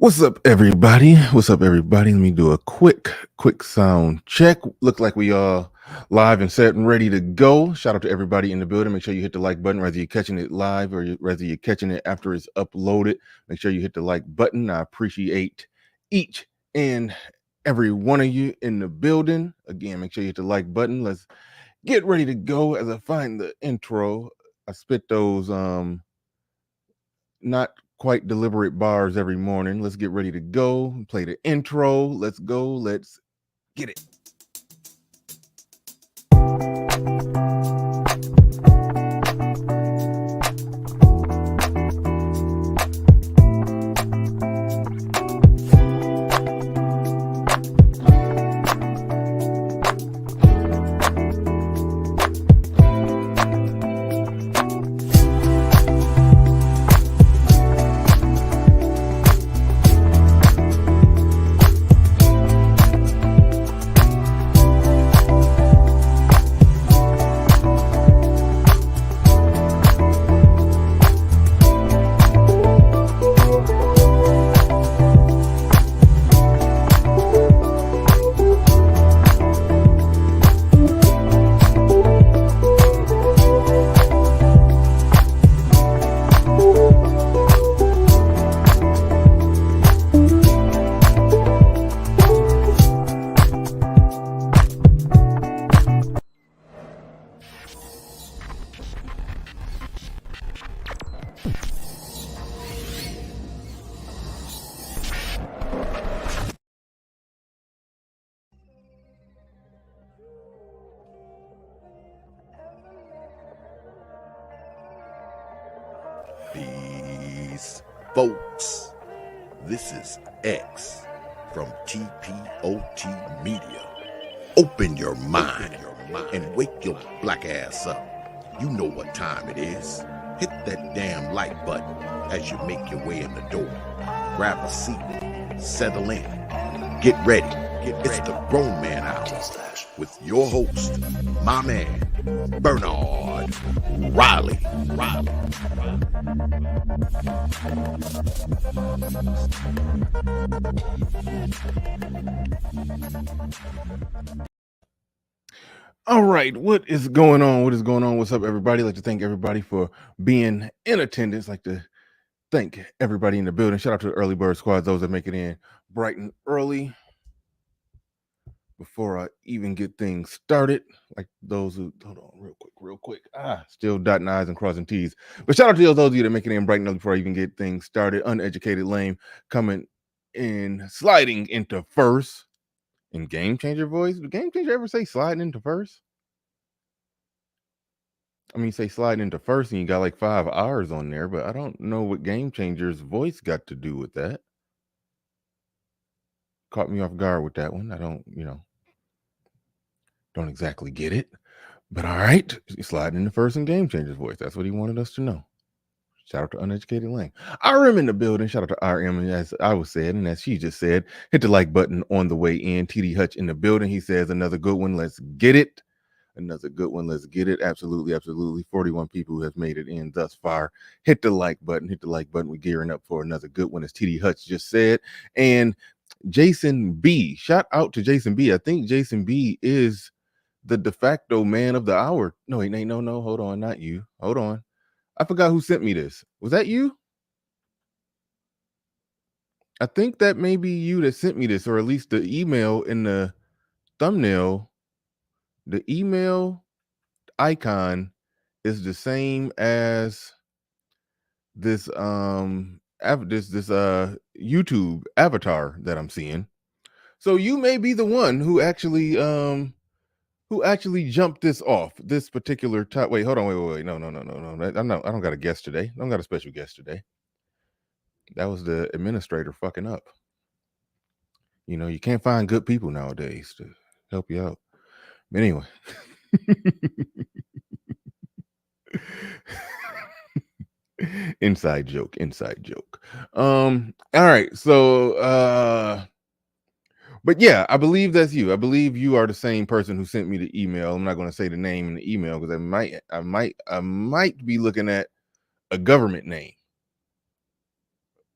What's up, everybody? What's up, everybody? Let me do a quick sound check. Look like we are live and set and ready to go. Shout out to everybody in the building. Make sure you hit the like button, whether you're catching it live or whether you're catching it after it's uploaded. Make sure you hit the like button. I appreciate each and every one of you in the building. Again, make sure you hit the like button. Let's get ready to go as I find the intro. I spit those not quite deliberate bars every morning. Let's get ready to go. Play the intro. Let's go. Let's get it. Peace, folks. This is X from TPOT Media. Open your mind and wake your black ass up. You know what time it is. Hit that damn like button as you make your way in the door. Grab a seat, settle in, get ready. It's the Grown Man Hour with your host, my man, Bernard Riley. All right, what is going on? What's up, everybody? I'd like to thank everybody for being in attendance. I'd like to thank everybody in the building. Shout out to the early bird squad, those that make it in bright and early. Before I even get things started, like those who hold on real quick. Still dotting I's and crossing T's. But shout out to those of you that make it in bright and early before I even get things started. Uneducated lame coming in, sliding into first in Game Changer voice. Did Game Changer ever say sliding into first? I mean, say sliding into first, and you got like 5 R's on there, but I don't know what Game Changer's voice got to do with that. Caught me off guard with that one. I don't exactly get it. But all right, sliding into first in Game Changer's voice. That's what he wanted us to know. Shout out to Uneducated Lane. RM in the building. Shout out to RM. And as I was said, and as she just said, hit the like button on the way in. TD Hutch in the building. He says, another good one. Let's get it. Another good one. Let's get it. Absolutely. 41 people who have made it in thus far. Hit the like button. We're gearing up for another good one, as TD Hutch just said. And Jason B. Shout out to Jason B. I think Jason B is the de facto man of the hour. No, hold on, not you. Hold on. I forgot who sent me this. Was that you? I think that may be you that sent me this, or at least the email in the thumbnail. The email icon is the same as this YouTube avatar that I'm seeing. So you may be the one who actually jumped this off this particular top. Wait, hold on. Wait. No. I don't got a guest today. I don't got a special guest today. That was the administrator fucking up. You can't find good people nowadays to help you out. But anyway. Inside joke. All right. So but yeah, I believe that's you. I believe you are the same person who sent me the email. I'm not going to say the name in the email because I might be looking at a government name.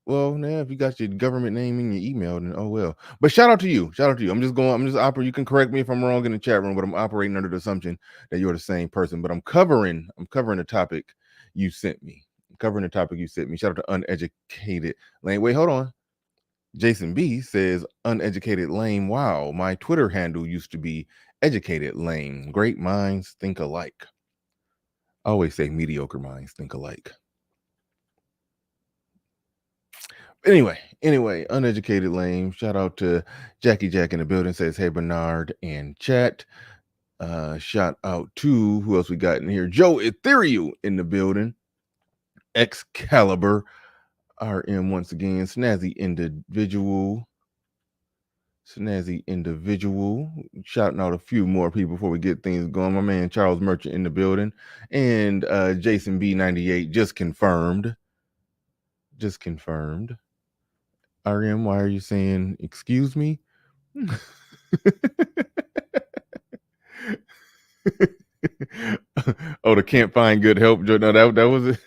Well, now if you got your government name in your email, then oh well. But shout out to you. Shout out to you. I'm just operating. You can correct me if I'm wrong in the chat room, but I'm operating under the assumption that you're the same person. But I'm covering the topic you sent me. I'm covering the topic you sent me. Shout out to uneducated lane. Wait, hold on. Jason B says uneducated lame. Wow, my Twitter handle used to be educated lame. Great minds think alike. I always say mediocre minds think alike. Anyway, uneducated lame. Shout out to Jackie Jack in the building. Says, hey Bernard and chat. Shout out to who else we got in here? Joe Ethereal in the building. Excalibur. RM once again. Snazzy individual. Shouting out a few more people before we get things going. My man Charles Merchant in the building. And Jason B98 just confirmed. RM, why are you saying excuse me? Oh, the can't find good help. No, that was it.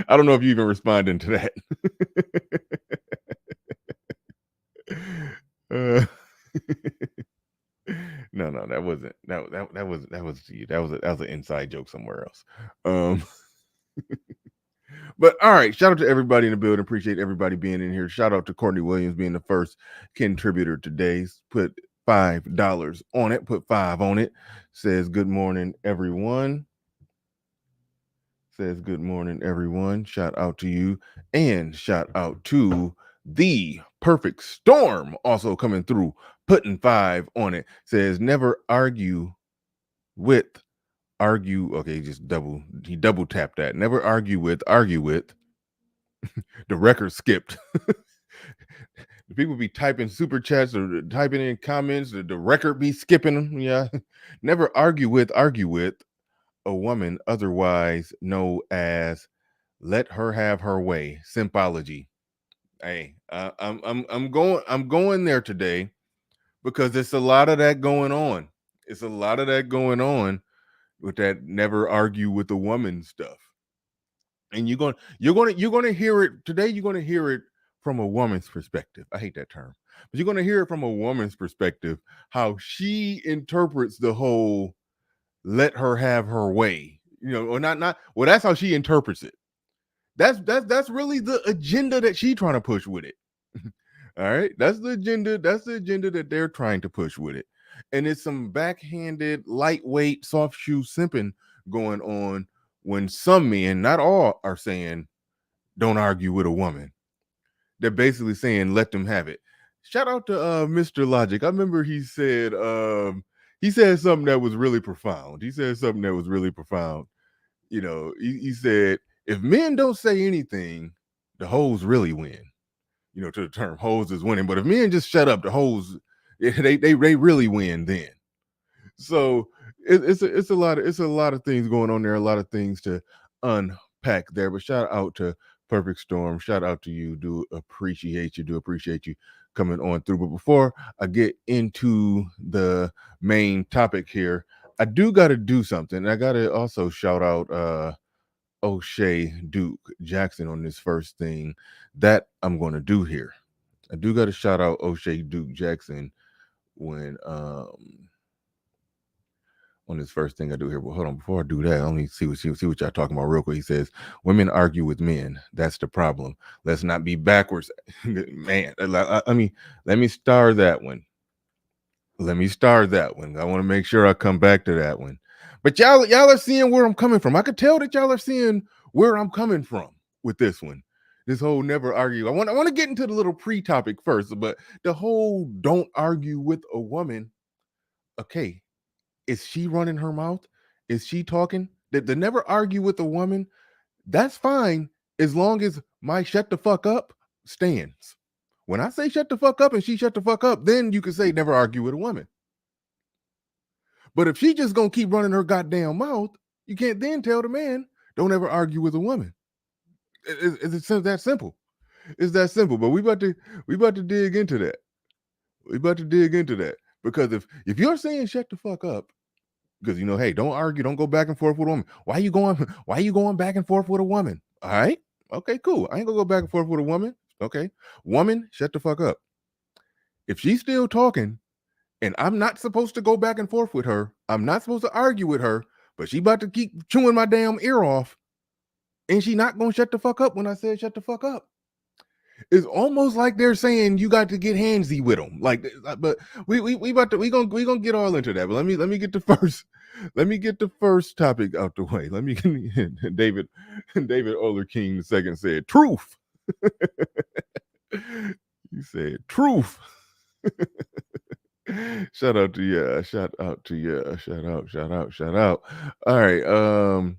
I don't know if you even responded to that. No, that wasn't. That was you. That was an inside joke somewhere else. But all right, shout out to everybody in the building. Appreciate everybody being in here. Shout out to Courtney Williams being the first contributor today. Put $5 on it. Put 5 on it. Says good morning, everyone. Shout out to you. And shout out to the perfect storm also coming through, putting 5 on it. Says never argue. Okay, he double tapped that. Never argue with. The record skipped. The people be typing super chats or typing in comments. The record be skipping them. Yeah. Never argue with a woman, otherwise known as let her have her way. Symbology. Hey, I'm going there today because there's a lot of that going on. It's a lot of that going on with that never argue with a woman stuff. And you're gonna hear it today. You're gonna hear it from a woman's perspective. I hate that term, but you're gonna hear it from a woman's perspective, how she interprets the whole "let her have her way," or not. Well, that's how she interprets it. That's really the agenda that she's trying to push with it. All right, that's the agenda. That's the agenda that they're trying to push with it, and it's some backhanded, lightweight, soft shoe simping going on. When some men, not all, are saying, "Don't argue with a woman." They're basically saying, "Let them have it." Shout out to Mr. Logic. I remember he said something that was really profound. He said, if men don't say anything, the hoes really win. To the term hoes is winning. But if men just shut up, the hoes they really win then. So it's a lot of things going on there, a lot of things to unpack there. But shout out to Perfect Storm. Shout out to you. Do appreciate you coming on through. But before I get into the main topic here, I do got to do something. I got to also shout out O'Shea Duke Jackson on this first thing that I'm going to do here. I do got to shout out O'Shea Duke Jackson when on this first thing I do here. But hold on, before I do that, let me see what y'all talking about real quick. He says, women argue with men. That's the problem. Let's not be backwards. Man, I mean, let me star that one. I want to make sure I come back to that one. But y'all are seeing where I'm coming from. I could tell that y'all are seeing where I'm coming from with this one. This whole never argue. I want to get into the little pre-topic first, but the whole don't argue with a woman. Okay, is she running her mouth? Is she talking? The never argue with a woman, that's fine as long as my shut the fuck up stands. When I say shut the fuck up and she shut the fuck up, then you can say never argue with a woman. But if she just gonna keep running her goddamn mouth, you can't then tell the man, don't ever argue with a woman. It's that simple. It's that simple. But we about to dig into that. Because if you're saying shut the fuck up, because hey, don't argue, don't go back and forth with a woman. Why you going back and forth with a woman? All right, okay, cool. I ain't gonna go back and forth with a woman, Okay, woman, shut the fuck up. If she's still talking, and I'm not supposed to go back and forth with her, I'm not supposed to argue with her, but she about to keep chewing my damn ear off, and she not gonna shut the fuck up when I said shut the fuck up. It's almost like they're saying you got to get handsy with them. Like, but we gonna get all into that. But let me get the first topic out the way. Let me get David Oler King II said truth. You said truth. Shout out to you. Shout out to you. Shout out. All right.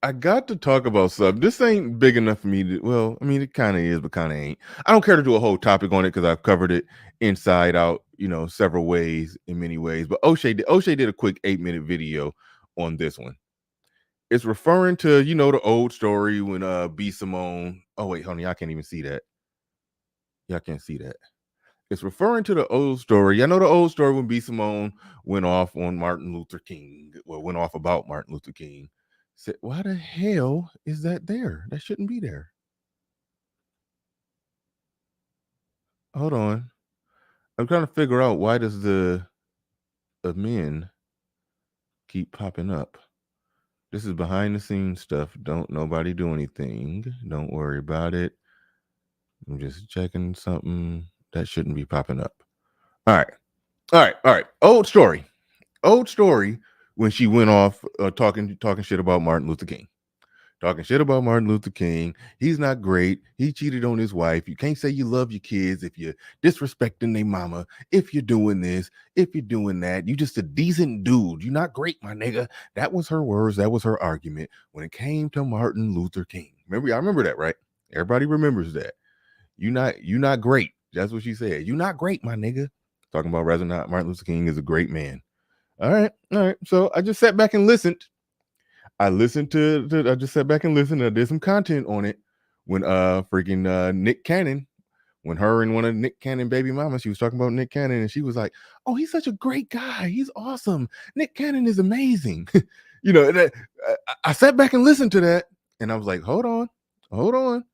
I got to talk about something. This ain't big enough for me to, well, I mean, it kind of is, but kind of ain't. I don't care to do a whole topic on it because I've covered it inside out, several ways, in many ways. But O'Shea did a quick 8-minute video on this one. It's referring to, the old story when B. Simone. Oh, wait, honey, I can't even see that. Yeah, I can't see that. It's referring to the old story. I know the old story when B. Simone went off on Martin Luther King. Well, went off about Martin Luther King. Said, why the hell is that there? That shouldn't be there. Hold on. I'm trying to figure out why does the men keep popping up. This is behind the scenes stuff. Don't nobody do anything. Don't worry about it. I'm just checking something that shouldn't be popping up. All right. Old story when she went off talking shit about Martin Luther King. Talking shit about Martin Luther King. He's not great. He cheated on his wife. You can't say you love your kids if you're disrespecting their mama, if you're doing this, if you're doing that. You just a decent dude. You're not great, my nigga. That was her words. That was her argument when it came to Martin Luther King. Remember, I remember that, right? Everybody remembers that. You not great. That's what she said. You not great, my nigga. Talking about whether or not Martin Luther King is a great man. All right. So I just sat back and listened. I just sat back and listened. And I did some content on it when freaking Nick Cannon, when her and one of Nick Cannon baby mamas, she was talking about Nick Cannon, and she was like, "Oh, he's such a great guy. He's awesome. Nick Cannon is amazing." And I sat back and listened to that, and I was like, "Hold on."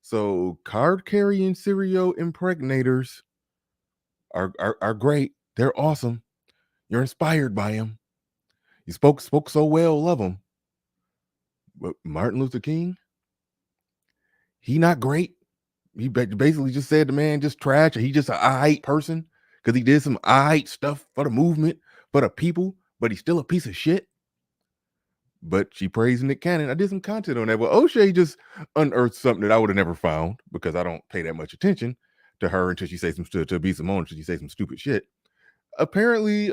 So card carrying serial impregnators are great. They're awesome. You're inspired by him. You spoke so well, love him. But Martin Luther King, he not great. He basically just said the man just trash. He just an I-hate person because he did some I-hate stuff for the movement, for the people, but he's still a piece of shit. But she praised Nick Cannon. I did some content on that. Well, O'Shea just unearthed something that I would have never found because I don't pay that much attention to her until she says to be Simone until she says some stupid shit. Apparently,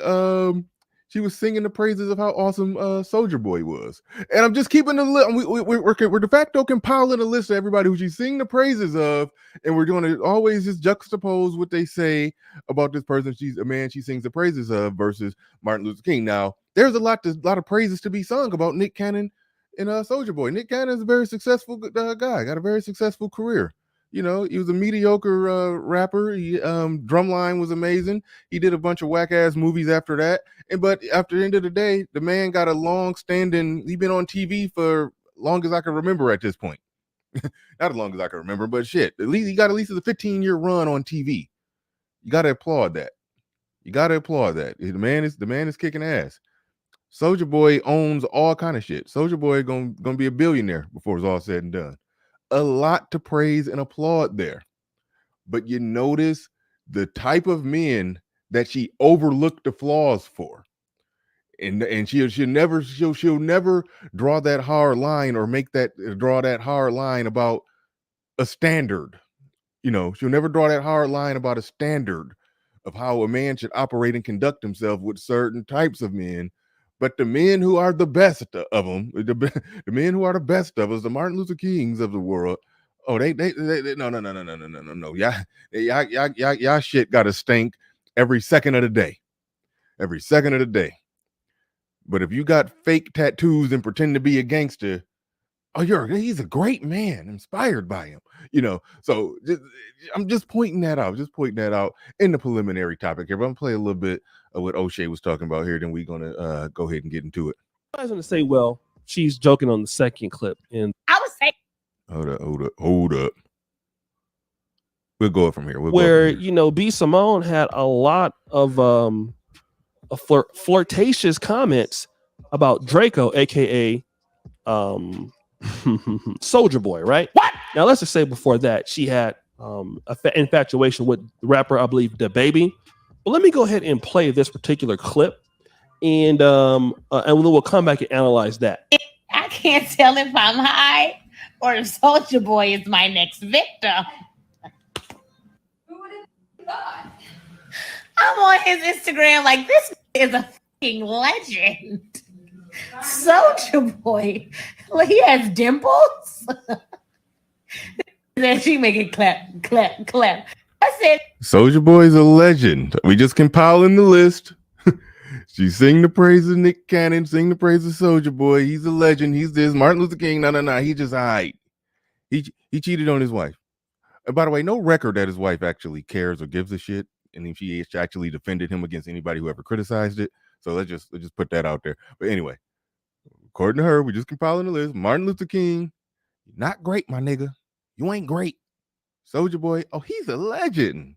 she was singing the praises of how awesome Soldier Boy was, and I'm just keeping the list. We're de facto compiling a list of everybody who she's singing the praises of, and we're going to always just juxtapose what they say about this person. She's a man she sings the praises of versus Martin Luther King. Now, there's a lot of praises to be sung about Nick Cannon and Soldier Boy. Nick Cannon is a very successful guy, got a very successful career. He was a mediocre rapper. Drumline was amazing. He did a bunch of whack ass movies after that. But after the end of the day, the man got a long standing. He's been on TV for long as I can remember at this point. Not as long as I can remember, but shit. At least he got a 15-year run on TV. You got to applaud that. The man is kicking ass. Soldier Boy owns all kind of shit. Soldier Boy gonna be a billionaire before it's all said and done. A lot to praise and applaud there. But you notice the type of men that she overlooked the flaws for. And she'll never draw that hard line or draw that hard line about a standard. She'll never draw that hard line about a standard of how a man should operate and conduct himself with certain types of men. But the men who are the best of them, the men who are the best of us, the Martin Luther Kings of the world, oh, they no. Y'all shit got to stink every second of the day. Every second of the day. But if you got fake tattoos and pretend to be a gangster, oh, he's a great man, inspired by him. So I'm just pointing that out. In the preliminary topic here. But I'm gonna play a little bit of what O'Shea was talking about here. Then we're gonna go ahead and get into it. I was gonna say, well, she's joking on the second clip, and I would say Hold up. We'll go from here. Where B. Simone had a lot of flirtatious comments about Draco, aka Soldier Boy, right? What? Now let's just say before that she had infatuation with the rapper, I believe, the Baby. But let me go ahead and play this particular clip, and then we'll come back and analyze that. I can't tell if I'm high or if Soldier Boy is my next victim. Who would have thought? I'm on his Instagram like this is a fucking legend. Soldier Boy. Well, he has dimples. Then she make it clap. That's it. Soldier Boy's a legend. We just compiling the list. She sing the praise of Nick Cannon, sing the praise of Soldier Boy. He's a legend. He's this. Martin Luther King. No. He just hide. He cheated on his wife. And by the way, no record that his wife actually cares or gives a shit. And if she actually defended him against anybody who ever criticized it. So let's just put that out there. But anyway, according to her, we just compiling the list. Martin Luther King, not great, my nigga. You ain't great. Soldier Boy, oh, he's a legend.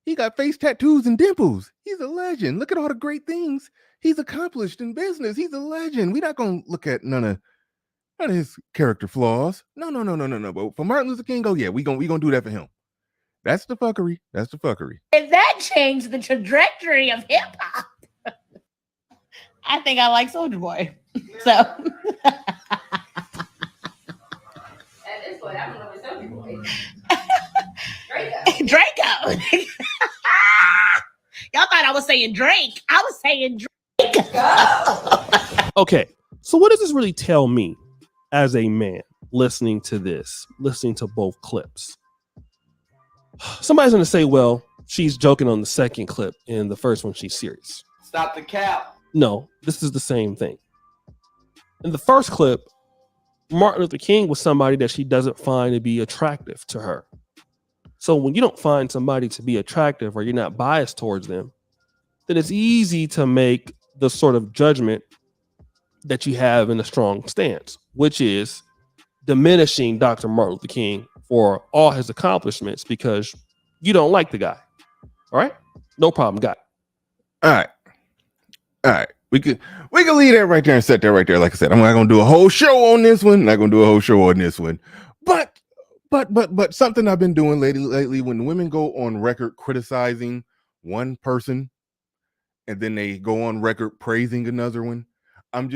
He got face tattoos and dimples. He's a legend. Look at all the great things he's accomplished in business. He's a legend. We're not gonna look at none of his character flaws. No. But for Martin Luther King, oh yeah, we gonna do that for him. That's the fuckery. And that changed the trajectory of hip hop. I think I like Soldier Boy. So at this point, I don't know what Soldier Boy. Draco. Y'all thought I was saying Drake. I was saying Drake. Okay, so what does this really tell me as a man listening to both clips? Somebody's going to say, well, she's joking on the second clip. In the first one, she's serious. Stop the cap. No, this is the same thing. In the first clip, Martin Luther King was somebody that she doesn't find to be attractive to her. So when you don't find somebody to be attractive or you're not biased towards them, then it's easy to make the sort of judgment that you have in a strong stance, which is diminishing Dr. Martin Luther King for all his accomplishments because you don't like the guy. All right? No problem, got it. All right. We can leave that right there and set that right there. Like I said, I'm not gonna do a whole show on this one. But something I've been doing lately when women go on record criticizing one person and then they go on record praising another one, I'm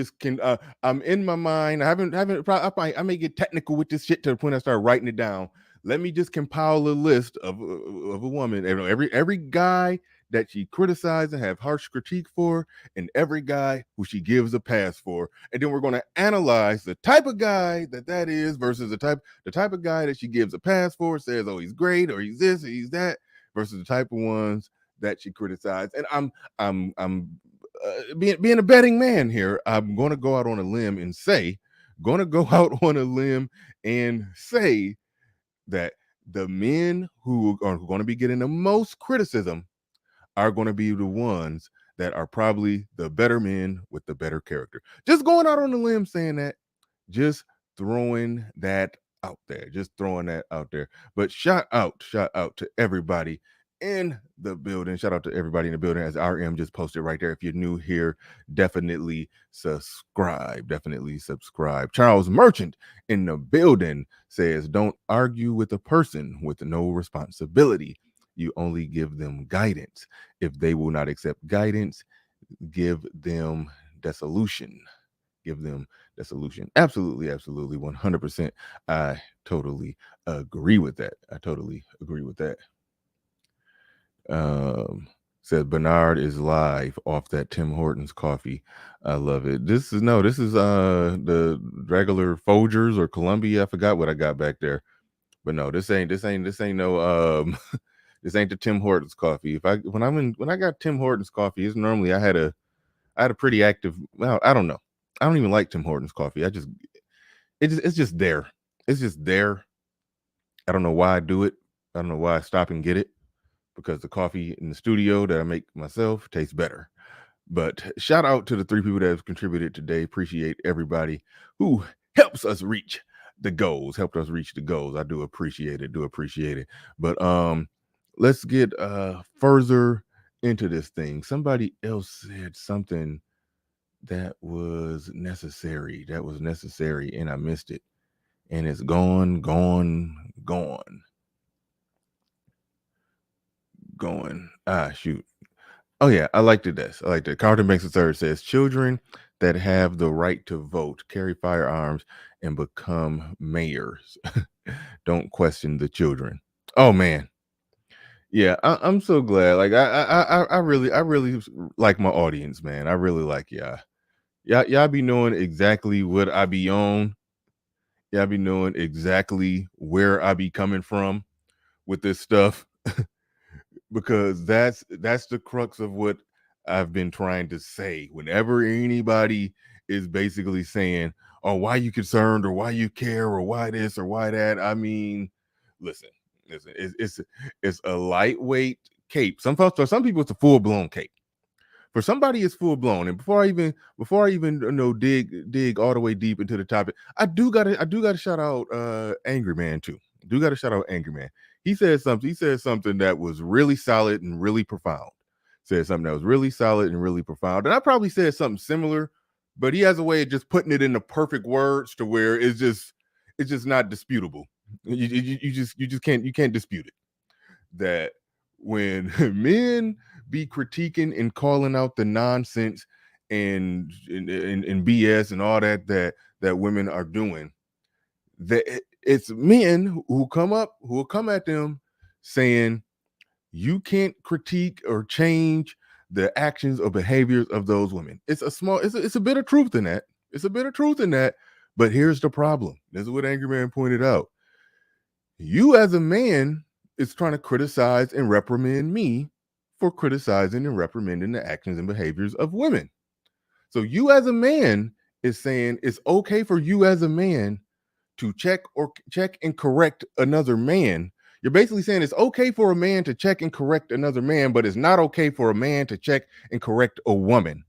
in my mind. I may get technical with this shit to the point I start writing it down. Let me just compile a list of a woman. Every guy that she criticized and have harsh critique for, and every guy who she gives a pass for, and then we're going to analyze the type of guy that is versus the type of guy that she gives a pass for, says, oh, he's great, or he's this, or he's that, versus the type of ones that she criticized. And I'm being a betting man here. I'm going to go out on a limb and say that the men who are going to be getting the most criticism are going to be the ones that are probably the better men with the better character. Just going out on the limb saying that, just throwing that out there. But shout out to everybody in the building. Shout out to everybody in the building, as RM just posted right there. If you're new here, definitely subscribe. Charles Merchant in the building says, don't argue with a person with no responsibility. You only give them guidance. If they will not accept guidance, give them dissolution. Absolutely, 100%. I totally agree with that. Said Bernard is live off that Tim Hortons coffee. I love it. This is the regular Folgers or Columbia. I forgot what I got back there. But no, this ain't no this ain't the Tim Hortons coffee. When I got Tim Hortons coffee, it's normally I had a pretty active, well, I don't know. I don't even like Tim Hortons coffee. It's just there. It's just there. I don't know why I do it. I don't know why I stop and get it, because the coffee in the studio that I make myself tastes better. But shout out to the 3 people that have contributed today. Appreciate everybody who helps us reach the goals, helped us reach the goals. I do appreciate it. But let's get further into this thing. Somebody else said something that was necessary, and I missed it, and it's gone. Shoot. Oh yeah, I liked it. I liked it. Carlton Banks III says children that have the right to vote, carry firearms, and become mayors. Don't question the children. Oh man, yeah, I'm so glad. Like I really like my audience, man. I really like y'all. Y'all be knowing exactly what I be on. Y'all be knowing exactly where I be coming from with this stuff. Because that's the crux of what I've been trying to say. Whenever anybody is basically saying, "Oh, why you concerned, or why you care, or why this, or why that," I mean, listen, it's a lightweight cape. Some people it's a full blown cape. For somebody, it's full blown. And before I even dig all the way deep into the topic, I do gotta shout out Angry Man too. Do gotta shout out Angry Man. He said something that was really solid and really profound. And I probably said something similar, but he has a way of just putting it in the perfect words to where it's just not disputable. You just can't dispute it. That when men be critiquing and calling out the nonsense and BS and all that women are doing, that it's men who will come at them saying you can't critique or change the actions or behaviors of those women. It's a bit of truth in that. But here's the problem. This is what Angry Man pointed out. You as a man is trying to criticize and reprimand me for criticizing and reprimanding the actions and behaviors of women. So you as a man is saying it's okay for you as a man to check and correct another man. You're basically saying it's okay for a man to check and correct another man, but it's not okay for a man to check and correct a woman.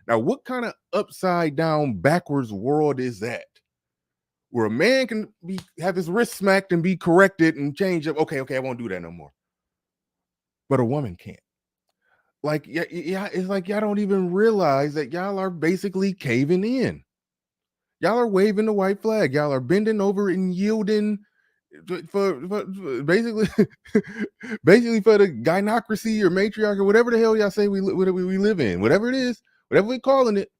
Now, what kind of upside down backwards world is that? Where a man can have his wrist smacked and be corrected and change up. Okay, I won't do that no more. But a woman can't. Like, yeah, it's like y'all don't even realize that y'all are basically caving in. Y'all are waving the white flag. Y'all are bending over and yielding for basically for the gynocracy or matriarchy or whatever the hell y'all say we live in. Whatever it is, whatever we're calling it.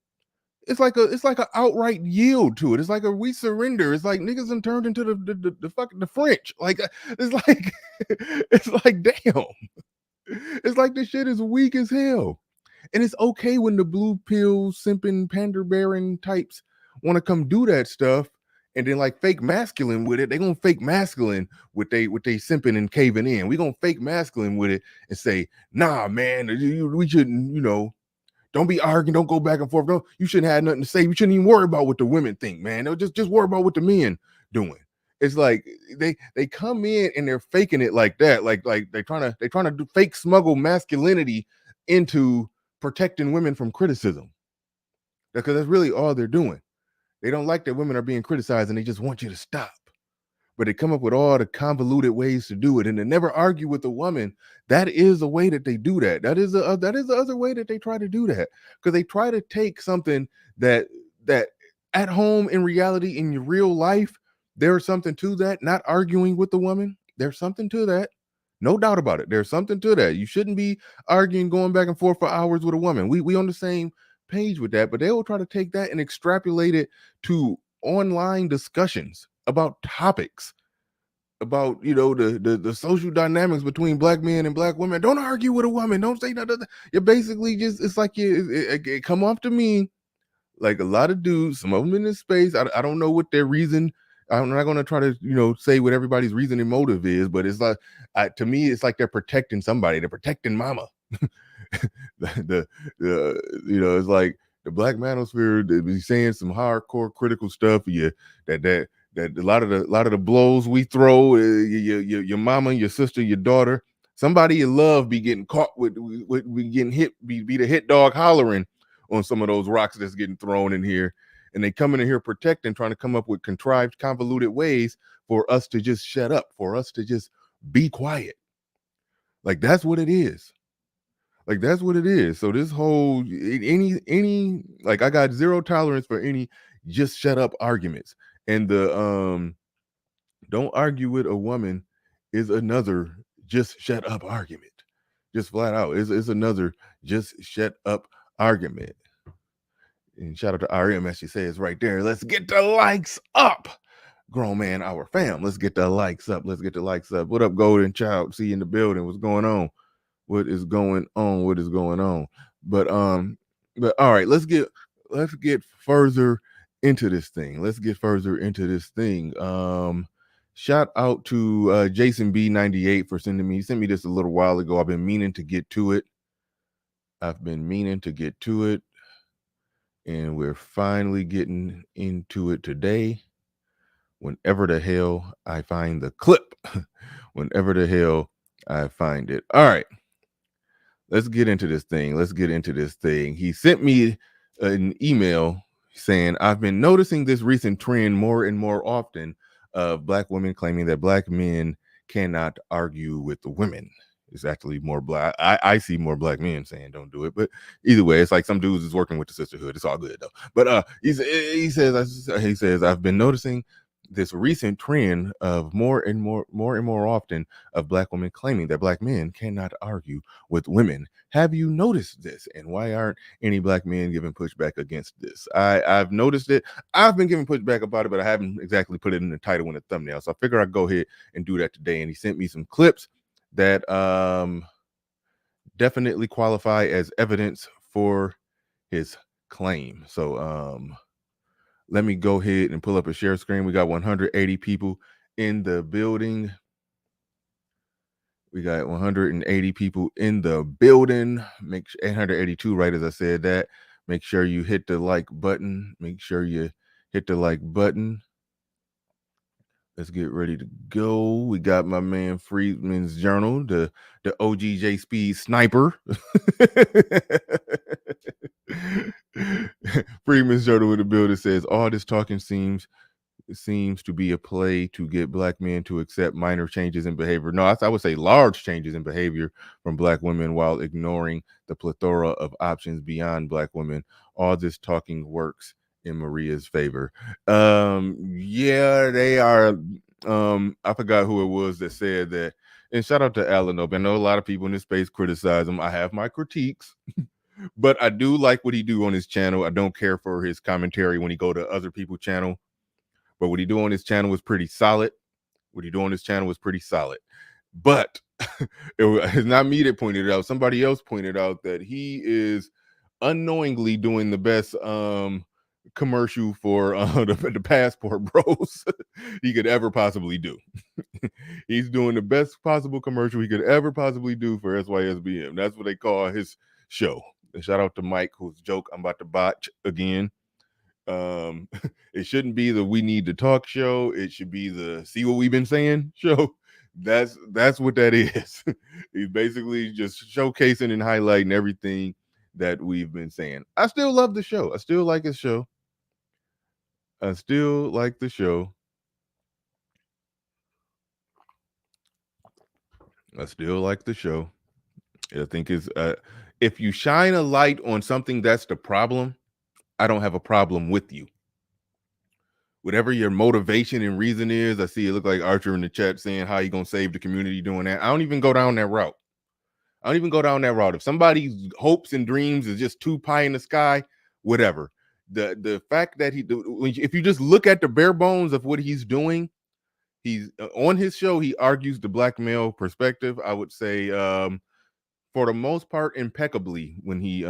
It's like an outright yield to it. It's like we surrender. It's like niggas done turned into the French. Like it's like damn. It's like this shit is weak as hell. And it's okay when the blue pill simping pander bearing types want to come do that stuff and then like fake masculine with it. They gonna fake masculine with they simping and caving in. We gonna fake masculine with it and say, nah, man, we shouldn't, don't be arguing. Don't go back and forth. No, you shouldn't have nothing to say. We shouldn't even worry about what the women think, man. They'll just worry about what the men doing. It's like they come in and they're faking it like that. Like they're trying to do fake smuggle masculinity into protecting women from criticism. Because that's really all they're doing. They don't like that women are being criticized and they just want you to stop. But they come up with all the convoluted ways to do it, and they never argue with the woman. That is a way that they do that. That is the other way that they try to do that, because they try to take something that at home in reality in your real life, there's something to that. Not arguing with the woman, there's something to that. No doubt about it. There's something to that. You shouldn't be arguing, going back and forth for hours with a woman. We on the same page with that, but they will try to take that and extrapolate it to online discussions about topics, about the social dynamics between black men and black women. Don't argue with a woman. Don't say nothing. You're basically just, it's like it come off to me like a lot of dudes, some of them in this space. I don't know what their reason. I'm not going to try to say what everybody's reason and motive is, but it's like to me, it's like they're protecting somebody. They're protecting mama. It's like the black manosphere, they be saying some hardcore critical stuff. That a lot of the blows we throw, your mama, your sister, your daughter, somebody you love be getting caught with getting hit, be the hit dog hollering on some of those rocks that's getting thrown in here. and they come in here protecting, trying to come up with contrived, convoluted ways for us to just shut up, for us to just be quiet. Like that's what it is. Like that's what it is. So this whole any like I got zero tolerance for any just shut up arguments. And the don't argue with a woman is another just shut up argument. Just flat out. It's another just shut up argument. And shout out to RM as she says right there. Let's get the likes up. Grown man, our fam. Let's get the likes up. Let's get the likes up. What up, Golden Child? See you in the building. What's going on? What is going on? What is going on? But all right, let's get further into this thing. Let's get further into this thing. Shout out to Jason B98 for sending me. He sent me this a little while ago. I've been meaning to get to it. And we're finally getting into it today. Whenever the hell I find the clip. Whenever the hell I find it. All right. Let's get into this thing. He sent me an email saying, I've been noticing this recent trend more and more often of Black women claiming that Black men cannot argue with the women. It's actually more Black. I see more Black men saying don't do it. But either way, it's like some dudes is working with the sisterhood. It's all good though. But he says, I've been noticing this recent trend of more and more often of Black women claiming that Black men cannot argue with women. Have you noticed this? And why aren't any Black men giving pushback against this? I've noticed it. I've been giving pushback about it, but I haven't exactly put it in the title and the thumbnail. So I figure I'd go ahead and do that today. And he sent me some clips that definitely qualify as evidence for his claim. So let me go ahead and pull up a share screen. We got 180 people in the building. We got 180 people in the building. Make sure 882, right as I said that. Make sure you hit the like button. Let's get ready to go. We got my man Freedman's Journal, the OGJ Speed Sniper. Freedman's Journal in the building says all this talking seems to be a play to get Black men to accept minor changes in behavior. No, I would say large changes in behavior from Black women while ignoring the plethora of options beyond Black women. All this talking works in Maria's favor. Yeah, they are. I forgot who it was that said that. And shout out to Alan Ope. I know a lot of people in this space criticize him. I have my critiques. But I do like what he do on his channel. I don't care for his commentary when he go to other people's channel. But what he do on his channel was pretty solid. But it's not me that pointed it out. Somebody else pointed out that he is unknowingly doing the best commercial for the passport bros he could ever possibly do. He's doing the best possible commercial he could ever possibly do for SYSBM. That's what they call his show. And shout out to Mike, whose joke I'm about to botch again. It shouldn't be the We Need to Talk show. It should be the See What We've Been Saying show. That's what that is. He's basically just showcasing and highlighting everything that we've been saying. I still love the show. I still like his show. I think it's if you shine a light on something that's the problem, I don't have a problem with you. Whatever your motivation and reason is, I see it look like Archer in the chat saying how you gonna save the community doing that. I don't even go down that route. If somebody's hopes and dreams is just too pie in the sky, whatever. The fact that if you just look at the bare bones of what he's doing, he's on his show, he argues the Black male perspective. I would say for the most part impeccably when he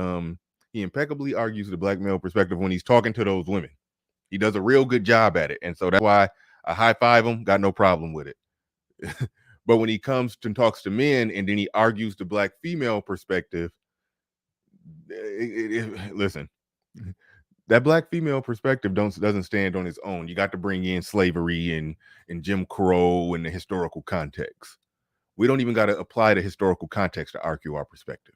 impeccably argues the Black male perspective when he's talking to those women. He does a real good job at it. And so that's why I high five him, got no problem with it. But when he comes and talks to men and then he argues the Black female perspective, listen, that Black female perspective doesn't stand on its own. You got to bring in slavery and Jim Crow and the historical context. We don't even got to apply the historical context to argue our perspective.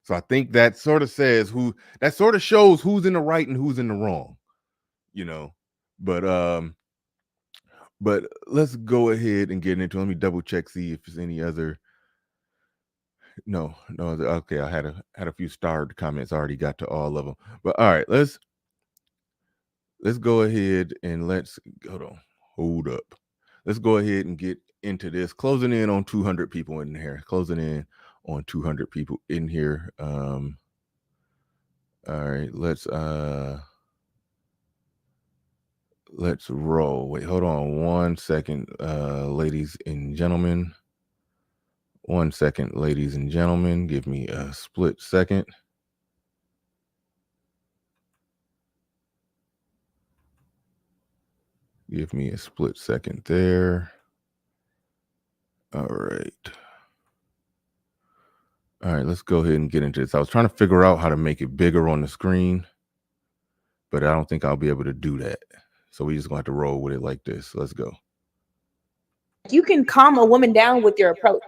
So I think that sort of shows who's in the right and who's in the wrong. you know. But let's go ahead and get into it. Let me double check, see if there's any other. No. Okay, I had a few starred comments. I already got to all of them. But all right, let's go ahead and hold up. Let's go ahead and get into this. Closing in on 200 people in here. Closing in on 200 people in here. All right, let's roll. Wait, hold on 1 second, ladies and gentlemen. 1 second, ladies and gentlemen. Give me a split second. Give me a split second there. All right. All right, let's go ahead and get into this. I was trying to figure out how to make it bigger on the screen, but I don't think I'll be able to do that. So we just gonna have to roll with it like this. Let's go. You can calm a woman down with your approach.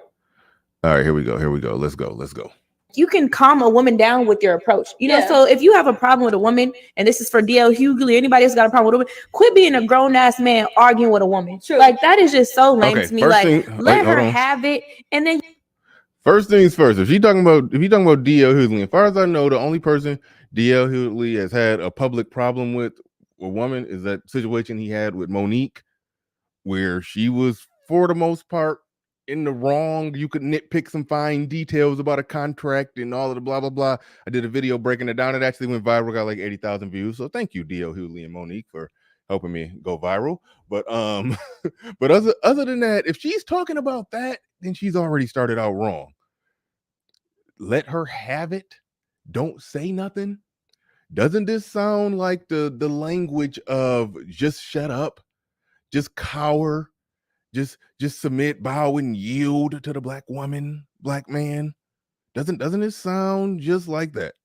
All right, here we go. Let's go. You can calm a woman down with your approach. You know, so if you have a problem with a woman, and this is for DL Hughley, anybody else got a problem with a woman, quit being a grown ass man arguing with a woman. True. Like that is just so lame to me. Like let her have it, and then first things first. If you talking about DL Hughley, as far as I know, the only person DL Hughley has had a public problem with a woman is that situation he had with Monique, where she was for the most part in the wrong. You could nitpick some fine details about a contract and all of the blah blah blah. I did a video breaking it down. It actually went viral, got like 80,000 views. So thank you, DL Hughley and Monique, for helping me go viral. But but other than that, if she's talking about that, then she's already started out wrong. Let her have it. Don't say nothing. Doesn't this sound like the language of just shut up, just cower, just submit, bow, and yield to the black woman, black man? Doesn't it sound just like that?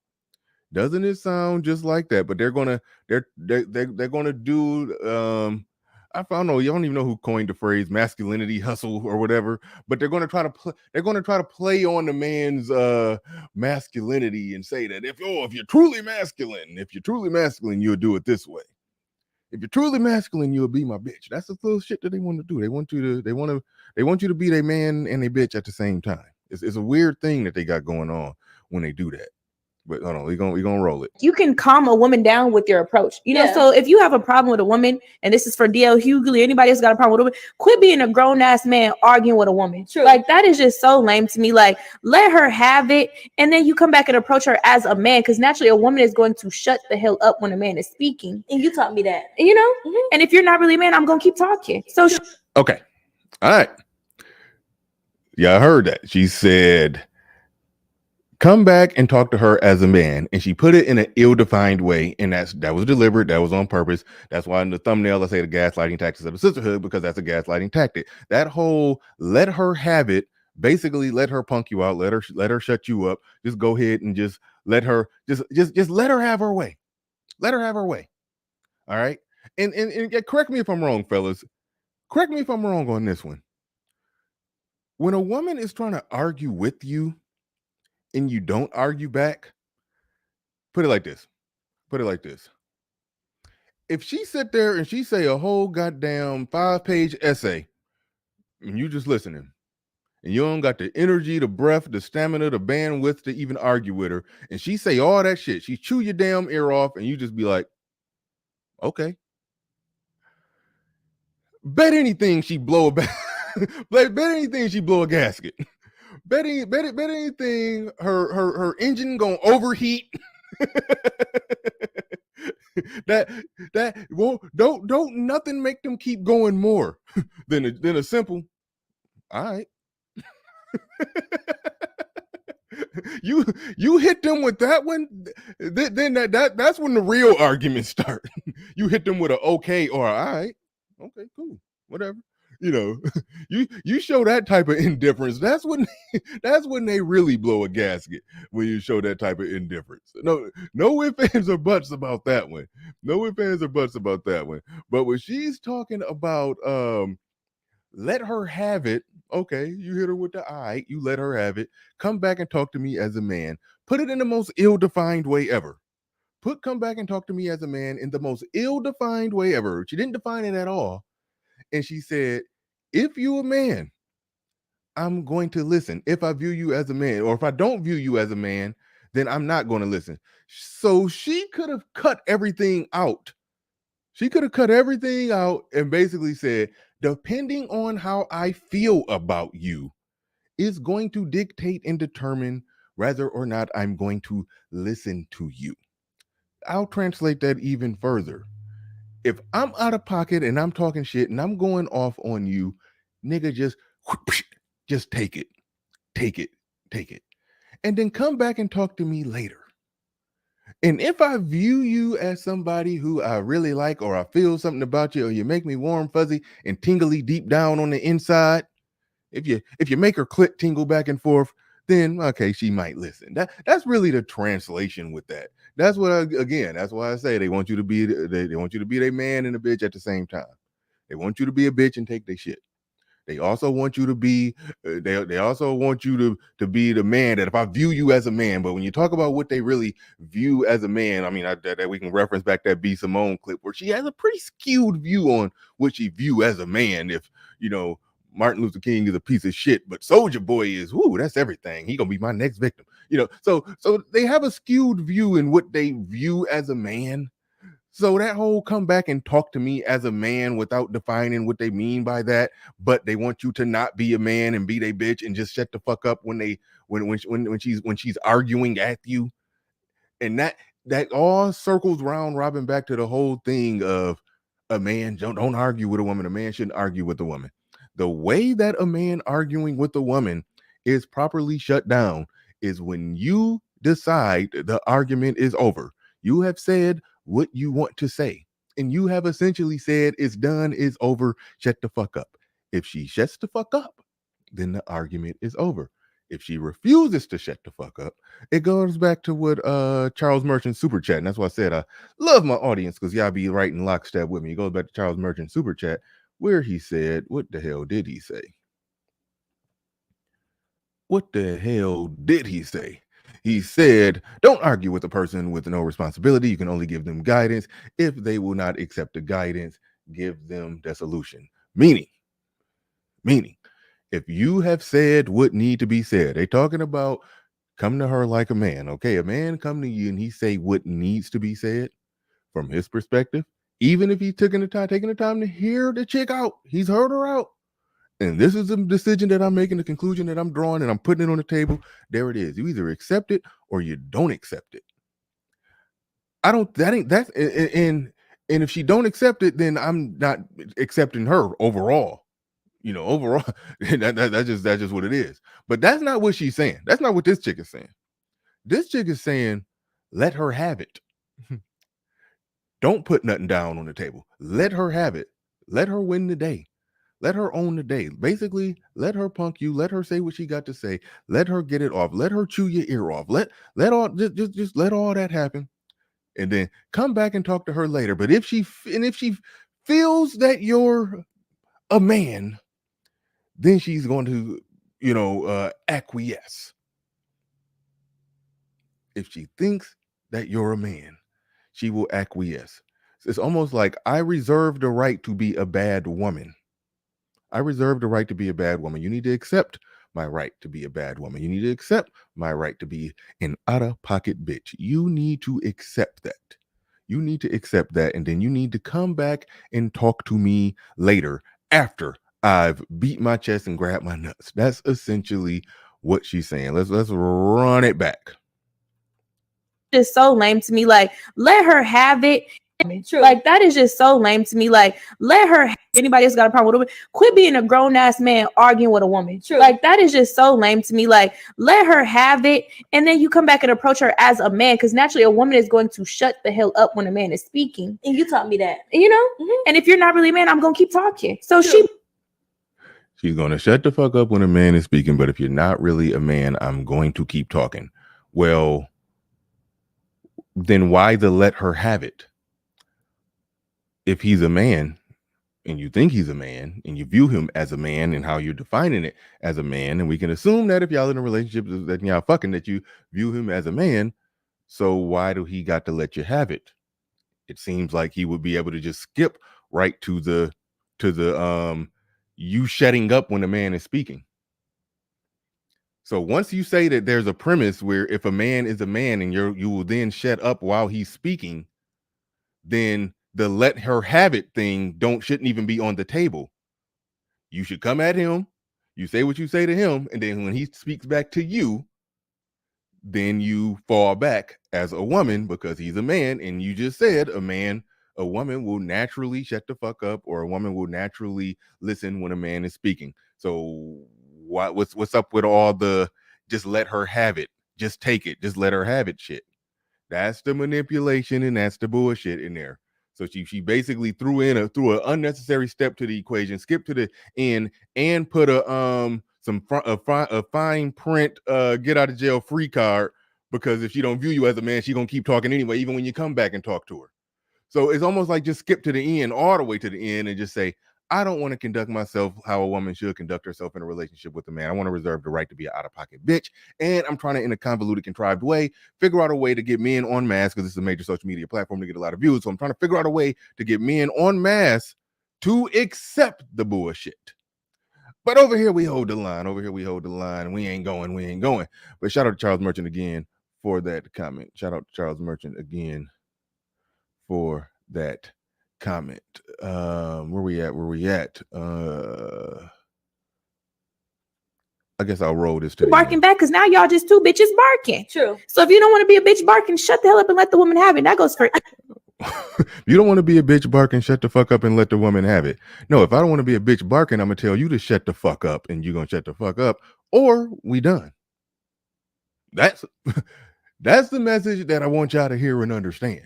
Doesn't it sound just like that? But they're gonna do I don't know, you don't even know who coined the phrase masculinity hustle or whatever, but they're gonna try to play on the man's masculinity and say that if you're truly masculine, you'll do it this way. If you're truly masculine, you'll be my bitch. That's the little shit that they want to do. They want you to be their man and a bitch at the same time. It's a weird thing that they got going on when they do that. But hold on, we're gonna roll it. You can calm a woman down with your approach. You know, so if you have a problem with a woman, and this is for DL Hughley, anybody else got a problem with a woman, quit being a grown ass man arguing with a woman. True. Like that is just so lame to me. Like let her have it, and then you come back and approach her as a man, because naturally a woman is going to shut the hell up when a man is speaking. And you taught me that, you know. And if you're not really a man, I'm gonna keep talking. So okay, all right. Yeah, I heard that. She said, come back and talk to her as a man, and she put it in an ill-defined way, and that was deliberate. That was on purpose. That's why in the thumbnail I say the gaslighting tactics of the sisterhood, because that's a gaslighting tactic. That whole let her have it, basically let her punk you out, let her shut you up. Just go ahead and just let her just let her have her way. Let her have her way. All right. And correct me if I'm wrong, fellas. Correct me if I'm wrong on this one. When a woman is trying to argue with you and you don't argue back, put it like this. If she sit there and she say a whole goddamn 5-page essay and you just listening, and you don't got the energy, the breath, the stamina, the bandwidth to even argue with her, and she say all that shit, she chew your damn ear off, and you just be like, okay. Bet anything she blow a bet anything she blow a gasket. Bet anything her engine gonna overheat. that won't don't nothing make them keep going more than a simple all right. You hit them with that one, then that's when the real arguments start. You hit them with a okay or all right, okay, cool, whatever. You know, you show that type of indifference. That's when they really blow a gasket. When you show that type of indifference. No ifs, ands, or buts about that one. No ifs, ands, or buts about that one. But when she's talking about let her have it, okay, you hit her with the all right, you let her have it. Come back and talk to me as a man. Put it in the most ill-defined way ever. come back and talk to me as a man in the most ill-defined way ever. She didn't define it at all. And she said, if you a man, I'm going to listen. If I view you as a man, or if I don't view you as a man, then I'm not going to listen. So she could have cut everything out. She could have cut everything out and basically said, depending on how I feel about you is going to dictate and determine whether or not I'm going to listen to you. I'll translate that even further. If I'm out of pocket and I'm talking shit and I'm going off on you, nigga, just take it. Take it. And then come back and talk to me later. And if I view you as somebody who I really like, or I feel something about you, or you make me warm, fuzzy, and tingly deep down on the inside, if you make her clit tingle back and forth, then okay, she might listen. That's really the translation with that. That's what that's why I say they want you to be they want you to be their man and a bitch at the same time. They want you to be a bitch and take their shit. They also want you to be they also want you to be the man that if I view you as a man, but when you talk about what they really view as a man, I mean that we can reference back that B. Simone clip where she has a pretty skewed view on what she view as a man. If Martin Luther King is a piece of shit, but Soulja Boy is, that's everything. He gonna be my next victim. So they have a skewed view in what they view as a man. So that whole come back and talk to me as a man without defining what they mean by that, but they want you to not be a man and be they bitch and just shut the fuck up when she's arguing at you. And that all circles round robin back to the whole thing of a man don't argue with a woman. A man shouldn't argue with a woman. The way that a man arguing with a woman is properly shut down is when you decide the argument is over. You have said what you want to say, and you have essentially said it's done, it's over, shut the fuck up. If she shuts the fuck up, then the argument is over. If she refuses to shut the fuck up, it goes back to what Charles Merchant super chat, and that's why I said I love my audience because y'all be writing lockstep with me. It goes back to Charles Merchant super chat where he said, what the hell did he say? What the hell did he say? He said, don't argue with a person with no responsibility. You can only give them guidance. If they will not accept the guidance, give them the solution. Meaning, if you have said what need to be said, they talking about come to her like a man. Okay, a man come to you and he say what needs to be said from his perspective. Even if he's taking the time to hear the chick out, he's heard her out. And this is the decision that I'm making, the conclusion that I'm drawing, and I'm putting it on the table. There it is. You either accept it or you don't accept it. And if she don't accept it, then I'm not accepting her overall. Overall, that's just what it is. But that's not what she's saying. That's not what this chick is saying. This chick is saying, let her have it. Don't put nothing down on the table. Let her have it. Let her win the day. Let her own the day. Basically, let her punk you. Let her say what she got to say. Let her get it off. Let her chew your ear off. Let let all that happen, and then come back and talk to her later. But if she feels that you're a man, then she's going to acquiesce. If she thinks that you're a man, she will acquiesce. It's almost like I reserve the right to be a bad woman. I reserve the right to be a bad woman. You need to accept my right to be a bad woman. You need to accept my right to be an out-of-pocket bitch. You need to accept that. You need to accept that. And then you need to come back and talk to me later after I've beat my chest and grabbed my nuts. That's essentially what she's saying. Let's run it back. Just so lame to me. Like, let her have it. True. Like, that is just so lame to me. Like, let her. Anybody else got a problem with a woman? Quit being a grown ass man arguing with a woman. True. Like, that is just so lame to me. Like, let her have it, and then you come back and approach her as a man, because naturally a woman is going to shut the hell up when a man is speaking. And you taught me that, And if you're not really a man, I'm gonna keep talking. So True. She's gonna shut the fuck up when a man is speaking. But if you're not really a man, I'm going to keep talking. Well, then why the let her have it? If he's a man and you think he's a man and you view him as a man and how you're defining it as a man, and we can assume that if y'all in a relationship that y'all fucking, that you view him as a man, So why do he got to let you have it? It seems like he would be able to just skip right to the you shutting up when a man is speaking. So once you say that there's a premise where if a man is a man and you will then shut up while he's speaking, then the let her have it thing shouldn't even be on the table. You should come at him, you say what you say to him, and then when he speaks back to you, then you fall back as a woman because he's a man, and you just said a woman will naturally shut the fuck up, or a woman will naturally listen when a man is speaking. So what's up with all the just let her have it, just take it, just let her have it shit? That's the manipulation and that's the bullshit in there. So she basically threw an unnecessary step to the equation, skipped to the end, and put a fine print get out of jail free card, because if she don't view you as a man, she gonna keep talking anyway, even when you come back and talk to her. So it's almost like just skip to the end, all the way to the end, and just say, I don't want to conduct myself how a woman should conduct herself in a relationship with a man. I want to reserve the right to be an out-of-pocket bitch. And I'm trying to, in a convoluted, contrived way, figure out a way to get men en masse, because this is a major social media platform to get a lot of views. So I'm trying to figure out a way to get men en masse to accept the bullshit. But over here, we hold the line. And we ain't going. But shout out to Charles Merchant again for that comment. Shout out to Charles Merchant again for that comment. Where we at? I guess I'll roll this to the barking end. back because now y'all just two bitches barking. True. So if you don't want to be a bitch barking, shut the hell up and let the woman have it. That goes for You don't want to be a bitch barking, shut the fuck up and let the woman have it. No, if I don't want to be a bitch barking, I'm gonna tell you to shut the fuck up, and you're gonna shut the fuck up, or we done. That's the message that I want y'all to hear and understand.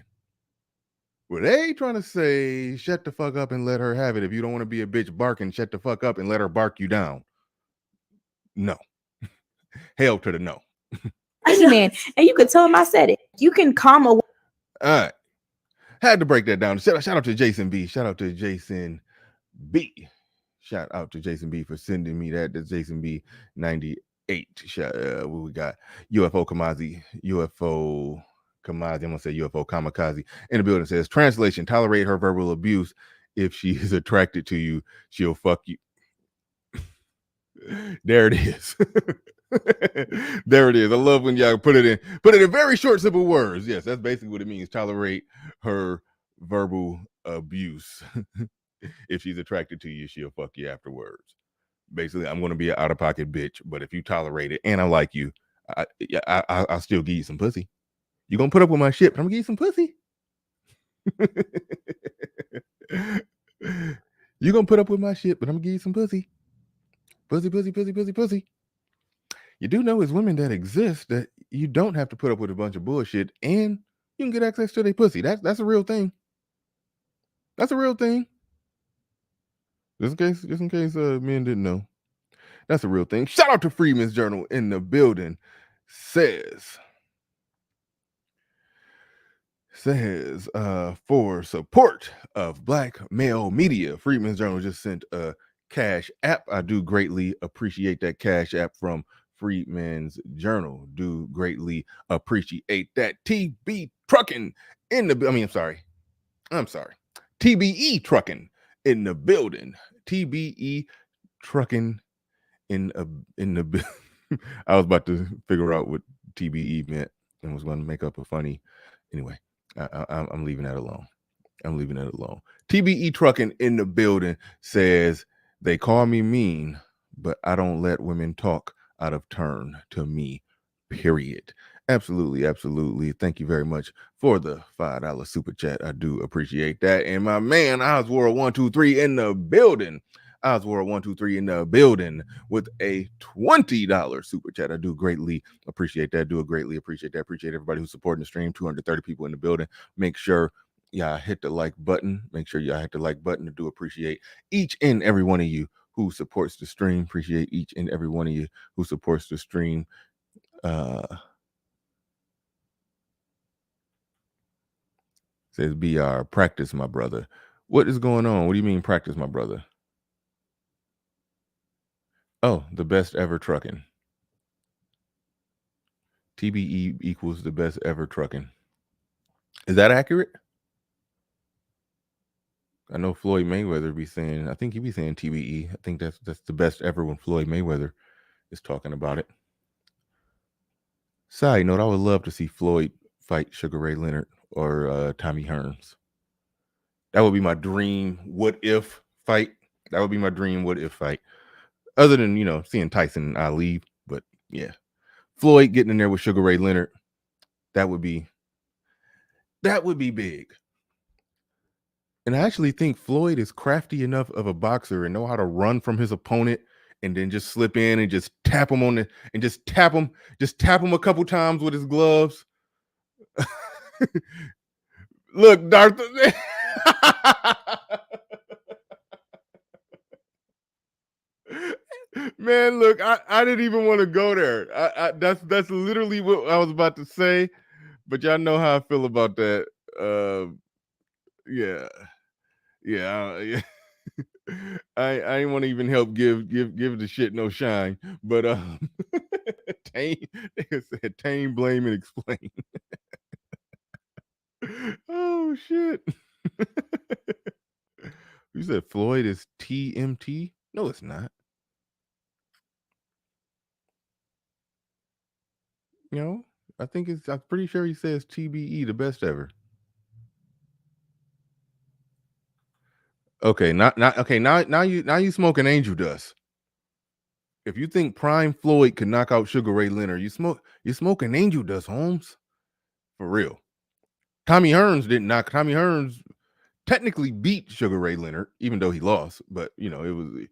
Well, they ain't trying to say shut the fuck up and let her have it. If you don't want to be a bitch barking, shut the fuck up and let her bark you down. No. Hell to the no. man. And you could tell him I said it. You can calm a All right. Had to break that down. Shout out to Jason B. Shout out to Jason B. Shout out to Jason B for sending me that. That's Jason B 98. What we got? UFO Kamazi. I'm gonna say UFO Kamikaze in the building says, translation, tolerate her verbal abuse. If she is attracted to you, she'll fuck you. There it is. There it is. I love when y'all put it in very short, simple words. Yes, that's basically what it means. Tolerate her verbal abuse. If she's attracted to you, she'll fuck you afterwards. Basically, I'm going to be an out-of-pocket bitch, but if you tolerate it and I like you, I'll still give you some pussy. You're going to put up with my shit, but I'm going to give you some pussy. You're going to put up with my shit, but I'm going to give you some pussy. Pussy. You do know as women that exist that you don't have to put up with a bunch of bullshit and you can get access to their pussy. That's a real thing. That's a real thing. Just in case men didn't know. That's a real thing. Shout out to Freeman's Journal in the building. Says for support of Black male media, Freeman's Journal just sent a Cash App. I do greatly appreciate that Cash App from Freeman's Journal. Do greatly appreciate that. TB Trucking in the I'm sorry. TBE Trucking in the building. TBE Trucking in the I was about to figure out what TBE meant and was going to make up a funny. Anyway, I'm leaving that alone. TBE Trucking in the building says, they call me mean, but I don't let women talk out of turn to me, period. Absolutely. Thank you very much for the $5 super chat. I do appreciate that. And my man, Oswald123 in the building. Oswald123 in the building with a $20 super chat. I do greatly appreciate that. Appreciate everybody who's supporting the stream. 230 people in the building. Make sure y'all hit the like button. I do appreciate each and every one of you who supports the stream. Appreciate each and every one of you who supports the stream. Says BR, practice, my brother. What is going on? What do you mean practice, my brother? Oh, the best ever trucking. TBE equals the best ever trucking. Is that accurate? I know Floyd Mayweather be saying, I think he be saying TBE. I think that's the best ever when Floyd Mayweather is talking about it. Side note, I would love to see Floyd fight Sugar Ray Leonard or Tommy Hearns. That would be my dream what if fight. That would be my dream what if fight. Other than, seeing Tyson and Ali. But yeah. Floyd getting in there with Sugar Ray Leonard, that would be big. And I actually think Floyd is crafty enough of a boxer and know how to run from his opponent and then just slip in and just tap him just tap him a couple times with his gloves. Look, Darth. Man, look, I didn't even want to go there. That's literally what I was about to say, but y'all know how I feel about that. Yeah. I didn't want to even help give the shit no shine, but tame blame and explain. Oh shit. You said Floyd is TMT? No, it's not. I think I'm pretty sure he says TBE, the best ever. Okay, now you smoking angel dust. If you think Prime Floyd could knock out Sugar Ray Leonard, you're smoking angel dust, Holmes. For real. Tommy Hearns technically beat Sugar Ray Leonard, even though he lost. But it was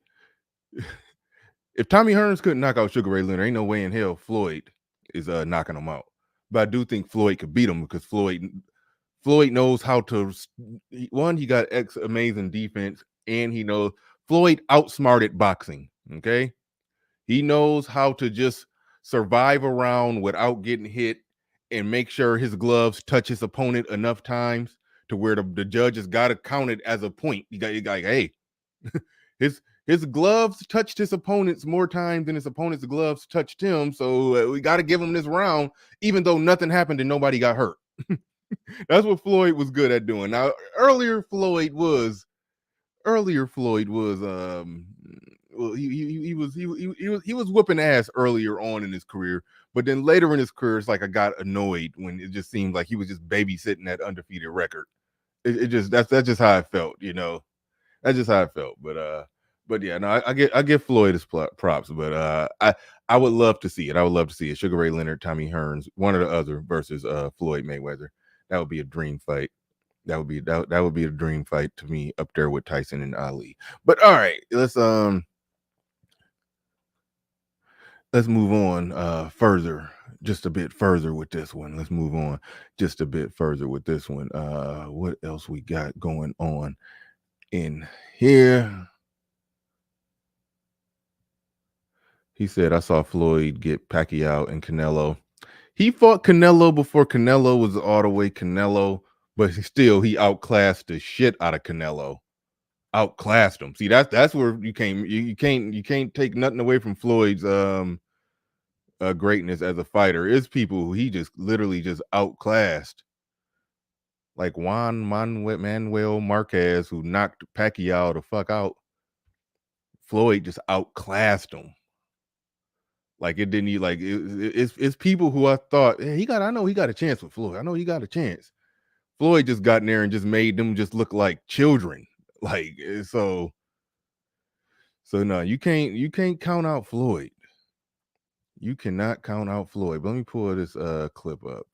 if Tommy Hearns couldn't knock out Sugar Ray Leonard, ain't no way in hell Floyd is knocking him out. But I do think Floyd could beat him because Floyd knows how to. One, he got amazing defense, and he knows Floyd outsmarted boxing. Okay, he knows how to just survive around without getting hit and make sure his gloves touch his opponent enough times to where the judges got to count it as a point. You got hey, his gloves touched his opponents more times than his opponent's gloves touched him. So we got to give him this round, even though nothing happened and nobody got hurt. That's what Floyd was good at doing. Now, earlier Floyd was well, he was whooping ass earlier on in his career, but then later in his career, it's like I got annoyed when it just seemed like he was just babysitting that undefeated record. That's just how I felt, That's just how I felt. But yeah, no, I give Floyd his props, but I would love to see it. I would love to see it. Sugar Ray Leonard, Tommy Hearns, one or the other versus Floyd Mayweather. That would be a dream fight. That would be a dream fight to me, up there with Tyson and Ali. But all right, let's move on further, just a bit further with this one. Let's move on just a bit further with this one. What else we got going on in here? He said, I saw Floyd get Pacquiao and Canelo. He fought Canelo before Canelo was all the way Canelo, but still he outclassed the shit out of Canelo. Outclassed him. See, that's where you can't take nothing away from Floyd's greatness as a fighter. Is people who he just literally just outclassed, like Juan Manuel Marquez, who knocked Pacquiao the fuck out. Floyd just outclassed him. Like it didn't. It's people who I thought, hey, I know he got a chance with Floyd. I know he got a chance. Floyd just got in there and just made them just look like children. Like so no, you can't count out Floyd. You cannot count out Floyd. But let me pull this clip up.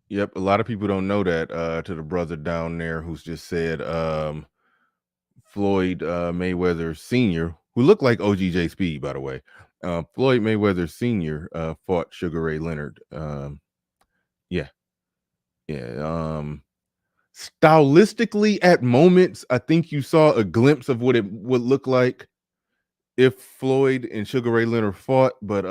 Yep, a lot of people don't know that. To the brother down there who's just said Floyd Mayweather Sr., who looked like OGJ Speed, by the way. Floyd Mayweather Sr. Fought Sugar Ray Leonard. Yeah. Stylistically, at moments, I think you saw a glimpse of what it would look like if Floyd and Sugar Ray Leonard fought, but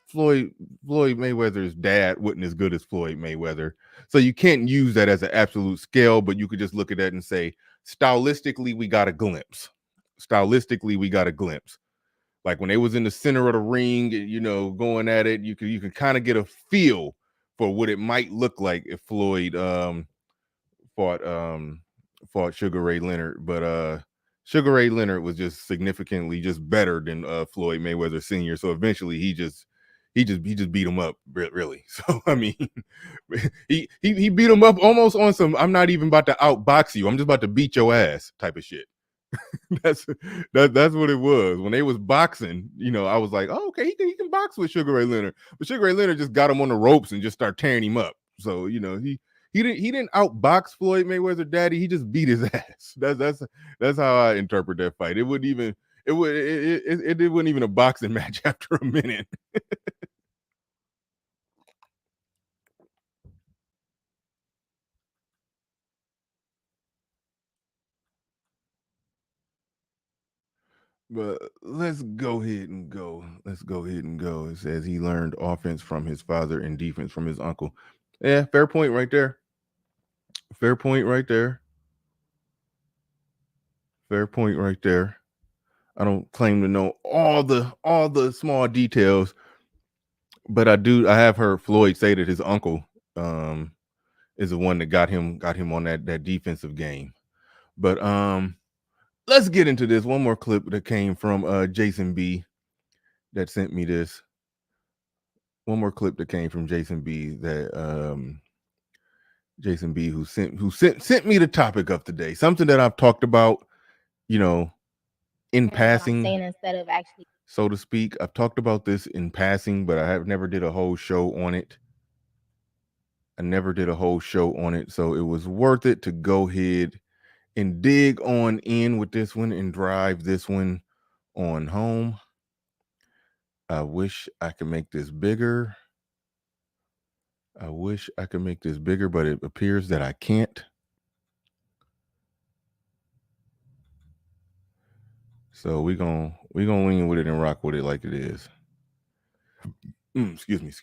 Floyd Mayweather's dad wasn't as good as Floyd Mayweather. So you can't use that as an absolute scale, but you could just look at that and say stylistically, we got a glimpse. Like when they was in the center of the ring, you know, going at it, you can kind of get a feel for what it might look like if Floyd fought Sugar Ray Leonard. But Sugar Ray Leonard was just significantly just better than Floyd Mayweather Sr. So eventually he just beat him up, really. So I mean, he beat him up almost on some I'm not even about to outbox you, I'm just about to beat your ass type of shit. That's what it was. When they was boxing, you know, I was like, oh, okay, he can box with Sugar Ray Leonard. But Sugar Ray Leonard just got him on the ropes and just started tearing him up. So, you know, he didn't outbox Floyd Mayweather daddy, he just beat his ass. That's how I interpret that fight. It wouldn't even a boxing match after a minute. But let's go ahead and go. It says he learned offense from his father and defense from his uncle. Yeah, fair point right there. Fair point right there. I don't claim to know all the small details, but I have heard Floyd say that his uncle is the one that got him on that defensive game. But let's get into this. One more clip that came from Jason B that sent me this. One more clip that came from Jason B that Jason B who sent me the topic of today. Something that I've talked about, you know, in passing, instead of actually, so to speak. I've talked about this in passing, but I have never did a whole show on it. So it was worth it to go ahead and dig on in with this one and drive this one on home. I wish I could make this bigger. But it appears that I can't. So we're gonna lean with it and rock with it like it is. Excuse me.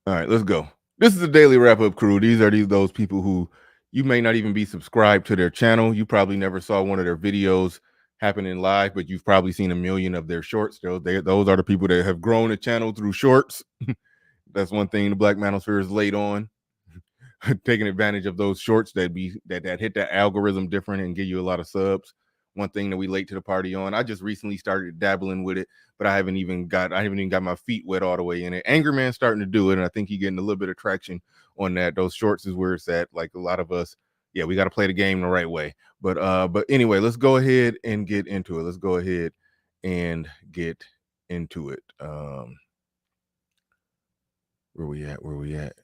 All right, let's go. This is the Daily Wrap-Up Crew. These are those people who you may not even be subscribed to their channel. You probably never saw one of their videos happening live, but you've probably seen a million of their shorts. Those are the people that have grown the channel through shorts. That's one thing the Black Manosphere is late on. Taking advantage of those shorts that hit that algorithm different and give you a lot of subs. One thing that we late to the party on. I just recently started dabbling with it, but I haven't even got my feet wet all the way in it. Angry Man's starting to do it, and I think he's getting a little bit of traction on that. Those shorts is where it's at. Like a lot of us, yeah, we got to play the game the right way. But anyway, let's go ahead and get into it. Where we at?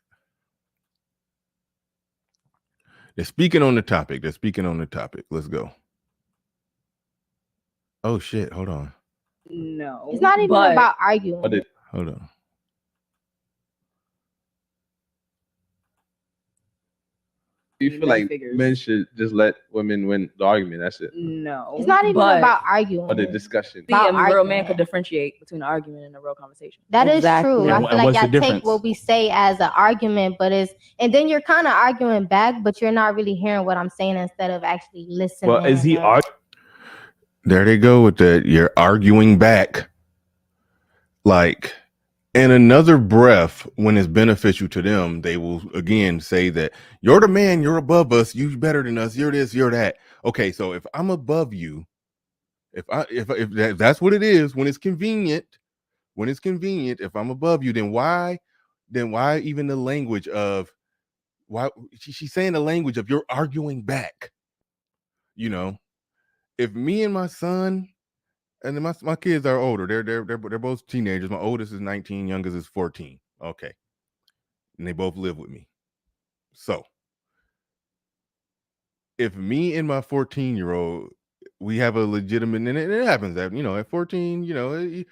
They're speaking on the topic. Let's go. Oh shit! Hold on. no, it's not even about arguing. Hold on. You feel like men should just let women win the argument? That's it. No, it's not even about arguing. Or the discussion. A real man could differentiate between an argument and a real conversation. That is true. And I feel like y'all take what we say as an argument, and then you're kind of arguing back, but you're not really hearing what I'm saying instead of actually listening. Well, is he arguing? There they go with that. You're arguing back. Like, in another breath, when it's beneficial to them, they will again say that you're the man, you're above us, you're better than us, you're this, you're that. Okay, so if I'm above you, if that's what it is, when it's convenient, if I'm above you, then why even the language of why she's saying the language of you're arguing back? You know, if me and my son. And my kids are older. They're both teenagers. My oldest is 19, youngest is 14. Okay. And they both live with me. So if me and my 14-year-old, we have a legitimate, and it happens that, you know, at 14,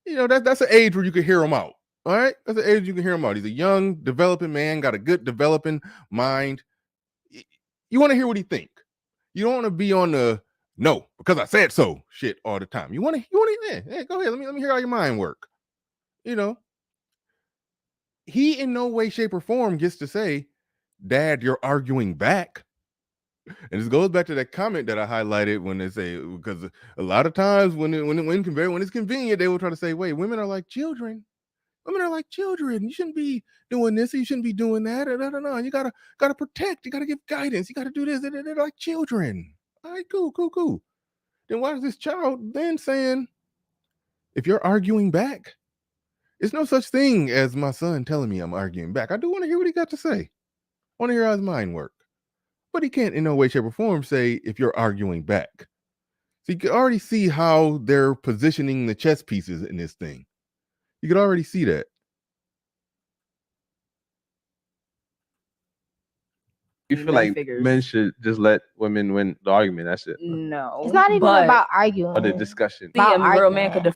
that's an age where you can hear him out. All right. That's an age you can hear him out. He's a young, developing man, got a good developing mind. You want to hear what he think. You don't want to be on the no, because I said so shit all the time. You want to go ahead. Let me hear how your mind work. You know, he in no way, shape, or form gets to say, Dad, you're arguing back. And this goes back to that comment that I highlighted when they say, because a lot of times when it's convenient, they will try to say, wait, women are like children. Women are like children. You shouldn't be doing this. You shouldn't be doing that. No. You gotta protect. You gotta give guidance. You gotta do this. They're like children. All right, cool. Then why is this child then saying, if you're arguing back, it's no such thing as my son telling me I'm arguing back. I do want to hear what he got to say. I want to hear how his mind work. But he can't in no way, shape, or form say if you're arguing back. So you can already see how they're positioning the chess pieces in this thing. You could already see that. You feel like men should just let women win the argument? That's it. No, it's not even about arguing. Or the discussion. A real man could.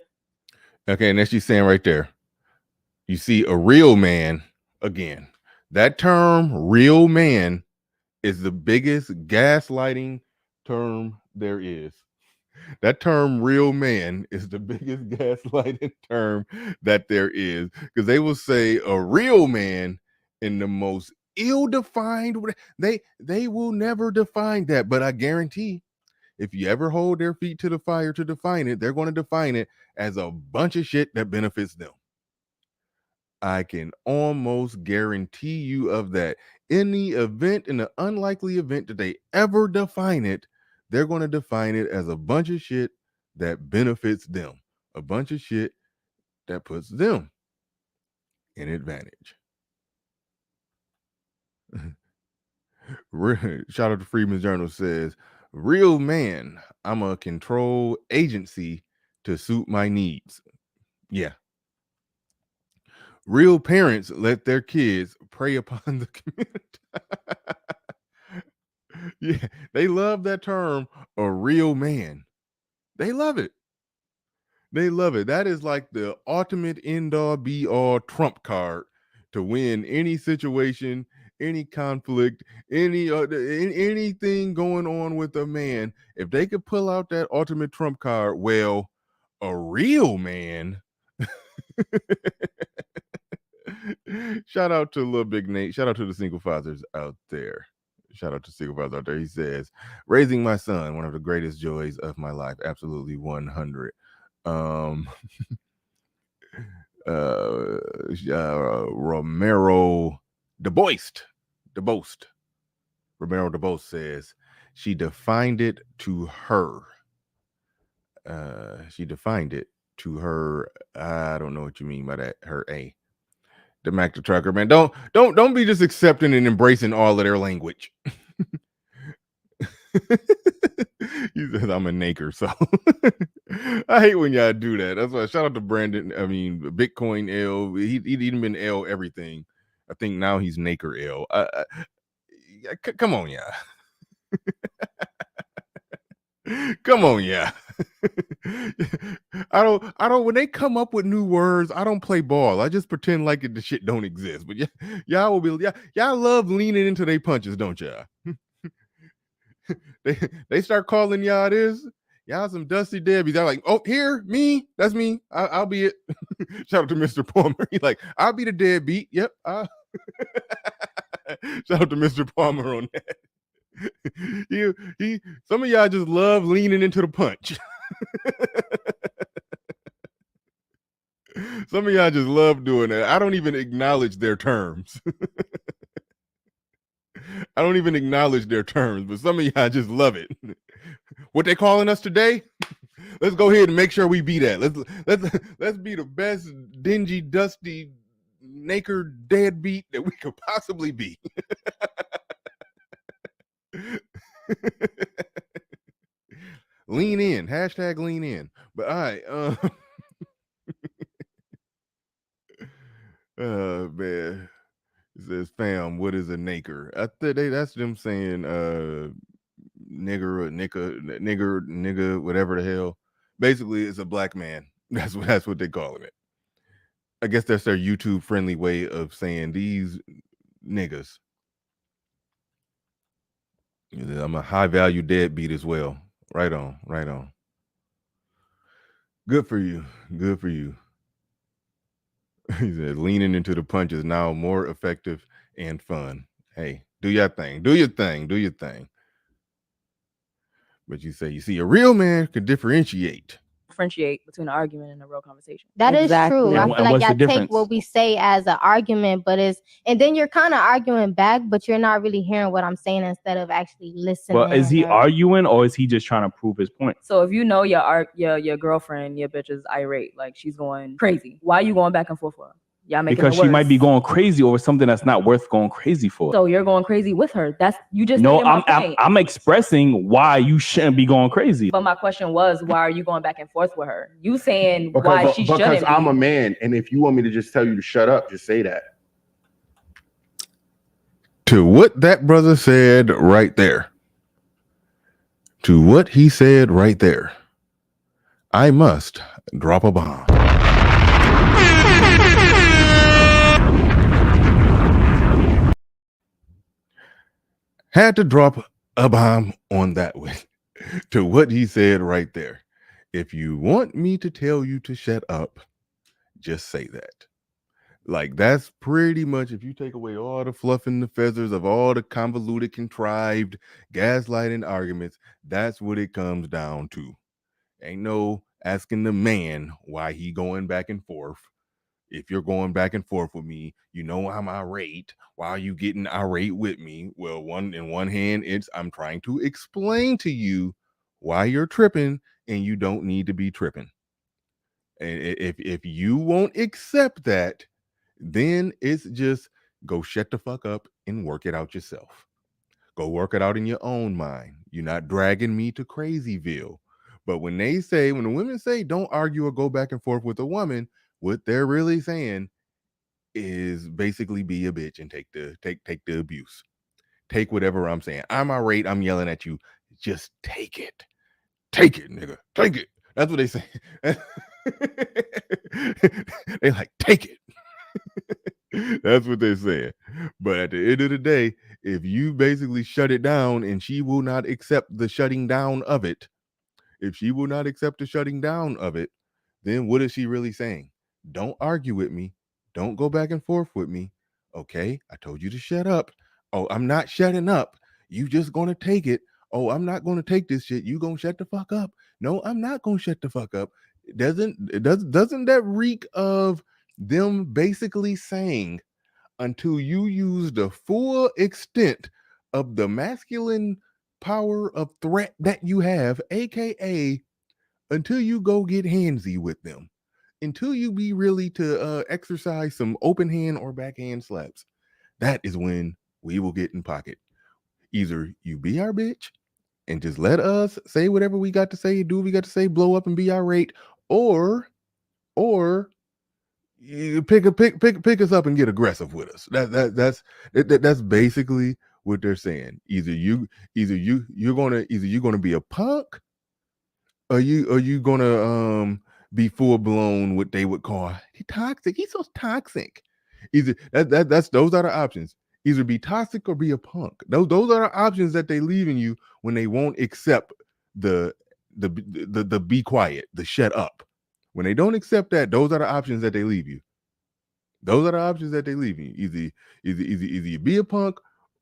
Okay, and that's you saying right there. You see, a real man, again, that term, real man, is the biggest gaslighting term there is. That term, real man, is the biggest gaslighting term that there is, because they will say a real man in the most ill-defined way. They will never define that, but I guarantee if you ever hold their feet to the fire to define it, they're going to define it as a bunch of shit that benefits them. I can almost guarantee you of that. In the unlikely event that they ever define it, they're going to define it as a bunch of shit that benefits them. A bunch of shit that puts them in advantage. Shout out to Freeman's Journal says, real man, I'm a control agency to suit my needs. Yeah. Real parents let their kids prey upon the community. Yeah, they love that term, a real man. They love it. They love it. That is like the ultimate end-all be-all trump card to win any situation, any conflict, anything going on with a man. If they could pull out that ultimate trump card, well, a real man. Shout out to Lil Big Nate. Shout out to the single fathers out there. He says, raising my son, one of the greatest joys of my life. Absolutely 100. Romero DeBoist. Romero DeBoist says, she defined it to her. I don't know what you mean by that. Her A. The Mac the Trucker, man. Don't be just accepting and embracing all of their language. He says I'm a naker, so I hate when y'all do that. That's why shout out to Brandon. I mean, Bitcoin L. He'd even been L everything. I think now he's Naker L. Come on, yeah. Come on, yeah. I don't. When they come up with new words, I don't play ball. I just pretend like the shit don't exist. But y'all will be. Y'all love leaning into their punches, don't y'all? They start calling y'all this. Y'all some dusty Debbies. They're like, oh, me. That's me. I'll be it. Shout out to Mr. Palmer. He's like, I'll be the deadbeat. Yep. Shout out to Mr. Palmer on that. Some of y'all just love leaning into the punch. Some of y'all just love doing that. I don't even acknowledge their terms. But some of y'all just love it. What they calling us today? Let's go ahead and make sure we be that. Let's be the best dingy, dusty, naked deadbeat that we could possibly be. Lean in. Hashtag lean in. But all right. Man. It says, fam, what is a naker? That's them saying nigger, whatever the hell. Basically, it's a black man. That's what they're calling it. I guess that's their YouTube friendly way of saying these niggas. I'm a high value deadbeat as well. Right on. Good for you. He said, leaning into the punch is now more effective and fun. Hey, do your thing. But you see, a real man could differentiate between an argument and a real conversation. That is true. And I feel like what's the y'all take difference? what we say as an argument, and then you're kind of arguing back, but you're not really hearing what I'm saying instead of actually listening. Well, is he arguing or is he just trying to prove his point? So if you know your girlfriend, your bitch is irate, like she's going crazy, why are you going back and forth with her? Y'all making because she might be going crazy over something that's not worth going crazy for. So you're going crazy with her. That's you just. No, I'm expressing why you shouldn't be going crazy. But my question was, why are you going back and forth with her? You saying why she shouldn't? Because I'm a man, and if you want me to just tell you to shut up, just say that. To what that brother said right there. To what he said right there. I must drop a bomb. Had to drop a bomb on that one. To what he said right there. If you want me to tell you to shut up, just say that. Like, that's pretty much, if you take away all the fluff and the feathers of all the convoluted, contrived, gaslighting arguments, that's what it comes down to. Ain't no asking the man why he going back and forth. If you're going back and forth with me, you know I'm irate. Why are you getting irate with me? Well, in one hand, I'm trying to explain to you why you're tripping, and you don't need to be tripping. And if you won't accept that, then it's just go shut the fuck up and work it out yourself. Go work it out in your own mind. You're not dragging me to Crazyville. But when the women say don't argue or go back and forth with a woman, what they're really saying is basically be a bitch and take the abuse. Take whatever I'm saying. I'm irate. I'm yelling at you. Just take it. Take it, nigga. Take it. That's what they say. They like, take it. That's what they're saying. But at the end of the day, if you basically shut it down and she will not accept the shutting down of it, then what is she really saying? Don't argue with me. Don't go back and forth with me. Okay, I told you to shut up. Oh, I'm not shutting up. You just gonna take it. Oh, I'm not gonna take this shit. You gonna shut the fuck up. No, I'm not gonna shut the fuck up. Doesn't that reek of them basically saying, until you use the full extent of the masculine power of threat that you have, aka until you go get handsy with them, until you be really to exercise some open hand or backhand slaps, that is when we will get in pocket. Either you be our bitch and just let us say whatever we got to say, do what we got to say, blow up and be irate, or you pick us up and get aggressive with us. That's basically what they're saying. Either you're gonna be a punk, or you gonna be full blown what they would call toxic. He's so toxic. Either those are the options. Either be toxic or be a punk. Those are the options that they leaving you when they won't accept the be quiet, the shut up. When they don't accept that, those are the options that they leave you. Those are the options that they leave you. Either you be a punk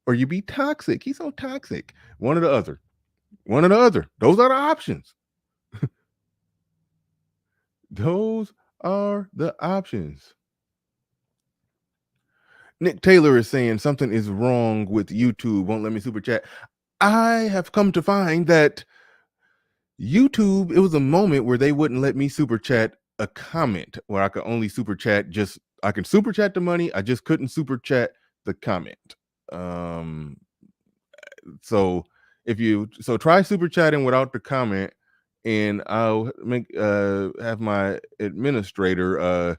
or you be toxic. He's so toxic. One or the other. Those are the options. Those are the options. Nick Taylor is saying something is wrong with YouTube. Won't let me super chat. I have come to find that YouTube, it was a moment where they wouldn't let me super chat a comment, where I could only super chat I can super chat the money. I just couldn't super chat the comment. So try super chatting without the comment, and I'll have my administrator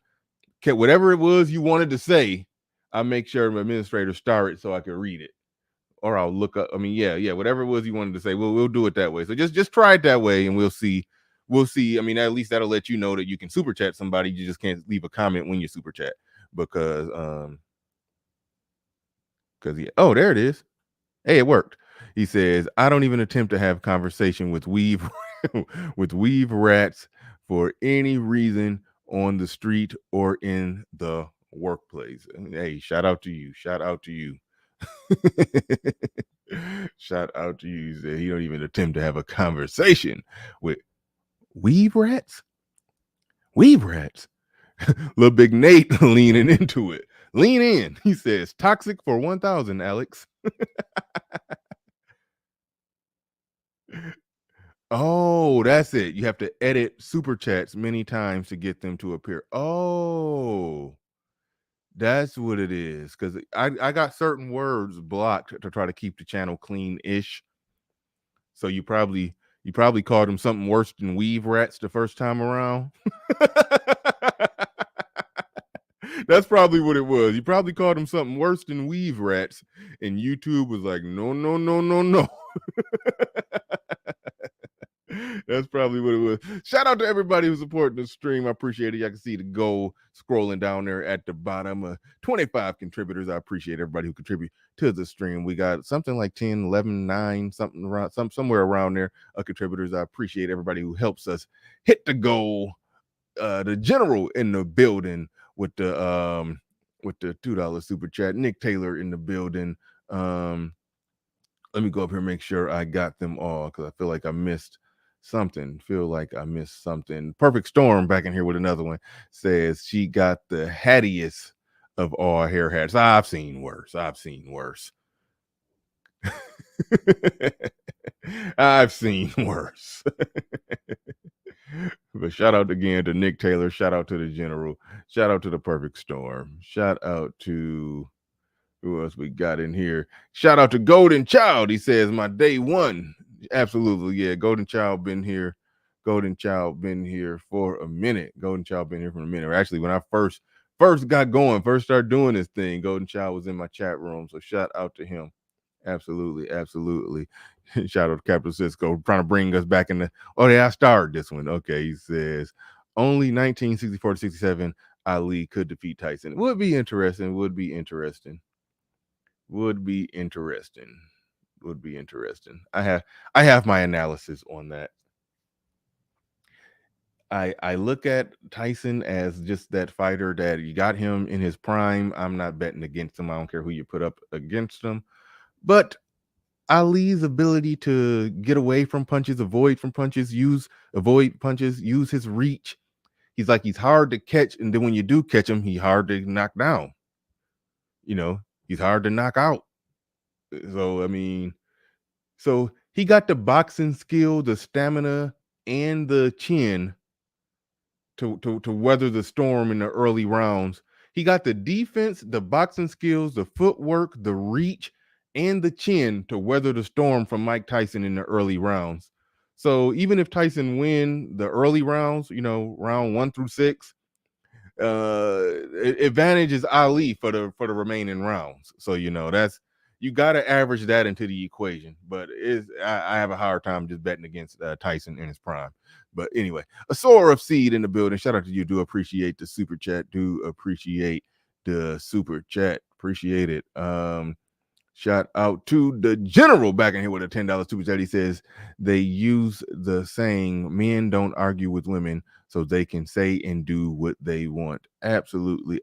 whatever it was you wanted to say. I'll make sure my administrator star it so I can read it, or I'll look up. I mean, whatever it was you wanted to say, we'll do it that way. So just try it that way, and we'll see. I mean, at least that'll let you know that you can super chat somebody. You just can't leave a comment when you super chat because oh, there it is. Hey, it worked. He says, I don't even attempt to have conversation with weave rats for any reason on the street or in the workplace. Hey, shout out to you. Shout out to you. He said he don't even attempt to have a conversation with weave rats. Weave rats. Little Big Nate leaning into it. Lean in. He says, toxic for 1,000, Alex. Oh, that's it. You have to edit super chats many times to get them to appear. Oh, that's what it is. Because I got certain words blocked to try to keep the channel clean-ish. So you probably called them something worse than weave rats the first time around. That's probably what it was. You probably called them something worse than weave rats, and YouTube was like, no, no, no, no, no. That's probably what it was. Shout out to everybody who's supporting the stream. I appreciate it. Y'all can see the goal scrolling down there at the bottom. 25 contributors. I appreciate everybody who contribute to the stream. We got something like 10, 11, 9, something around somewhere around there of contributors. I appreciate everybody who helps us hit the goal. The general in the building with the $2 super chat. Nick Taylor in the building. Let me go up here and make sure I got them all because I feel like I missed something. Perfect Storm back in here with another one. Says she got the hattiest of all hair hats. I've seen worse. I've seen worse. But shout out again to Nick Taylor. Shout out to the general. Shout out to the Perfect Storm. Shout out to who else we got in here? Shout out to Golden Child. He says, my day one. Absolutely. Yeah. Golden Child been here. Golden Child been here for a minute. Actually, when I first got going, first started doing this thing, Golden Child was in my chat room. So shout out to him. Absolutely. Shout out to Capital Cisco trying to bring us back in the. Oh, yeah, I started this one. Okay. He says, only 1964 to 67, Ali could defeat Tyson. Would be interesting. I have my analysis on that. I look at Tyson as just that fighter that you got him in his prime. I'm not betting against him. I don't care who you put up against him. But Ali's ability to get away from punches, avoid punches, use his reach. He's hard to catch, and then when you do catch him, he's hard to knock down. He's hard to knock out. So, I mean, he got the boxing skill, the stamina, and the chin to weather the storm in the early rounds. He got the defense, the boxing skills, the footwork, the reach, and the chin to weather the storm from Mike Tyson in the early rounds. So even if Tyson win the early rounds, round 1 through 6, advantage is Ali for the remaining rounds. So that's, you got to average that into the equation. But I have a hard time just betting against Tyson in his prime. But anyway, a soar of seed in the building. Shout out to you. Do appreciate the super chat. Appreciate it. Shout out to the general back in here with a $10 super chat. He says they use the saying, men don't argue with women so they can say and do what they want. Absolutely.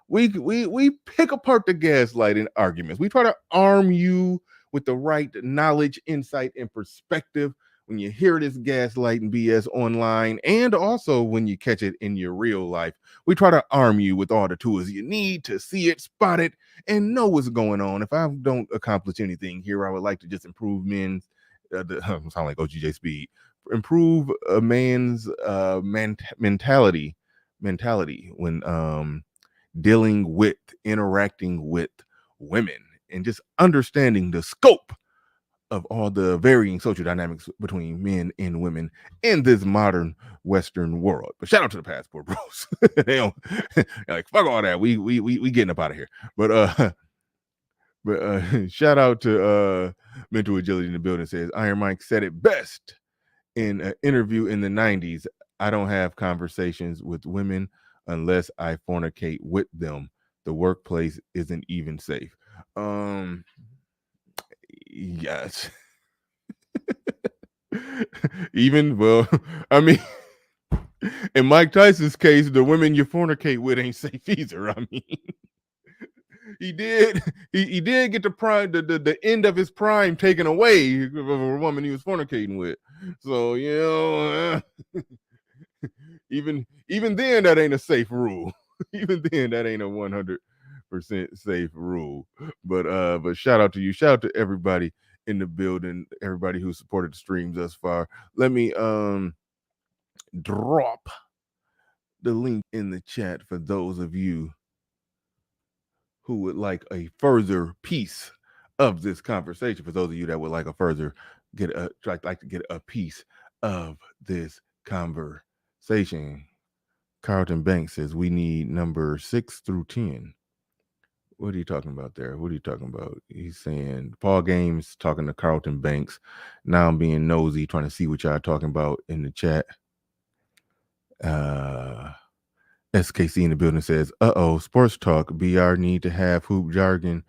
We pick apart the gaslighting arguments. We try to arm you with the right knowledge, insight, and perspective when you hear this gaslighting BS online, and also when you catch it in your real life. We try to arm you with all the tools you need to see it, spot it, and know what's going on. If I don't accomplish anything here, I would like to just improve men's sound like OGJ Speed. Improve a man's mentality when interacting with women, and just understanding the scope of all the varying social dynamics between men and women in this modern Western world. But shout out to the passport bros. They don't like, fuck all that. We getting up out of here. But shout out to Mental Agility in the building. Says Iron Mike said it best in an interview in the 90s. I don't have conversations with women unless I fornicate with them. The workplace isn't even safe. Yes. I mean, in Mike Tyson's case, the women you fornicate with ain't safe either. I mean, he did get the end of his prime taken away of a woman he was fornicating with. So even then that ain't a safe rule. Even then that ain't a 100% safe rule. But shout out to you, shout out to everybody in the building, everybody who supported the streams thus far. Let me drop the link in the chat for those of you who would like a further piece of this conversation. For those of you that would like a further like to get a piece of this conversation. Carlton Banks says we need number 6 through 10. What are you talking about there? What are you talking about? He's saying Paul Games talking to Carlton Banks. Now I'm being nosy, trying to see what y'all talking about in the chat. SKC in the building says, sports talk. BR need to have hoop jargon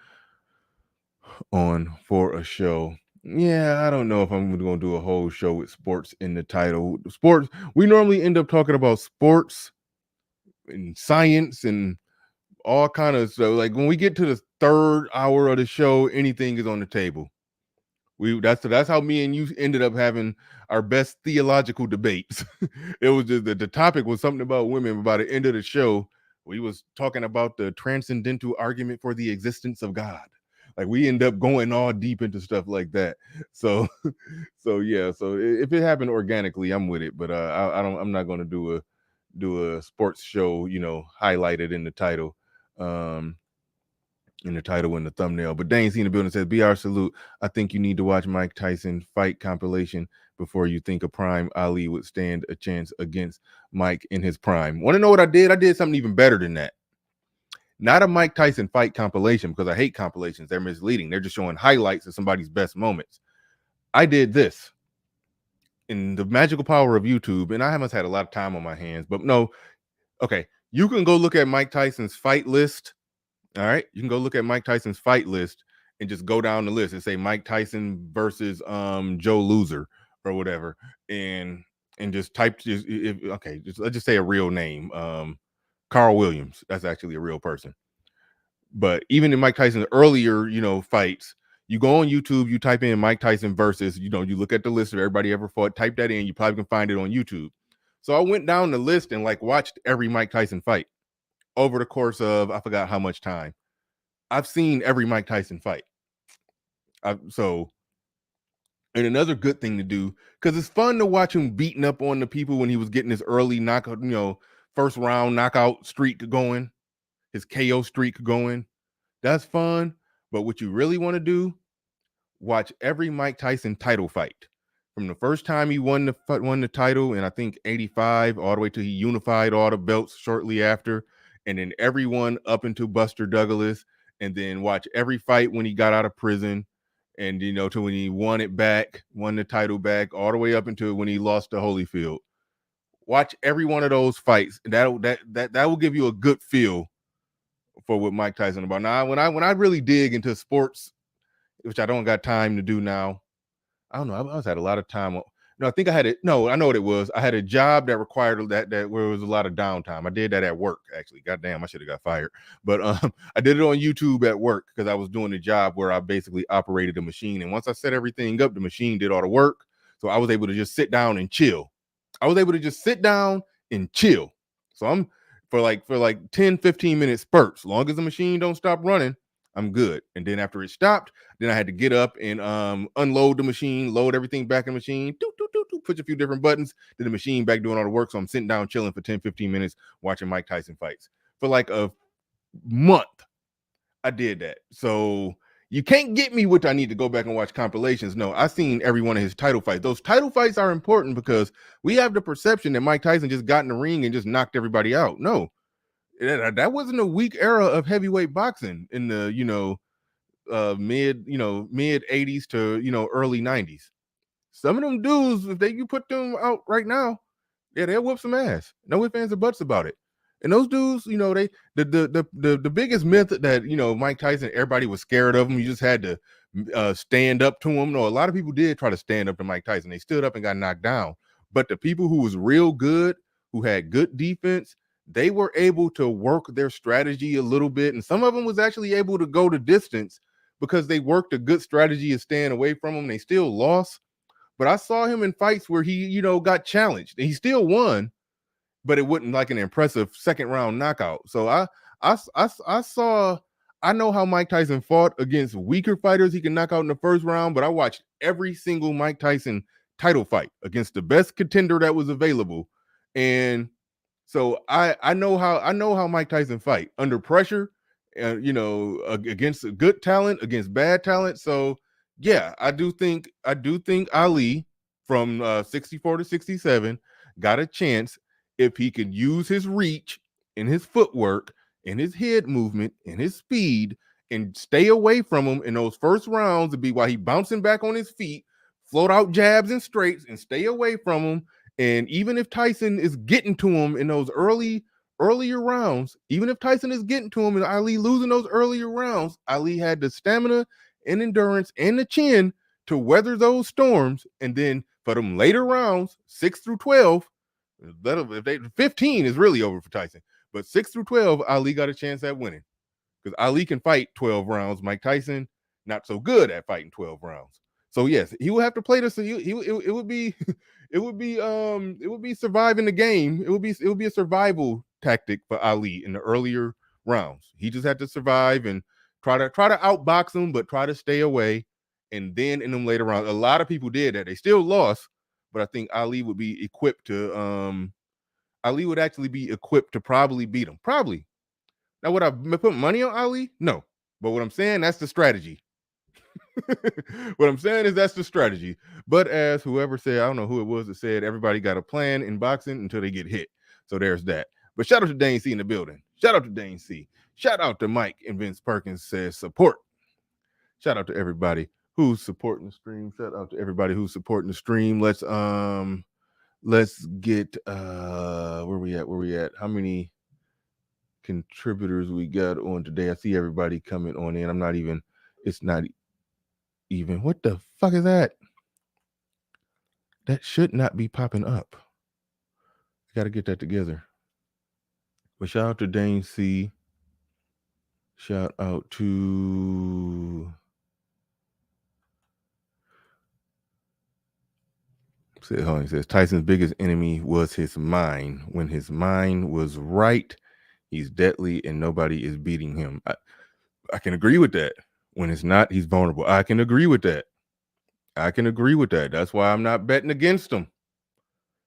on for a show. Yeah, I don't know if I'm going to do a whole show with sports in the title. Sports, we normally end up talking about sports and science and all kind of stuff. Like when we get to the third hour of the show, anything is on the table. That's how me and you ended up having our best theological debates. It was just that the topic was something about women. By the end of the show, we was talking about the transcendental argument for the existence of God. Like we end up going all deep into stuff like that. So yeah. So if it happened organically, I'm with it. But I'm not going to do a sports show, highlighted in the title. In the title and the thumbnail. But Dane C in the building says, BR salute. I think you need to watch Mike Tyson fight compilation before you think a prime Ali would stand a chance against Mike in his prime. Want to know what I did? I did something even better than that. Not a Mike Tyson fight compilation, because I hate compilations. They're misleading. They're just showing highlights of somebody's best moments. I did this in the magical power of YouTube, and I haven't had a lot of time on my hands, but no. Okay. You can go look at Mike Tyson's fight list. All right, you can go look at Mike Tyson's fight list and just go down the list and say Mike Tyson versus Joe Loser or whatever, and just type let's just say a real name, Carl Williams. That's actually a real person. But even in Mike Tyson's earlier, fights, you go on YouTube, you type in Mike Tyson versus, you look at the list of everybody ever fought, type that in, you probably can find it on YouTube. So I went down the list and watched every Mike Tyson fight over the course of, I forgot how much time. I've seen every Mike Tyson fight. And another good thing to do, because it's fun to watch him beating up on the people when he was getting his early knockout, first round knockout streak going, his KO streak going. That's fun. But what you really want to do, watch every Mike Tyson title fight. From the first time he won the title in, I think, 85, all the way till he unified all the belts shortly after. And then everyone up into Buster Douglas, and then watch every fight when he got out of prison, and to when he won the title back, all the way up until when he lost to Holyfield. Watch every one of those fights. That will give you a good feel for what Mike Tyson about. Now, when I really dig into sports, which I don't got time to do now, I don't know. I had a lot of time. No, I think I had it. No, I know what it was. I had a job that required that where it was a lot of downtime. I did that at work, actually. Goddamn, I should have got fired. But I did it on YouTube at work because I was doing a job where I basically operated a machine. And once I set everything up, the machine did all the work. So I was able to just sit down and chill. So I'm for 10, 15 minute spurts. As long as the machine don't stop running, I'm good. And then after it stopped, then I had to get up and unload the machine, load everything back in the machine, push a few different buttons, then the machine back doing all the work. So I'm sitting down chilling for 10, 15 minutes watching Mike Tyson fights. For a month, I did that. So you can't get me with I need to go back and watch compilations. No, I've seen every one of his title fights. Those title fights are important because we have the perception that Mike Tyson just got in the ring and just knocked everybody out. No, that wasn't a weak era of heavyweight boxing in the mid 80s to early 90s. Some of them dudes, if you put them out right now, yeah, they'll whoop some ass. No ifs, ands, or buts about it. And those dudes, they the biggest myth that Mike Tyson, everybody was scared of him. You just had to stand up to him. No, a lot of people did try to stand up to Mike Tyson. They stood up and got knocked down. But the people who was real good, who had good defense, they were able to work their strategy a little bit, and some of them was actually able to go the distance because they worked a good strategy of staying away from him. They still lost, but I saw him in fights where he, got challenged and he still won, but it wasn't like an impressive second round knockout. So I saw. I know how Mike Tyson fought against weaker fighters he can knock out in the first round, but I watched every single Mike Tyson title fight against the best contender that was available, and so I know how Mike Tyson fight under pressure, against good talent, against bad talent. So yeah, I do think Ali from 64 to 67 got a chance if he could use his reach and his footwork and his head movement and his speed and stay away from him in those first rounds, to be while he bouncing back on his feet, float out jabs and straights and stay away from him. And even if Tyson is getting to him in those earlier rounds, even if Tyson is getting to him and Ali losing those earlier rounds, Ali had the stamina and endurance and the chin to weather those storms. And then for them later rounds, 6 through 12, 15 is really over for Tyson. But 6 through 12, Ali got a chance at winning. Because Ali can fight 12 rounds. Mike Tyson, not so good at fighting 12 rounds. So yes, he will have to play this. It would be surviving the game. It would be a survival tactic for Ali in the earlier rounds. He just had to survive and try to outbox him, but try to stay away. And then in them later rounds, a lot of people did that. They still lost, but I think Ali would be equipped to Ali would actually be equipped to probably beat him. Probably. Now, would I put money on Ali? No. But what I'm saying, that's the strategy. What I'm saying is that's the strategy. But as whoever said, I don't know who it was that said, everybody got a plan in boxing until they get hit. So there's that. But shout out to Dane C in the building. Shout out to Dane C. Shout out to Mike and Vince Perkins says support. Shout out to everybody who's supporting the stream. Shout out to everybody who's supporting the stream. Let's get where we at? How many contributors we got on today? I see everybody coming on in. It's not even, what the fuck is that? That should not be popping up. I gotta get that together. But shout out to Dane C. Shout out to he says Tyson's biggest enemy was his mind. When his mind was right, he's deadly and nobody is beating him. I can agree with that. When it's not, he's vulnerable. I can agree with that. That's why I'm not betting against him.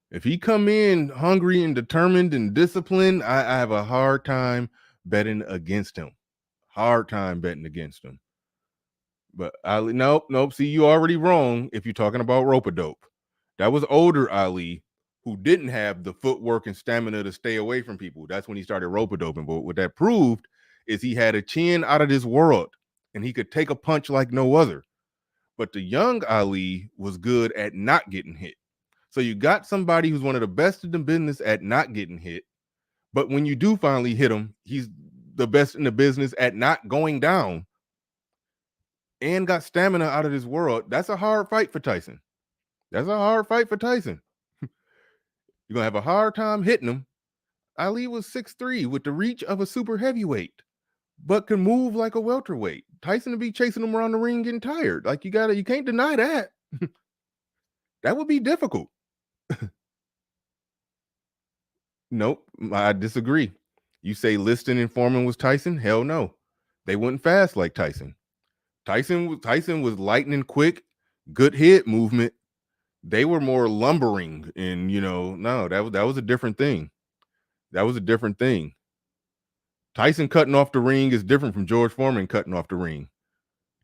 If he come in hungry and determined and disciplined, I have a hard time betting against him. But Ali, nope. See, you already wrong if you're talking about rope-a-dope. That was older Ali who didn't have the footwork and stamina to stay away from people. That's when he started rope-a-doping. But what that proved is he had a chin out of this world and he could take a punch like no other. But the young Ali was good at not getting hit. So you got somebody who's one of the best in the business at not getting hit. But when you do finally hit him, he's the best in the business at not going down and got stamina out of this world. That's a hard fight for Tyson. You're going to have a hard time hitting him. Ali was 6'3" with the reach of a super heavyweight, but can move like a welterweight. Tyson would be chasing him around the ring getting tired. Like, you can't deny that. That would be difficult. Nope, I disagree. You say Liston and Foreman was Tyson? Hell no. They wouldn't fast like Tyson. Tyson was lightning quick, good head movement. They were more lumbering, and no, that was a different thing. Tyson cutting off the ring is different from George Foreman cutting off the ring.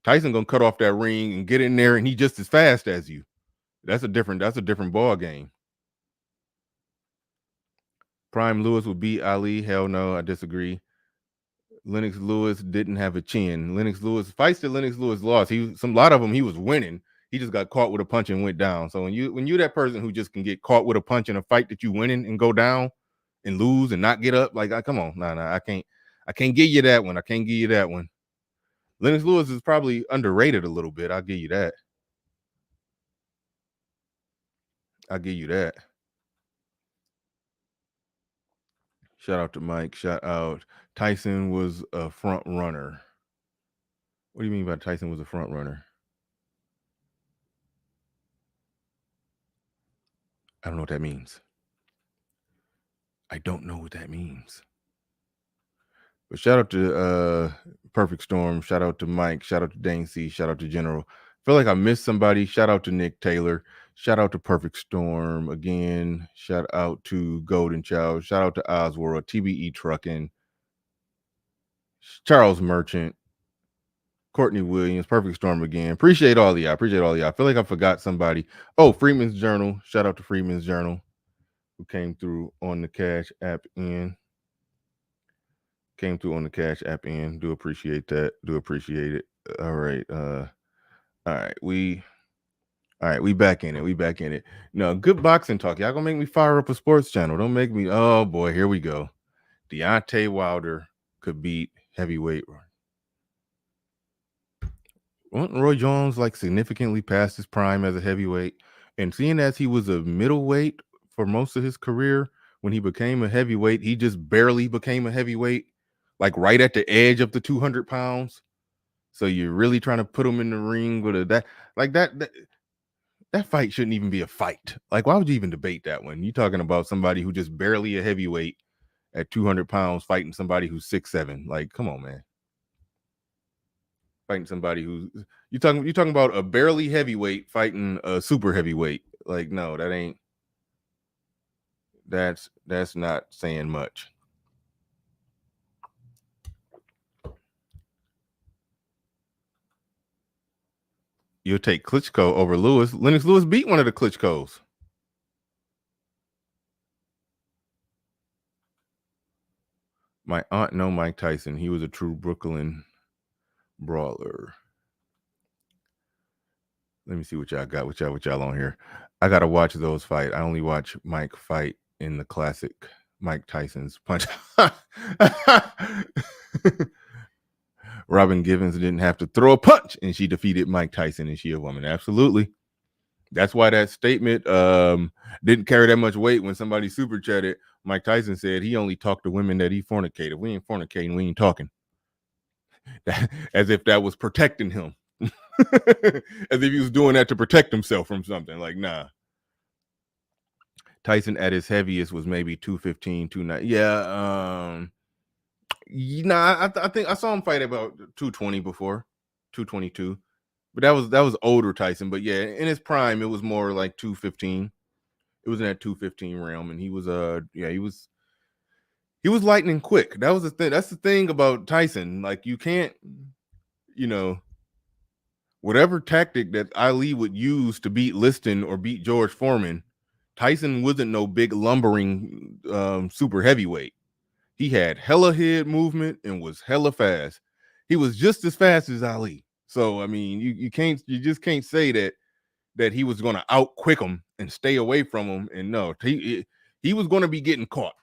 Tyson gonna cut off that ring and get in there, and he just as fast as you. That's a different ball game. Prime Lewis would beat Ali. Hell no, I disagree. Lennox Lewis didn't have a chin. Fights that Lennox Lewis lost, a lot of them he was winning. He just got caught with a punch and went down. So when you're that person who just can get caught with a punch in a fight that you winning and go down and lose and not get up, like, come on, no, I can't give you that one. Lennox Lewis is probably underrated a little bit. I'll give you that. Shout out to Mike. Shout out. Tyson was a front runner. What do you mean by Tyson was a front runner? I don't know what that means. I don't know what that means. But shout out to Perfect Storm. Shout out to Mike. Shout out to Dane C. Shout out to General. Feel like I missed somebody. Shout out to Nick Taylor. Shout out to Perfect Storm again. Shout out to Golden Child. Shout out to Osworld, TBE Trucking, Charles Merchant, Courtney Williams, Perfect Storm again. Appreciate all of y'all. I feel like I forgot somebody. Oh, Freeman's Journal. Shout out to Freeman's Journal, who came through on the Cash App end. Do appreciate that. Do appreciate it. All right. We back in it. No, good boxing talk. Y'all gonna make me fire up a sports channel. Don't make me. Oh boy, here we go. Deontay Wilder could beat heavyweight. Wasn't Roy Jones like significantly past his prime as a heavyweight? And seeing as he was a middleweight for most of his career, when he became a heavyweight, he just barely became a heavyweight, like right at the edge of the 200 pounds. So you're really trying to put him in the ring with that fight shouldn't even be a fight. Like, why would you even debate that one? You're talking about somebody who just barely a heavyweight at 200 pounds fighting somebody who's 6'7". Like, come on, man. Fighting somebody who's you're talking about a barely heavyweight fighting a super heavyweight. Like, no, that ain't. That's not saying much. You'll take Klitschko over Lewis. Lennox Lewis beat one of the Klitschkos. My aunt know Mike Tyson. He was a true Brooklyn brawler. Let me see what y'all got. What y'all on here? I gotta watch those fight. I only watch Mike fight in the classic Mike Tyson's punch. Robin Givens didn't have to throw a punch, and she defeated Mike Tyson, and she a woman. Absolutely. That's why that statement didn't carry that much weight when somebody super chatted. Mike Tyson said he only talked to women that he fornicated. We ain't fornicating. We ain't talking. As if that was protecting him. As if he was doing that to protect himself from something. Like, nah. Tyson at his heaviest was maybe 215, 290. Yeah. I think I saw him fight about 220 before, 222. But that was older Tyson. But yeah, in his prime, it was more like 215. It was in that 215 realm, and he was he was lightning quick. That was the thing. That's the thing about Tyson. Like, you can't, whatever tactic that Ali would use to beat Liston or beat George Foreman, Tyson wasn't no big lumbering super heavyweight. He had hella head movement and was hella fast. He was just as fast as Ali. So I mean, you just can't say that he was going to out quick him and stay away from him. And no, he was going to be getting caught.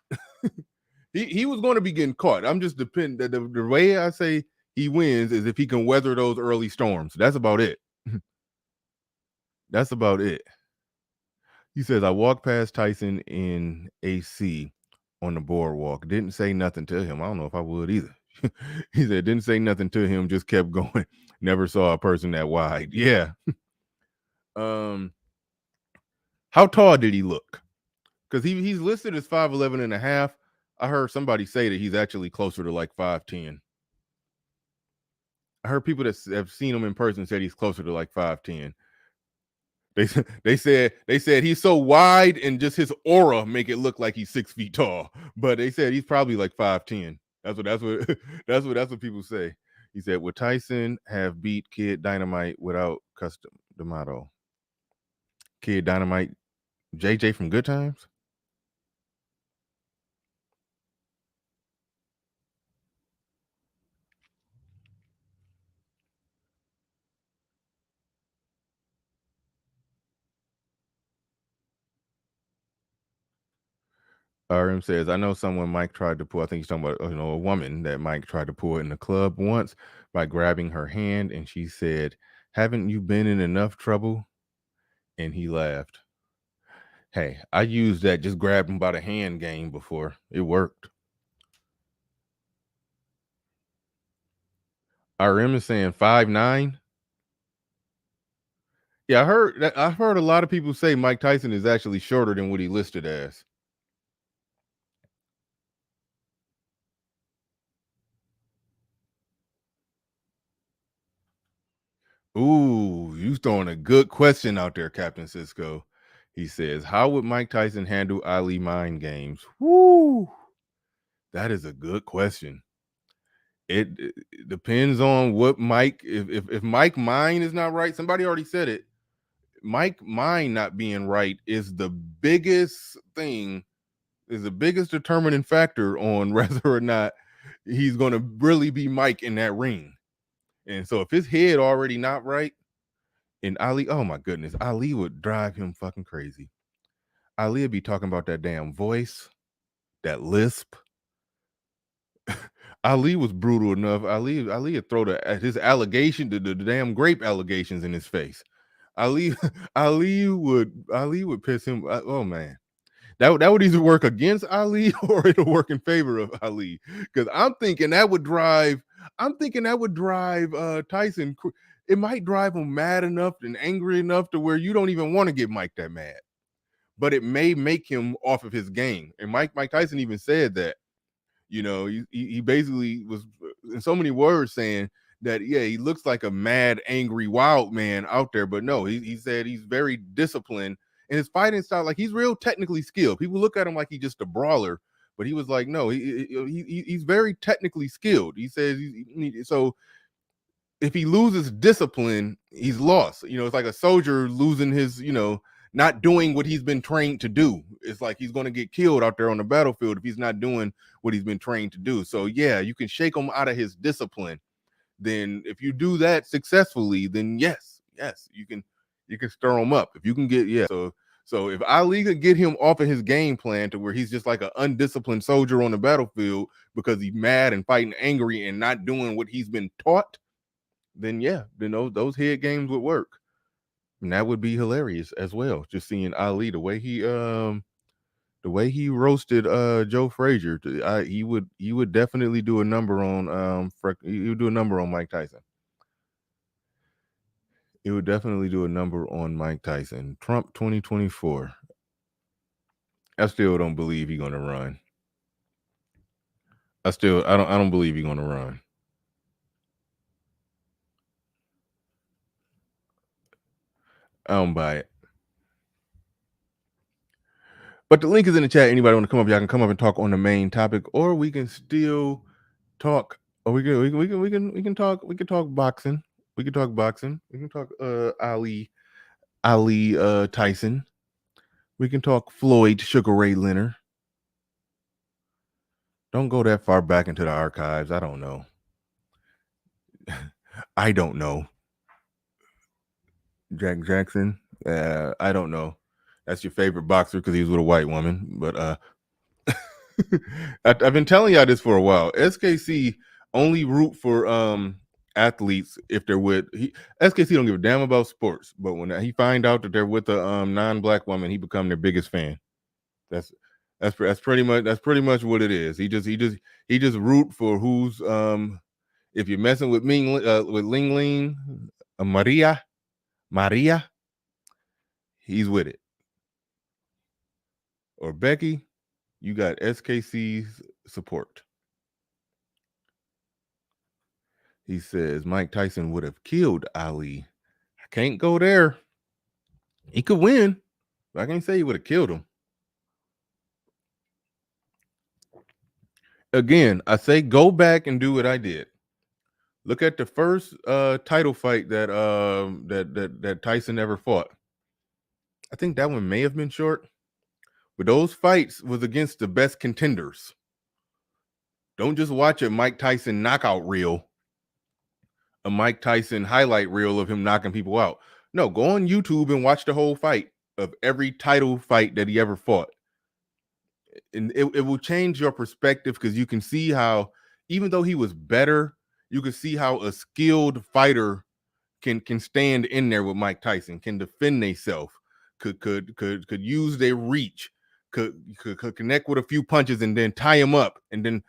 he was going to be getting caught. I'm just depending. The way I say he wins is if he can weather those early storms. That's about it. That's about it. He says, I walked past Tyson in AC on the boardwalk. Didn't say nothing to him. I don't know if I would either. He said, didn't say nothing to him, just kept going. Never saw a person that wide. Yeah. How tall did he look? Because he's listed as 5'11 and a half. I heard somebody say that he's actually closer to like 5'10. I heard people that have seen him in person said he's closer to like 5'10. They said he's so wide and just his aura make it look like he's 6 feet tall. But they said he's probably like 5'10. That's what people say. He said, would Tyson have beat Kid Dynamite without Custom D'Amato? Kid Dynamite, JJ from Good Times? RM says, I know someone Mike tried to pull. I think he's talking about a woman that Mike tried to pull in the club once by grabbing her hand, and she said, haven't you been in enough trouble? And he laughed. Hey, I used that just grab him by the hand game before. It worked. RM is saying 5'9". Yeah, I've heard a lot of people say Mike Tyson is actually shorter than what he listed as. Ooh, you throwing a good question out there, Captain Cisco. He says, how would Mike Tyson handle Ali mind games? Woo! That is a good question. It depends on what Mike, if Mike mind is not right, somebody already said it. Mike mind not being right is the biggest thing, is the biggest determining factor on whether or not he's going to really be Mike in that ring. And so if his head already not right, and Ali, oh my goodness, Ali would drive him fucking crazy. Ali would be talking about that damn voice, that lisp. Ali was brutal enough. Ali would throw his allegation, the damn grape allegations in his face. Ali would piss him. Oh man, that would either work against Ali or it'll work in favor of Ali. Because I'm thinking that would drive Tyson. It might drive him mad enough and angry enough to where you don't even want to get Mike that mad. But it may make him off of his game. And Mike Tyson even said that. You know, he basically was in so many words saying that, yeah, he looks like a mad, angry, wild man out there. But no, he said he's very disciplined in his fighting style. Like, he's real technically skilled. People look at him like he's just a brawler, but he was like, no, he's very technically skilled. He says so if he loses discipline, he's lost. You know, it's like a soldier losing his, not doing what he's been trained to do. It's like he's going to get killed out there on the battlefield if he's not doing what he's been trained to do. So yeah, you can shake him out of his discipline. Then if you do that successfully, then yes, you can stir him up. If you can get, so if Ali could get him off of his game plan to where he's just like an undisciplined soldier on the battlefield because he's mad and fighting angry and not doing what he's been taught, then yeah, then those head games would work. And that would be hilarious as well. Just seeing Ali, the way he roasted Joe Frazier, he would definitely do a number on he would do a number on Mike Tyson. It would definitely do a number on Mike Tyson. Trump 2024. I still don't believe he's gonna run. I don't believe he's gonna run. I don't buy it. But the link is in the chat. Anybody want to come up? Y'all can come up and talk on the main topic, or we can still talk. Or we can talk boxing. We can talk boxing. We can talk Ali Tyson. We can talk Floyd Sugar Ray Leonard. Don't go that far back into the archives. I don't know. I don't know. Jack Jackson. I don't know. That's your favorite boxer because he was with a white woman. But I've been telling y'all this for a while. SKC only root for athletes if they're with SKC don't give a damn about sports, but when he find out that they're with a non-black woman, he become their biggest fan. That's pretty much what it is. He just root for who's if you're messing with with Ling Ling, Maria, he's with it. Or Becky, you got SKC's support. He says Mike Tyson would have killed Ali. I can't go there. He could win, but I can't say he would have killed him. Again, I say go back and do what I did. Look at the first title fight that Tyson ever fought. I think that one may have been short, but those fights was against the best contenders. Don't just watch a Mike Tyson knockout reel, a Mike Tyson highlight reel of him knocking people out. No, go on YouTube and watch the whole fight of every title fight that he ever fought. And it will change your perspective because you can see how, even though he was better, you can see how a skilled fighter can stand in there with Mike Tyson, can defend themselves, could use their reach, could connect with a few punches and then tie him up and then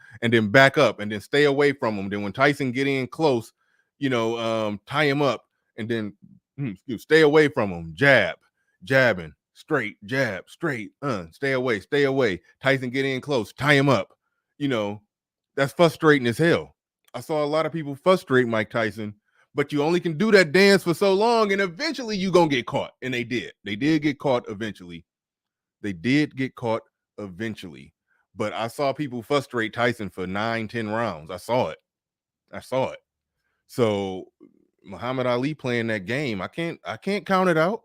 back up and then stay away from him. Then when Tyson get in close, tie him up and then stay away from him. Jabbing, straight, jab, straight, stay away. Tyson get in close, tie him up. That's frustrating as hell. I saw a lot of people frustrate Mike Tyson, but you only can do that dance for so long, and eventually you gonna get caught. And they did. They did get caught eventually. But I saw people frustrate Tyson for 9-10 rounds. I saw it. So Muhammad Ali playing that game, I can't count it out.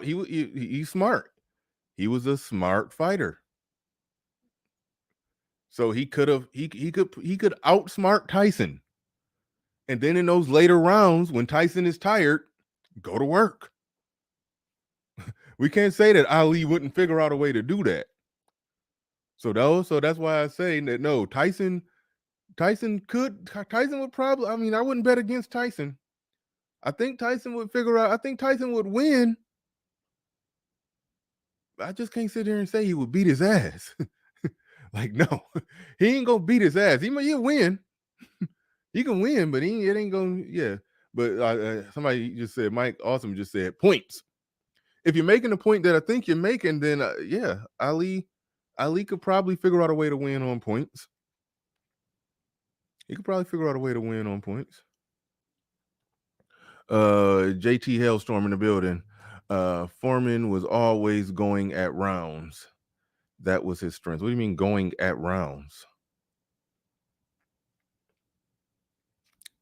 He's smart. He was a smart fighter. So he could outsmart Tyson. And then in those later rounds, when Tyson is tired, go to work. We can't say that Ali wouldn't figure out a way to do that. So that's why I say that no, Tyson would probably, I wouldn't bet against Tyson. I think Tyson would win. I just can't sit here and say he would beat his ass. Like, no, he ain't gonna beat his ass. He'll win. He can win, but it ain't gonna, yeah. But somebody just said, Mike Awesome just said, points. If you're making the point that I think you're making, then yeah, Ali could probably figure out a way to win on points. He could probably figure out a way to win on points. JT Hailstorm in the building. Foreman was always going at rounds. That was his strength. What do you mean going at rounds?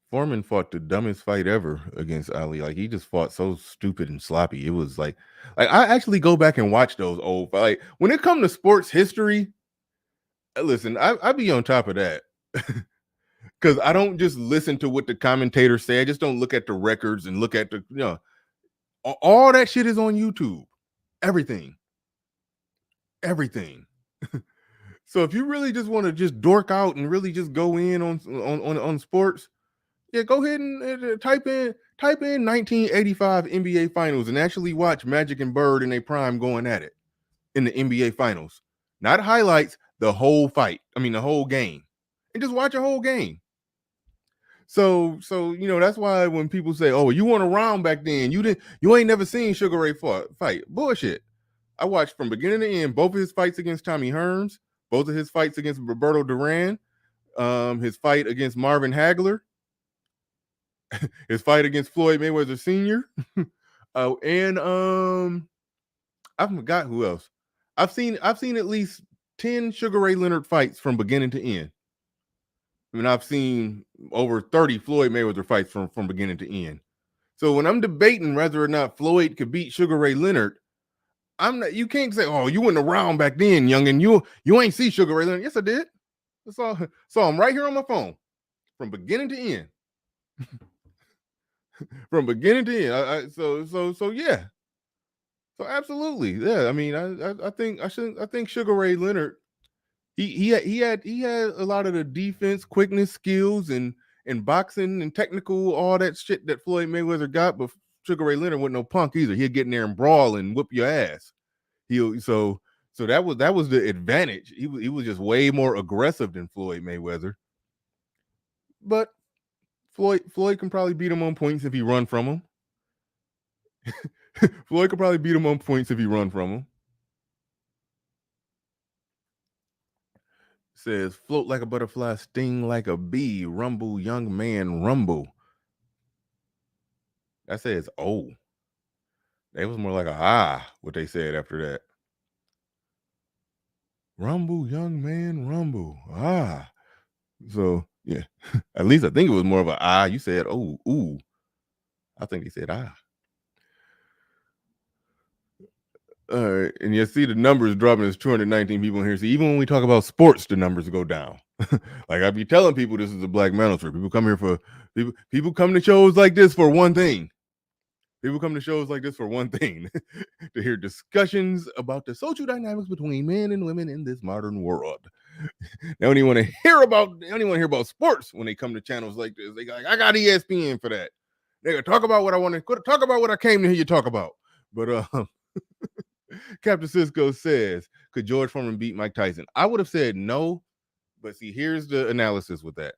Foreman fought the dumbest fight ever against Ali. Like, he just fought so stupid and sloppy. It was like I actually go back and watch those old, like, when it comes to sports history, listen, I be on top of that. Because I don't just listen to what the commentators say. I just don't look at the records and look at the, all that shit is on YouTube. Everything. So if you really just want to just dork out and really just go in on sports, yeah, go ahead and type in 1985 NBA Finals and actually watch Magic and Bird in their prime going at it in the NBA Finals. Not highlights, the whole fight. The whole game. And just watch a whole game. So that's why when people say, "Oh, you weren't around back then. You ain't never seen Sugar Ray fight." Bullshit. I watched from beginning to end both of his fights against Tommy Hearns, both of his fights against Roberto Duran, his fight against Marvin Hagler, his fight against Floyd Mayweather Sr. And I forgot who else. I've seen at least 10 Sugar Ray Leonard fights from beginning to end. I've seen over 30 Floyd Mayweather fights from beginning to end. So when I'm debating whether or not Floyd could beat Sugar Ray Leonard, you can't say, "Oh, you weren't around back then, young, and you ain't see Sugar Ray Leonard." Yes, I did. Saw him right here on my phone from beginning to end. From beginning to end. So yeah. So absolutely. Yeah. I think Sugar Ray Leonard, he had a lot of the defense, quickness, skills, and boxing and technical, all that shit that Floyd Mayweather got, but Sugar Ray Leonard wasn't no punk either. He'd get in there and brawl and whoop your ass. So that was the advantage. He was just way more aggressive than Floyd Mayweather. But Floyd can probably beat him on points if he run from him. Floyd could probably beat him on points if he run from him. Says, "Float like a butterfly, sting like a bee, rumble, young man, rumble." That says, "Oh." That was more like a what they said after that. Rumble, young man, rumble. So, yeah. At least I think it was more of a You said, "Oh, ooh." I think they said, All right, and you see the numbers dropping. There's 219 people in here. See, even when we talk about sports, the numbers go down. Like I be telling people, this is a Black Manosphere. People come here for people come to shows like this for one thing. People come to shows like this for one thing, to hear discussions about the social dynamics between men and women in this modern world. They don't even want to hear about sports when they come to channels like this. They like, I got ESPN for that. They gonna talk about what I want to talk about, what I came to hear you talk about. But Captain Cisco says, "Could George Foreman beat Mike Tyson?" I would have said no, but see, here's the analysis with that.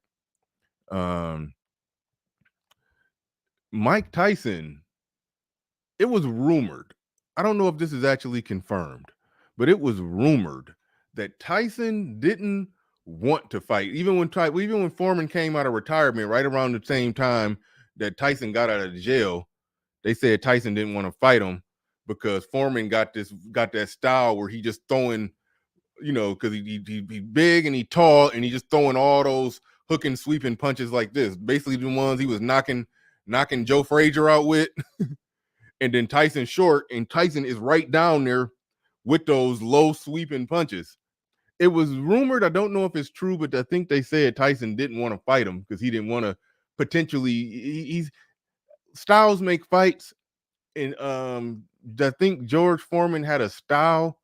Mike Tyson, it was rumored. I don't know if this is actually confirmed, but it was rumored that Tyson didn't want to fight. Even when Foreman came out of retirement, right around the same time that Tyson got out of jail, they said Tyson didn't want to fight him because Foreman got that style where he just throwing, because he big and he tall and he just throwing all those hooking, sweeping punches like this. Basically the ones he was knocking Joe Frazier out with. And then Tyson short, and Tyson is right down there with those low sweeping punches. It was rumored, I don't know if it's true, but I think they said Tyson didn't want to fight him because he didn't want to potentially, styles make fights. And I think George Foreman had a style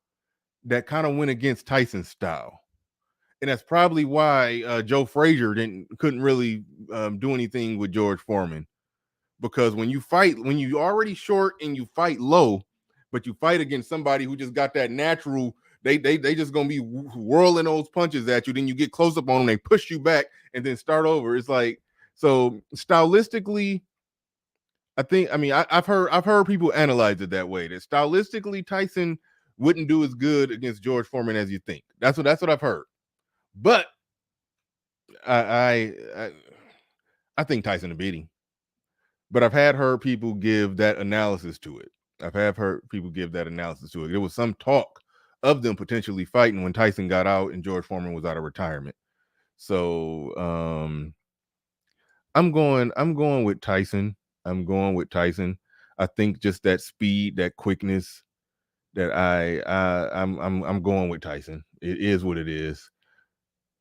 that kind of went against Tyson's style. And that's probably why Joe Frazier couldn't really do anything with George Foreman. Because when you already short and you fight low, but you fight against somebody who just got that natural, they just gonna be whirling those punches at you. Then you get close up on them, they push you back and then start over. It's like, so stylistically, I've heard people analyze it that way. That stylistically, Tyson wouldn't do as good against George Foreman as you think. That's what I've heard. But I think Tyson will beat him. But I've heard people give that analysis to it. There was some talk of them potentially fighting when Tyson got out and George Foreman was out of retirement. So I'm going with Tyson. I think just that speed, that quickness, that I'm going with Tyson. It is what it is.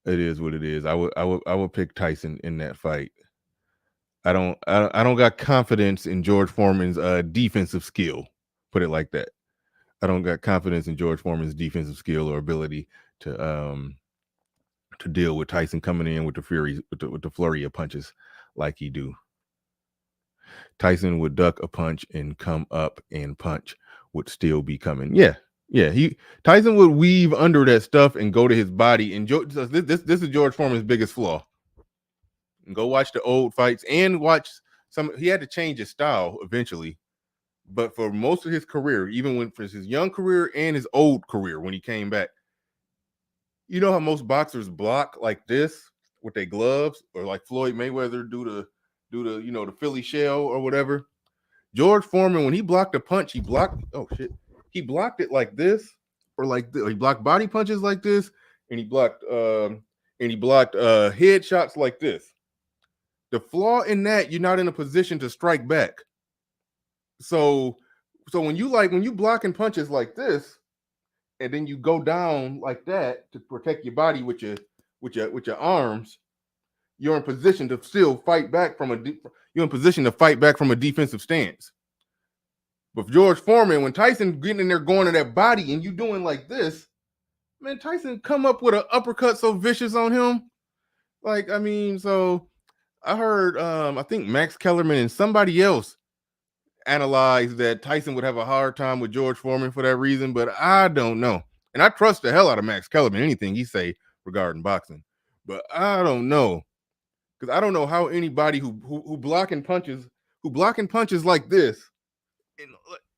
I would pick Tyson in that fight. I don't got confidence in George Foreman's defensive skill. Put it like that. I don't got confidence in George Foreman's defensive skill or ability to deal with Tyson coming in with the flurry of punches like he do. Tyson would duck a punch and come up and punch would still be coming. Yeah. Tyson would weave under that stuff and go to his body. And this is George Foreman's biggest flaw. Go watch the old fights and watch some. He had to change his style eventually, but for most of his career, even for his young career and his old career, when he came back, you know how most boxers block like this with their gloves, or like Floyd Mayweather do the the Philly shell or whatever. George Foreman, when he blocked a punch, he blocked it like this, or like this. He blocked body punches like this, and he blocked head shots like this. The flaw in that, you're not in a position to strike back. So when you blocking punches like this, and then you go down like that to protect your body with your arms, you're in position to still fight back from a defensive stance. But George Foreman, when Tyson getting in there going to that body and you doing like this, man, Tyson come up with an uppercut so vicious on him. So I heard, I think Max Kellerman and somebody else analyzed that Tyson would have a hard time with George Foreman for that reason, but I don't know. And I trust the hell out of Max Kellerman, anything he say regarding boxing, but I don't know, because I don't know how anybody who blocking punches like this,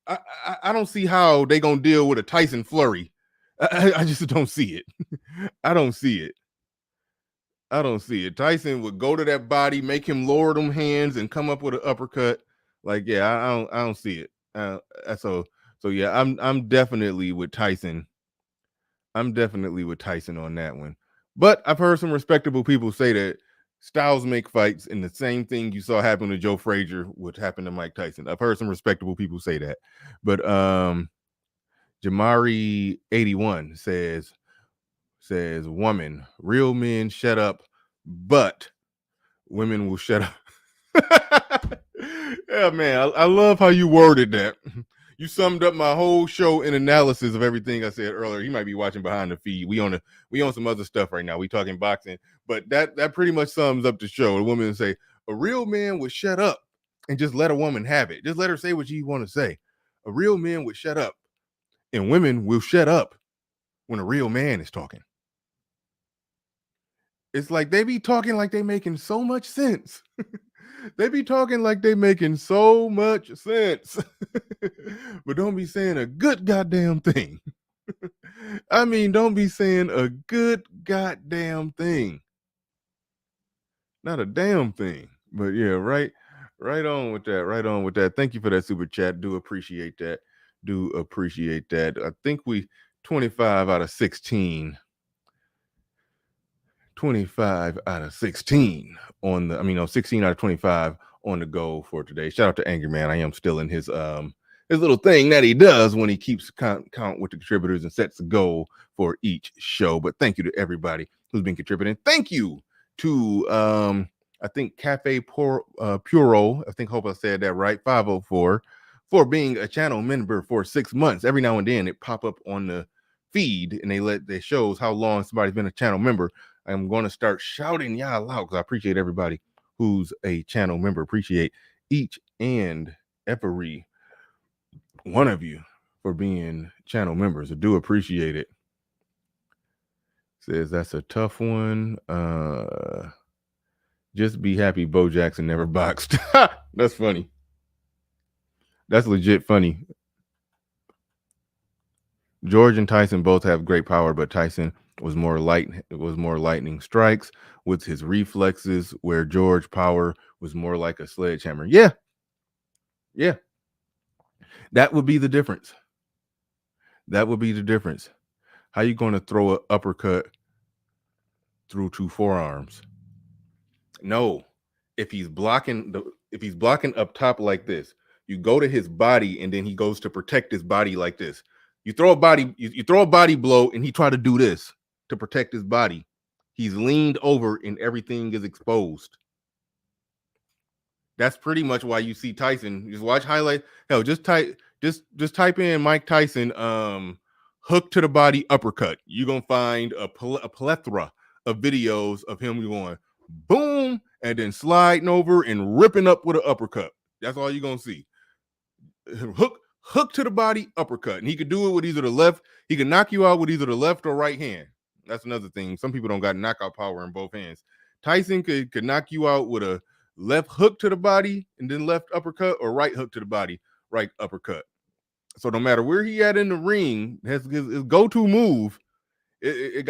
I don't see how they gonna deal with a Tyson flurry. I just don't see it. I don't see it. Tyson would go to that body, make him lower them hands, and come up with an uppercut. I don't see it. So yeah, I'm definitely with Tyson. I'm definitely with Tyson on that one. But I've heard some respectable people say that styles make fights, and the same thing you saw happen to Joe Frazier would happen to Mike Tyson. I've heard some respectable people say that. But Jamari81 says, woman, real men shut up, but women will shut up. Yeah, man, I love how you worded that. You summed up my whole show in analysis of everything I said earlier. You might be watching behind the feed. We on some other stuff right now. We talking boxing, but that pretty much sums up the show. The woman say a real man would shut up and just let a woman have it. Just let her say what she want to say. A real man would shut up, and women will shut up when a real man is talking. It's like they be talking like they making so much sense. They be talking like they making so much sense. But don't be saying a good goddamn thing. I mean, don't be saying a good goddamn thing. Not a damn thing. But yeah, right on with that. Right on with that. Thank you for that super chat. Do appreciate that. I think we 25 out of 16. 25 out of 16 on the 16 out of 25 on the goal for today. Shout out to Angry Man. I am still in his little thing that he does when he keeps count with the contributors and sets the goal for each show. But thank you to everybody who's been contributing. Thank you to I think Cafe Puro, hope I said that right, 504, for being a channel member for 6 months. Every now and then it pop up on the feed and they shows how long somebody's been a channel member. I'm going to start shouting y'all out because I appreciate everybody who's a channel member. Appreciate each and every one of you for being channel members. I do appreciate it. Says that's a tough one. Just be happy Bo Jackson never boxed. That's funny. That's legit funny. George and Tyson both have great power, but Tyson was more lightning strikes with his reflexes, where George power was more like a sledgehammer. Yeah. That would be the difference. How you going to throw an uppercut through 2 forearms? No. If he's blocking up top like this, you go to his body and then he goes to protect his body like this. You throw a body blow and he try to do this to protect his body. He's leaned over and everything is exposed. That's pretty much why you see Tyson. Just watch highlight. Hell, just type in Mike Tyson hook to the body uppercut. You're gonna find a plethora of videos of him going boom and then sliding over and ripping up with an uppercut. That's all you're gonna see. Hook to the body uppercut, and he could do it with either the left. He can knock you out with either the left or right hand. That's another thing. Some people don't got knockout power in both hands. Tyson could knock you out with a left hook to the body and then left uppercut, or right hook to the body, right uppercut. So no matter where he at in the ring, his go-to move, it's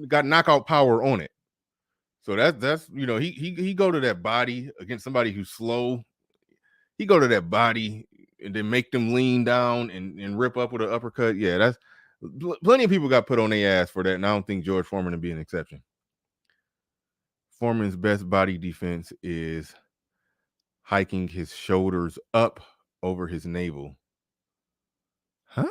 got knockout power on it. So that's he go to that body against somebody who's slow. He go to that body and then make them lean down and rip up with an uppercut. Yeah, that's plenty of people got put on their ass for that, and I don't think George Foreman would be an exception. Foreman's best body defense is hiking his shoulders up over his navel. Huh?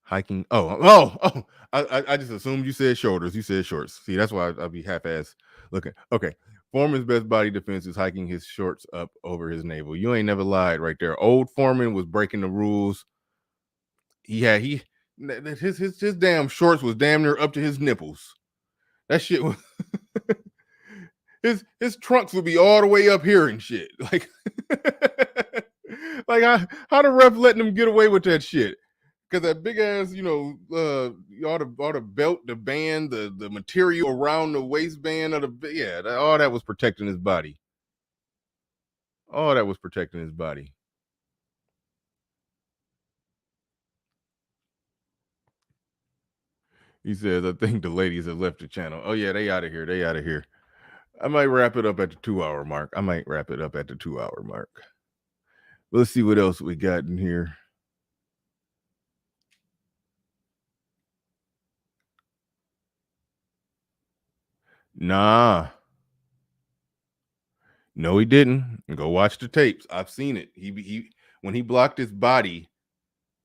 Hiking. I just assumed you said shoulders. You said shorts. See, that's why I'll be half-ass looking. Okay. Foreman's best body defense is hiking his shorts up over his navel. You ain't never lied right there. Old Foreman was breaking the rules. His damn shorts was damn near up to his nipples. That shit was his trunks would be all the way up here and shit. Like how the ref letting him get away with that shit? Because that big ass, all the belt, the band, the material around the waistband of all that was protecting his body. All that was protecting his body. He says, I think the ladies have left the channel. Oh yeah, they out of here. I might wrap it up at the 2-hour mark. Let's see what else we got in here. Nah. No, he didn't. Go watch the tapes. I've seen it. He when he blocked his body,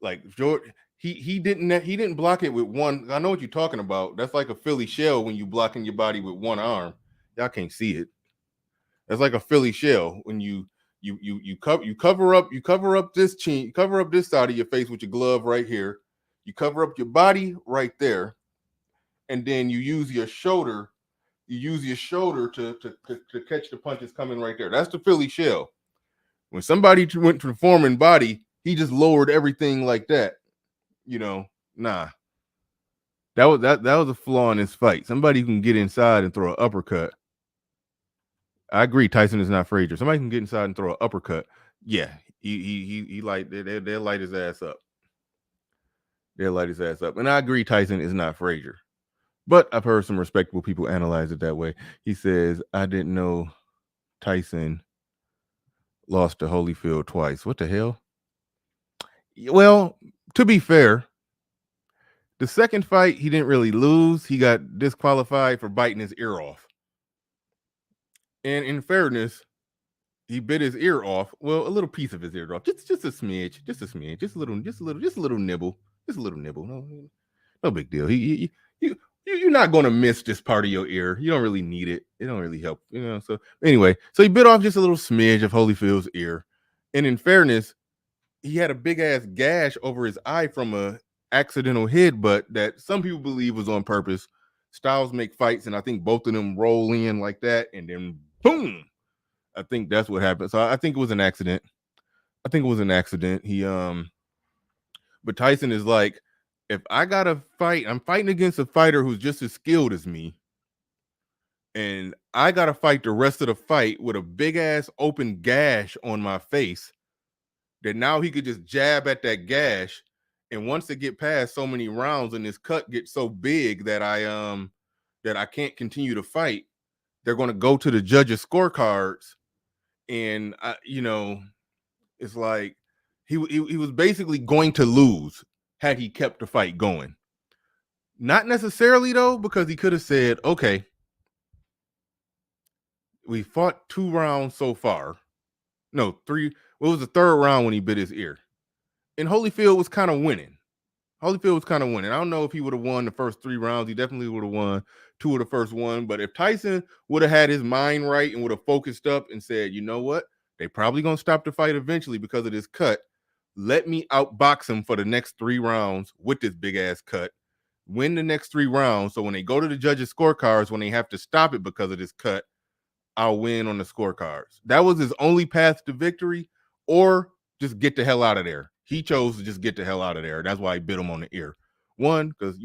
like George, he didn't block it with one. I know what you're talking about. That's like a Philly shell when you blocking your body with one arm. Y'all can't see it. That's like a Philly shell when you cover up this chin, you cover up this side of your face with your glove right here. You cover up your body right there, and then you use your shoulder. To catch the punches coming right there. That's the Philly shell. When somebody went to the Foreman body, he just lowered everything like that. Nah. That was a flaw in this fight. Somebody can get inside and throw an uppercut. I agree. Tyson is not Frazier. Somebody can get inside and throw an uppercut. Yeah, he like they'll light his ass up. They'll light his ass up. And I agree. Tyson is not Frazier. But I've heard some respectable people analyze it that way. He says, I didn't know Tyson lost to Holyfield twice. What the hell? Well, to be fair, the second fight, he didn't really lose. He got disqualified for biting his ear off. And in fairness, he bit his ear off. Well, a little piece of his ear off. Just a smidge. Just a smidge. Just a little nibble. Just a little nibble. No big deal. You're not going to miss this part of your ear. You don't really need it. It don't really help, So anyway, so he bit off just a little smidge of Holyfield's ear. And in fairness, he had a big ass gash over his eye from a accidental headbutt that some people believe was on purpose. Styles make fights, and I think both of them roll in like that, and then boom. I think that's what happened. So I think it was an accident. He but Tyson is like, if I gotta fight, I'm fighting against a fighter who's just as skilled as me, and I gotta fight the rest of the fight with a big ass open gash on my face, that now he could just jab at that gash, and once they get past so many rounds and this cut gets so big that I can't continue to fight, they're going to go to the judges' scorecards, and it's like he was basically going to lose had he kept the fight going. Not necessarily though, because he could have said, okay, we fought 2 rounds so far. No, 3. What was the third round when he bit his ear? And Holyfield was kind of winning. I don't know if he would have won the first 3 rounds. He definitely would have won 2 of the first one. But if Tyson would have had his mind right and would have focused up and said, you know what? They probably going to stop the fight eventually because of this cut. Let me outbox him for the next 3 rounds with this big ass cut. Win the next 3 rounds. So when they go to the judges' scorecards, when they have to stop it because of this cut, I'll win on the scorecards. That was his only path to victory, or just get the hell out of there. He chose to just get the hell out of there. That's why he bit him on the ear. One, because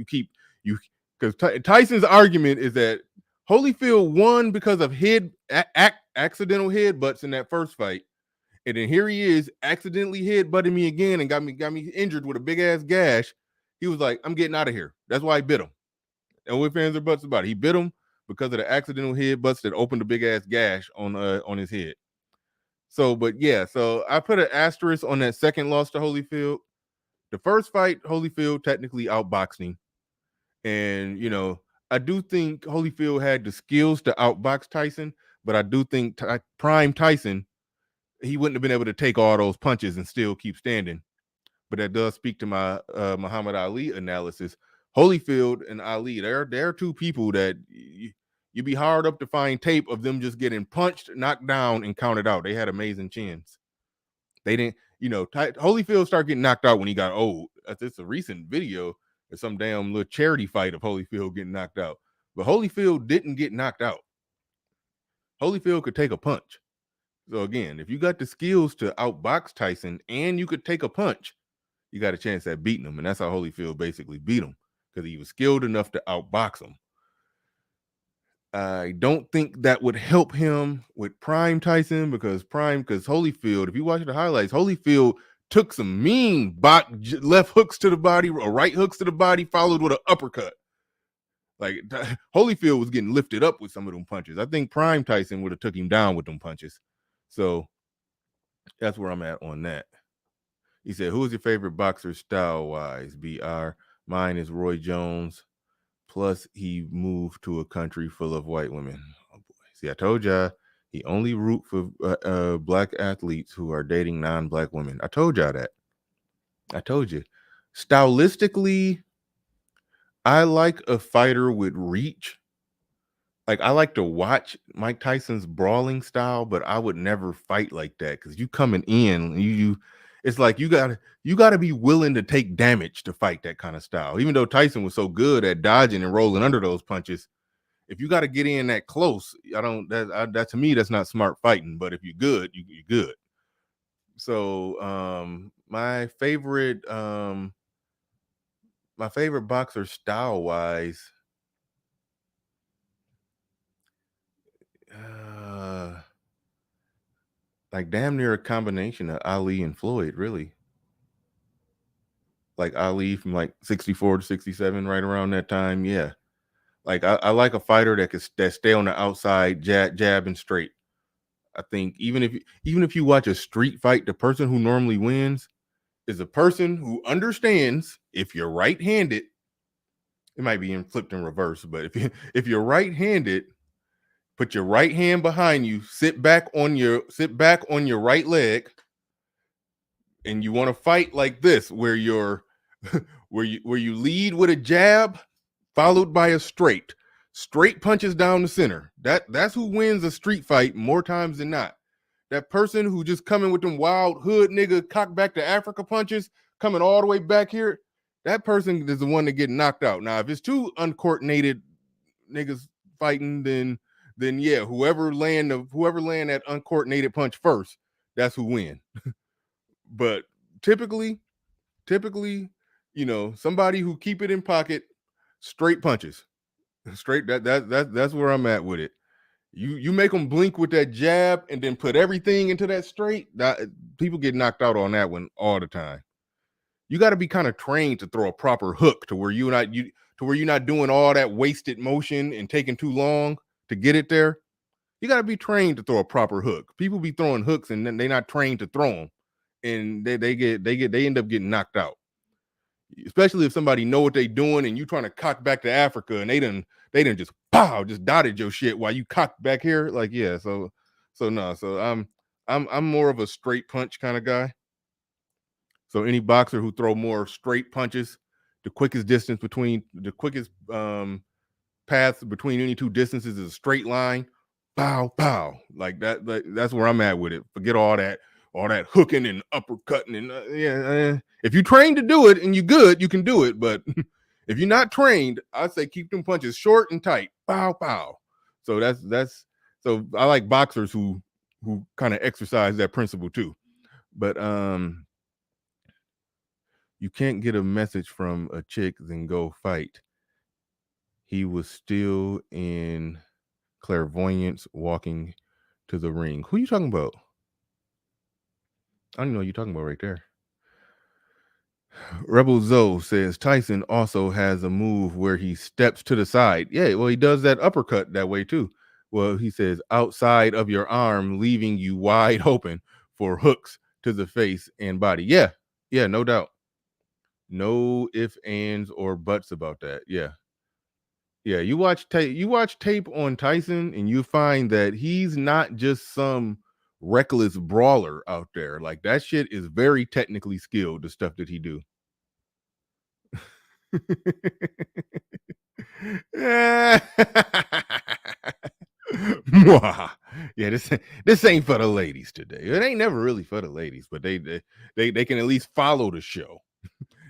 Tyson's argument is that Holyfield won because of accidental headbutts in that first fight. And then here he is accidentally headbutting me again and got me injured with a big ass gash. He was like, I'm getting out of here. That's why he bit him. And what fans are butts about it. He bit him because of the accidental headbutts that opened a big ass gash on his head. So, but yeah, so I put an asterisk on that second loss to Holyfield. The first fight, Holyfield technically outboxed him. And, I do think Holyfield had the skills to outbox Tyson, but I do think prime Tyson, he wouldn't have been able to take all those punches and still keep standing. But that does speak to my Muhammad Ali analysis. Holyfield and Ali, they're 2 people that you'd be hard up to find tape of them just getting punched, knocked down, and counted out. They had amazing chins. They didn't, Holyfield started getting knocked out when he got old. It's a recent video of some damn little charity fight of Holyfield getting knocked out. But Holyfield didn't get knocked out. Holyfield could take a punch. So again, if you got the skills to outbox Tyson and you could take a punch, you got a chance at beating him. And that's how Holyfield basically beat him, because he was skilled enough to outbox him. I don't think that would help him with prime Tyson, because Holyfield, if you watch the highlights, Holyfield took some mean left hooks to the body or right hooks to the body, followed with an uppercut. Like Holyfield was getting lifted up with some of them punches. I think prime Tyson would have took him down with them punches. So that's where I'm at on that. He said, who is your favorite boxer style-wise? BR. Mine is Roy Jones. Plus, he moved to a country full of white women. Oh boy! See, I told y'all he only root for black athletes who are dating non-black women. I told y'all that. I told you. Stylistically, I like a fighter with reach. Like, I like to watch Mike Tyson's brawling style, but I would never fight like that, because you coming in, it's like you gotta be willing to take damage to fight that kind of style. Even though Tyson was so good at dodging and rolling under those punches, if you got to get in that close, that to me, that's not smart fighting. But if you're good, you're good. So my favorite my favorite boxer style wise. Like damn near a combination of Ali and Floyd, really. Like Ali from like 64 to 67, right around that time. Yeah. Like I like a fighter that stay on the outside, jab and straight. I think even if you watch a street fight, the person who normally wins is a person who understands if you're right-handed, it might be flipped in reverse, but if you're right-handed, put your right hand behind you, sit back on your right leg, and you want to fight like this, where you're where you lead with a jab, followed by a straight punches down the center. That's who wins a street fight more times than not. That person who just coming with them wild hood nigga cock back to Africa punches, coming all the way back here, that person is the one that get knocked out. Now, if it's two uncoordinated niggas fighting, then yeah, whoever land that uncoordinated punch first, that's who win. But typically, somebody who keep it in pocket, straight punches, straight. That's where I'm at with it. You make them blink with that jab and then put everything into that straight. People get knocked out on that one all the time. You got to be kind of trained to throw a proper hook to where you're not doing all that wasted motion and taking too long to get it there. You got to be trained to throw a proper hook. People be throwing hooks and then they're not trained to throw them, and they end up getting knocked out. Especially if somebody know what they doing and you trying to cock back to Africa and they done just just dotted your shit while you cocked back here. Like, yeah, so I'm more of a straight punch kind of guy. So any boxer who throw more straight punches, the quickest path between any two distances is a straight line. Pow, pow. Like that. That's where I'm at with it. Forget all that hooking and uppercutting and if you train to do it and you good, you can do it. But if you're not trained, I say keep them punches short and tight. Pow, pow. So so I like boxers who kind of exercise that principle too. But you can't get a message from a chick, then go fight. He was still in clairvoyance walking to the ring. Who are you talking about? I don't know what you're talking about right there. Rebel Zoe says Tyson also has a move where he steps to the side. Yeah, well, he does that uppercut that way too. Well, he says outside of your arm, leaving you wide open for hooks to the face and body. Yeah, no doubt. No ifs, ands, or buts about that. Yeah. You watch tape on Tyson, and you find that he's not just some reckless brawler out there. Like, that shit is very technically skilled, the stuff that he do. Yeah, this ain't for the ladies today. It ain't never really for the ladies, but they can at least follow the show.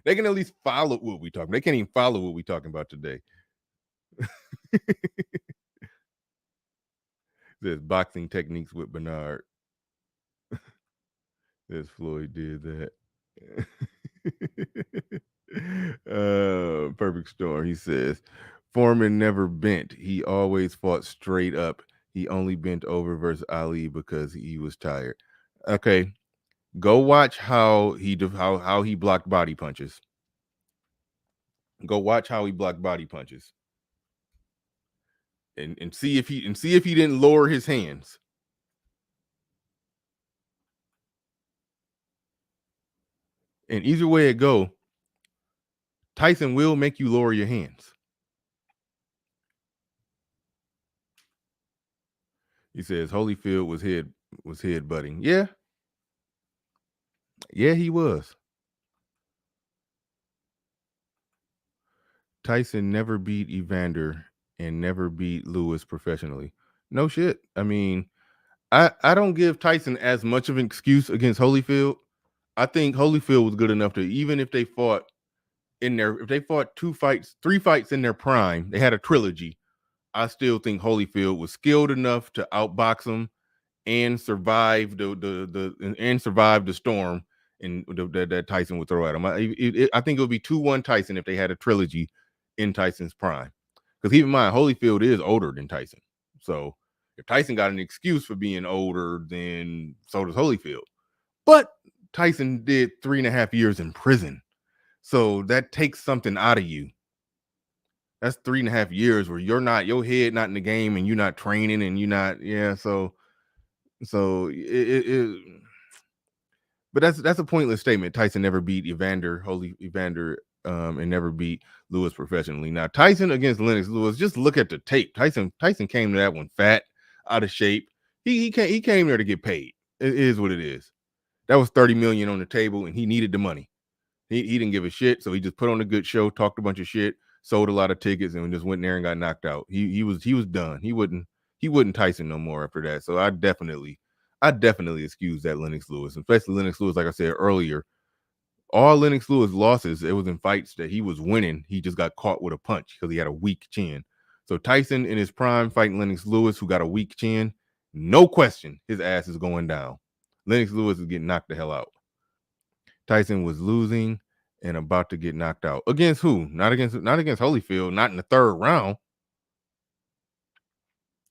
They can at least follow what we talking. They can't even follow what we talking about today. There's boxing techniques with Bernard. This Floyd did that. Perfect Storm. He says Foreman never bent. He always fought straight up. He only bent over versus Ali because he was tired. Okay, go watch how he blocked body punches. Go watch how he blocked body punches, and see if he didn't lower his hands. And either way it go, Tyson will make you lower your hands. He says Holyfield was headbutting. Yeah, he was. Tyson never beat Evander and never beat Lewis professionally. No shit. I mean, I don't give Tyson as much of an excuse against Holyfield. I think Holyfield was good enough to, even if they fought three fights in their prime, they had a trilogy. I still think Holyfield was skilled enough to outbox him and survive the storm that Tyson would throw at him. I think it would be 2-1 Tyson if they had a trilogy in Tyson's prime. Because keep in mind, Holyfield is older than Tyson. So if Tyson got an excuse for being older, then so does Holyfield. But Tyson did 3.5 years in prison. So that takes something out of you. That's 3.5 years where your head not in the game and you're not training and you're not, but that's a pointless statement. Tyson never beat Evander, and never beat Lewis professionally. Now Tyson against Lennox Lewis, just look at the tape. Tyson came to that one fat, out of shape. He came there to get paid. It is what it is. That was $30 million on the table, and he needed the money. He didn't give a shit, so he just put on a good show, talked a bunch of shit, sold a lot of tickets, and just went there and got knocked out. He was done. He wouldn't Tyson no more after that. So I definitely excuse that Lennox Lewis, especially Lennox Lewis. Like I said earlier, all Lennox Lewis losses, it was in fights that he was winning. He just got caught with a punch because he had a weak chin. So Tyson in his prime fighting Lennox Lewis, who got a weak chin, no question, his ass is going down. Lennox Lewis is getting knocked the hell out. Tyson was losing and about to get knocked out. Against who? Not against Holyfield, not in the third round.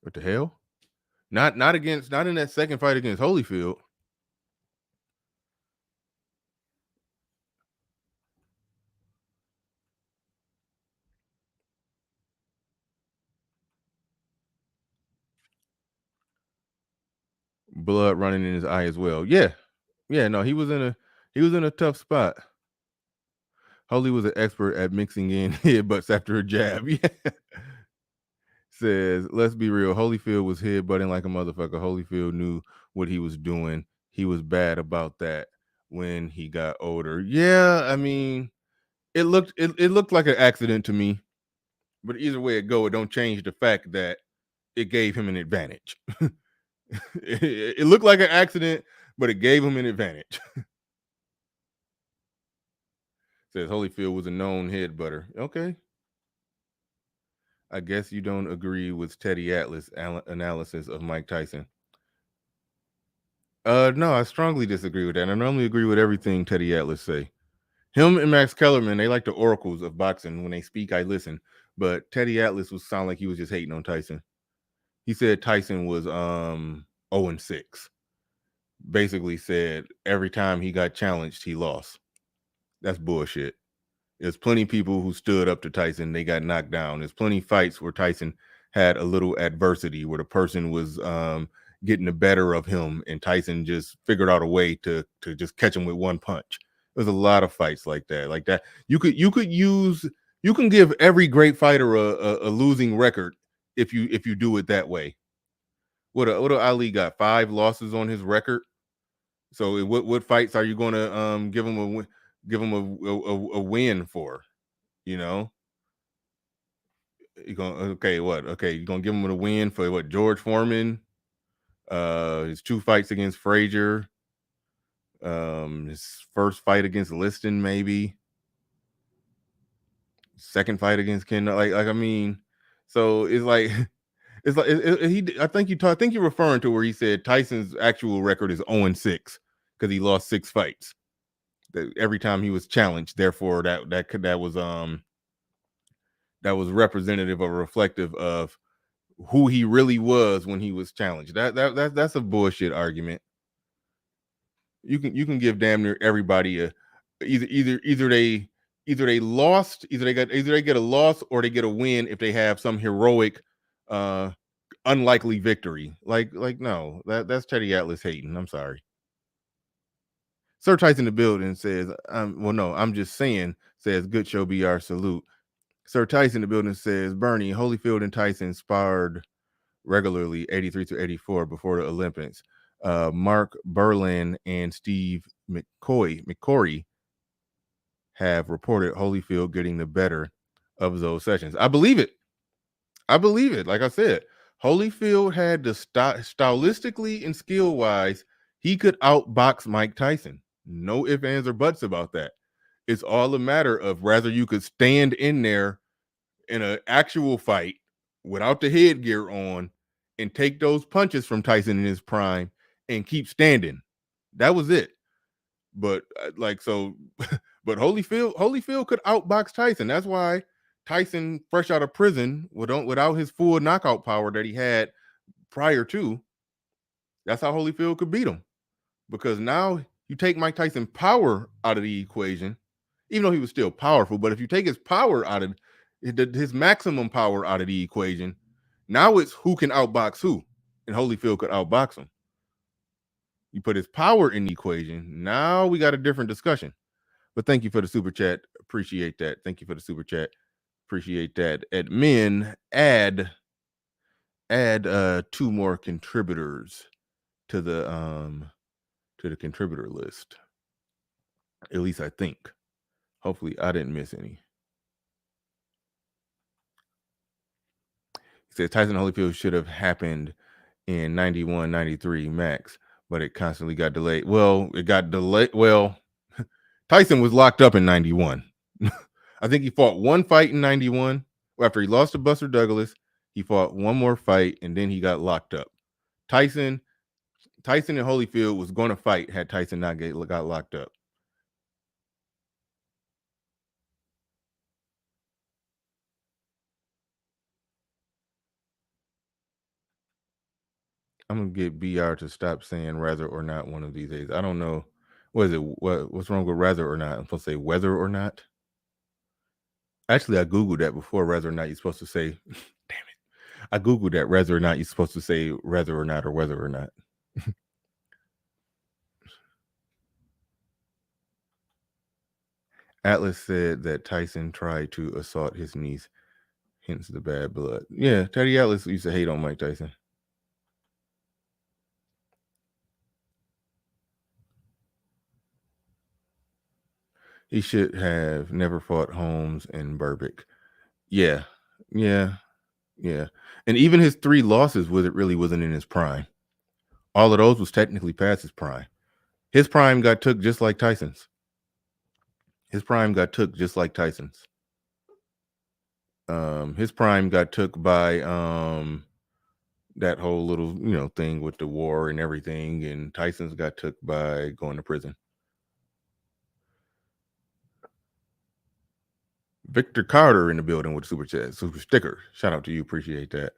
What the hell? Not in that second fight against Holyfield. Blood running in his eye as well. Yeah. No, he was in a tough spot. Holy was an expert at mixing in headbutts after a jab. Yeah. Says, let's be real. Holyfield was headbutting like a motherfucker. Holyfield knew what he was doing. He was bad about that when he got older. Yeah, I mean, it looked like an accident to me. But either way it go, it don't change the fact that it gave him an advantage. It looked like an accident, but it gave him an advantage. Says Holyfield was a known headbutter. Okay. I guess you don't agree with Teddy Atlas' analysis of Mike Tyson. No, I strongly disagree with that. I normally agree with everything Teddy Atlas say. Him and Max Kellerman, they like the oracles of boxing. When they speak, I listen. But Teddy Atlas would sound like he was just hating on Tyson. He said Tyson was 0-6. Basically said every time he got challenged, he lost. That's bullshit. There's plenty of people who stood up to Tyson. They got knocked down. There's plenty of fights where Tyson had a little adversity, where the person was getting the better of him, and Tyson just figured out a way to just catch him with one punch. There's a lot of fights like that. You can give every great fighter a losing record if you do it that way. What Ali got? 5 losses on his record. So what fights are you going to give him a win for? You know, you're gonna you're gonna give him a win for what? George Foreman, his 2 fights against Frazier, his first fight against Liston, maybe second fight against Ken. I mean, so it's like I think you're referring to where he said Tyson's actual record is 0-6 because he lost 6 fights. Every time he was challenged, therefore that was representative or reflective of who he really was when he was challenged. That's a bullshit argument. You can give damn near everybody either they lost, either they get a loss or they get a win if they have some heroic unlikely victory. Like no, that's Teddy Atlas hating. I'm sorry. Sir Tyson in the building says, I'm just saying, says, good show, BR, salute. Sir Tyson in the building says, Bernie, Holyfield and Tyson sparred regularly 83 to 84 before the Olympics. Mark Berlin and Steve McCory have reported Holyfield getting the better of those sessions. I believe it. Like I said, Holyfield had the stylistically and skill-wise, he could outbox Mike Tyson. No ifs, ands, or buts about that. It's all a matter of whether you could stand in there in an actual fight without the headgear on and take those punches from Tyson in his prime and keep standing. That was it. But like so, but Holyfield could outbox Tyson. That's why Tyson, fresh out of prison, without his full knockout power that he had prior to, that's how Holyfield could beat him. Because now you take Mike Tyson power out of the equation, even though he was still powerful. But if you take his power out of his maximum power out of the equation, now it's who can outbox who, and Holyfield could outbox him. You put his power in the equation. Now we got a different discussion. But thank you for the super chat. Appreciate that. Thank you for the super chat. Appreciate that. Admin, add 2 more contributors to the contributor list. At least I think. Hopefully I didn't miss any. He said Tyson Holyfield should have happened in 91, 93 max, but it constantly got delayed. Well, it got delayed. Well, Tyson was locked up in 91. I think he fought one fight in 91. After he lost to Buster Douglas, he fought one more fight, and then he got locked up. Tyson and Holyfield was going to fight had Tyson not got locked up. I'm gonna get BR to stop saying rather or not one of these days. I don't know. What is it? What's wrong with rather or not? I'm supposed to say whether or not. Actually, I Googled that before whether or not you're supposed to say. Damn it! I Googled that whether or not you're supposed to say whether or not or whether or not. Atlas said that Tyson tried to assault his niece, hence the bad blood. Yeah, Teddy Atlas used to hate on Mike Tyson. He should have never fought Holmes and Burbick. Yeah. And even his 3 losses really wasn't in his prime. All of those was technically past his prime. His prime got took just like Tyson's. His prime got took by that whole little thing with the war and everything, and Tyson's got took by going to prison. Victor Carter in the building with super chat, super sticker. Shout out to you, appreciate that.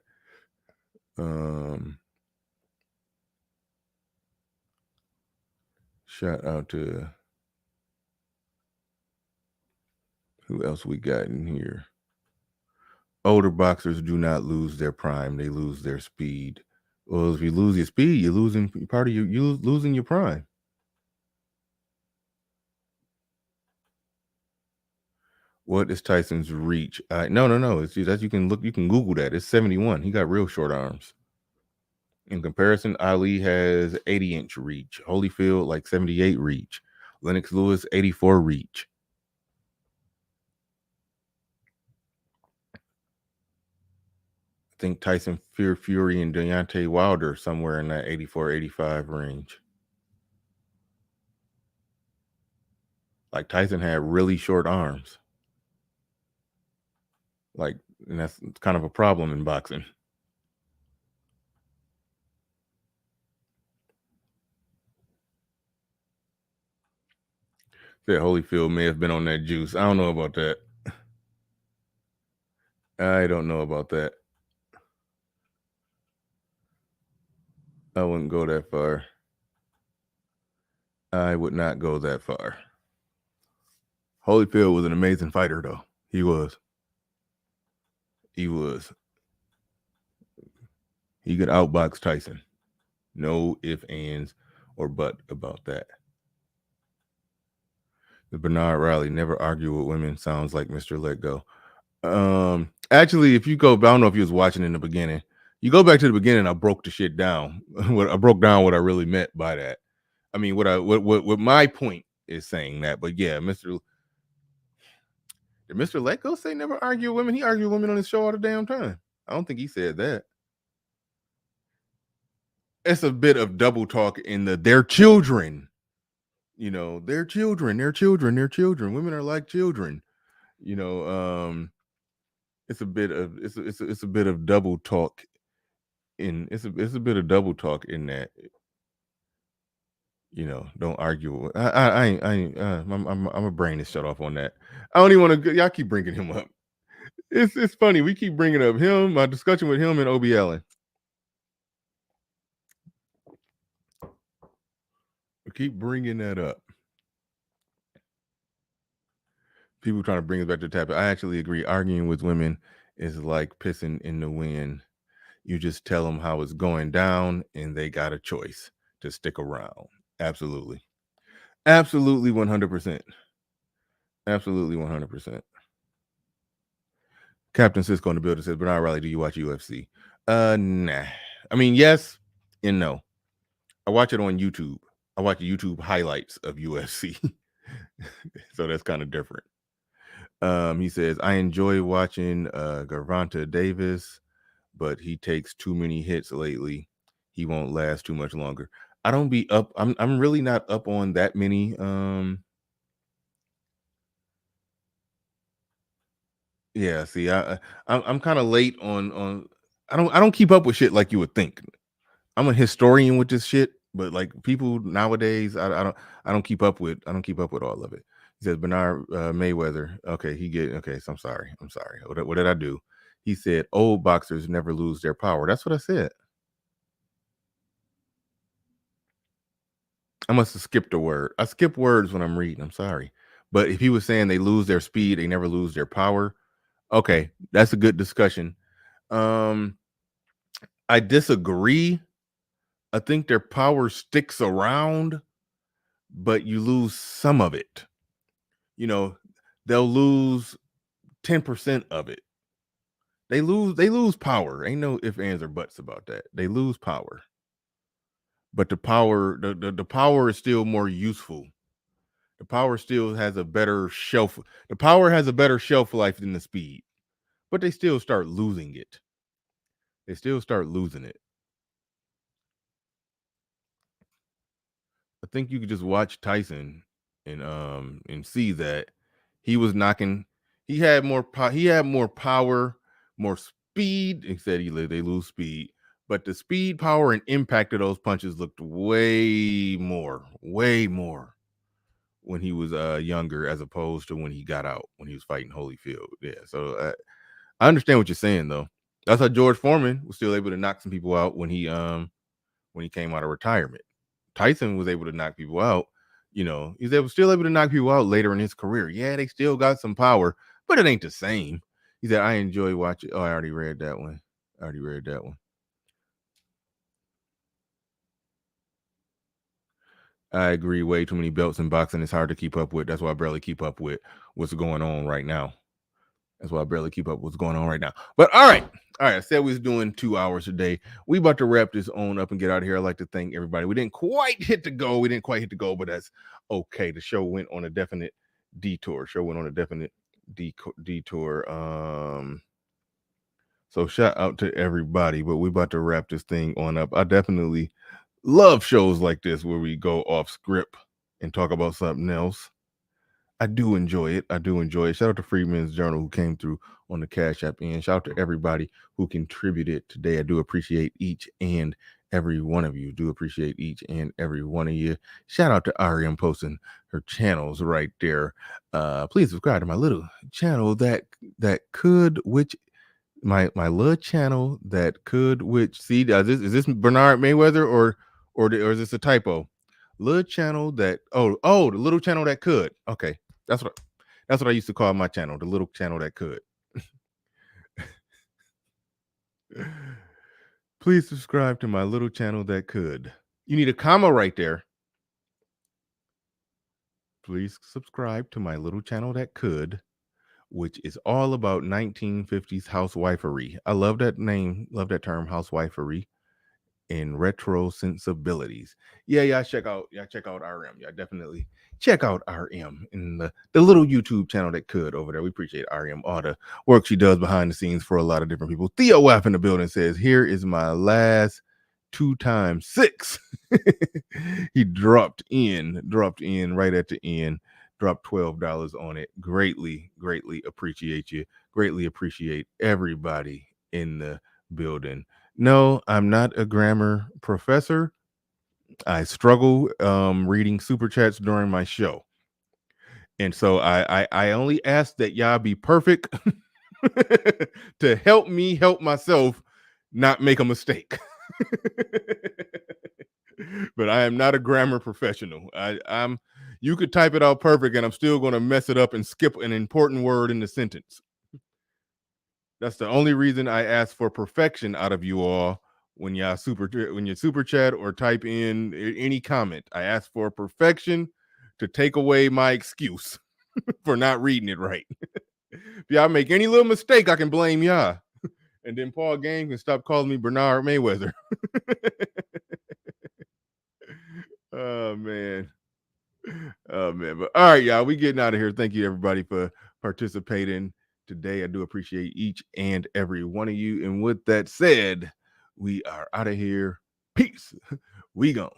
Shout out to who else we got in here. Older boxers do not lose their prime; they lose their speed. Well, if you lose your speed, you're losing part of you losing your prime. What is Tyson's reach? No. It's that you can Google that. It's 71. He got real short arms. In comparison, Ali has 80-inch reach. Holyfield like 78 reach. Lennox Lewis 84 reach. I think Tyson Fury and Deontay Wilder somewhere in that 84, 85 range. Like Tyson had really short arms. And that's kind of a problem in boxing. Said Holyfield may have been on that juice. I don't know about that. I don't know about that. I wouldn't go that far. I would not go that far. Holyfield was an amazing fighter, though. He was. He could outbox Tyson. No ifs, ands, or but about that. The Bernard Riley, never argue with women, sounds like Mr. Let Go. Actually, if you go, I don't know if you was watching in the beginning. You go back to the beginning, I broke the shit down. I broke down what I really meant by that. I mean, what my point is saying that, but yeah, did Mr. Let Go say never argue with women? He argued with women on his show all the damn time. I don't think he said that. It's a bit of double talk in their children. They're children. Women are like children. It's a bit of double talk. It's a bit of double talk in that. don't argue. My brain is shut off on that. I don't even want to. Y'all keep bringing him up. It's funny. We keep bringing up him. My discussion with him and Obi Allen. We keep bringing that up. People trying to bring us back to the topic. I actually agree. Arguing with women is like pissing in the wind. You just tell them how it's going down, and they got a choice to stick around. Absolutely. 100%. Absolutely 100%. Captain Cisco in the building says, Bernard Riley, do you watch UFC? Nah. I mean, yes and no. I watch it on YouTube. I watch YouTube highlights of UFC. So that's kind of different. He says, I enjoy watching Gervonta Davis, but he takes too many hits lately. He won't last too much longer. I don't be up. I'm really not up on that many. Yeah, see, I'm kind of late on. I don't keep up with shit like you would think. I'm a historian with this shit, but like people nowadays, I don't keep up with all of it. He says Bernard Mayweather. Okay, so I'm sorry. What did I do? He said old boxers never lose their power. That's what I said. I must have skipped a word. I skip words when I'm reading. I'm sorry. But if he was saying they lose their speed, they never lose their power. Okay, that's a good discussion. I disagree. I think their power sticks around, but you lose some of it. They'll lose 10% of it. They lose power. Ain't no ifs, ands, or buts about that. They lose power. But the power is still more useful. The power still has a better shelf. The power has a better shelf life than the speed. But they still start losing it. They still start losing it. I think you could just watch Tyson and see that he was knocking. He had more power, more speed. He said they lose speed, but the speed, power, and impact of those punches looked way more when he was younger as opposed to when he got out, when he was fighting Holyfield. Yeah, so I understand what you're saying though. That's how George Foreman was still able to knock some people out when he came out of retirement. Tyson was able to knock people out. He's still able to knock people out later in his career. Yeah, they still got some power, but it ain't the same. He said, I enjoy watching. Oh, I already read that one. I agree. Way too many belts in boxing. It's hard to keep up with. That's why I barely keep up with what's going on right now. But all right. I said we was doing 2 hours today. We about to wrap this on up and get out of here. I'd like to thank everybody. We didn't quite hit the goal, but that's okay. The show went on a definite detour. So shout out to everybody. But we about to wrap this thing on up. I definitely love shows like this where we go off script and talk about something else. I do enjoy it. Shout out to Freeman's Journal who came through on the Cash App, and shout out to everybody who contributed today. I do appreciate each and every one of you. Shout out to Ariam posting her channels right there. Please subscribe to my little channel that could, which my little channel that could, which see, is this Bernard Mayweather or is this a typo? Little channel that the little channel that could. Okay. That's what I used to call my channel, the little channel that could. Please subscribe to my little channel that could. You need a comma right there. Please subscribe to my little channel that could, which is all about 1950s housewifery. I love that name, love that term, housewifery. In retro sensibilities. Yeah, check out RM. Yeah, definitely check out RM in the little YouTube channel that could over there. We appreciate RM, all the work she does behind the scenes for a lot of different people. Theo Waff in the building says, here is my last 2 times 6. He dropped in right at the end, dropped $12 on it. Greatly appreciate you. Greatly appreciate everybody in the building. No, I'm not a grammar professor. I struggle reading super chats during my show. And so I only ask that y'all be perfect to help me help myself not make a mistake. But I am not a grammar professional. I'm you could type it out perfect and I'm still going to mess it up and skip an important word in the sentence. That's the only reason I ask for perfection out of you all when you super chat or type in any comment. I ask for perfection to take away my excuse for not reading it right. If y'all make any little mistake, I can blame y'all. And then Paul Gang can stop calling me Bernard Mayweather. Oh man. Oh man. But all right, y'all, we getting out of here. Thank you everybody for participating today. I do appreciate each and every one of you. And with that said, we are out of here. Peace. We gone.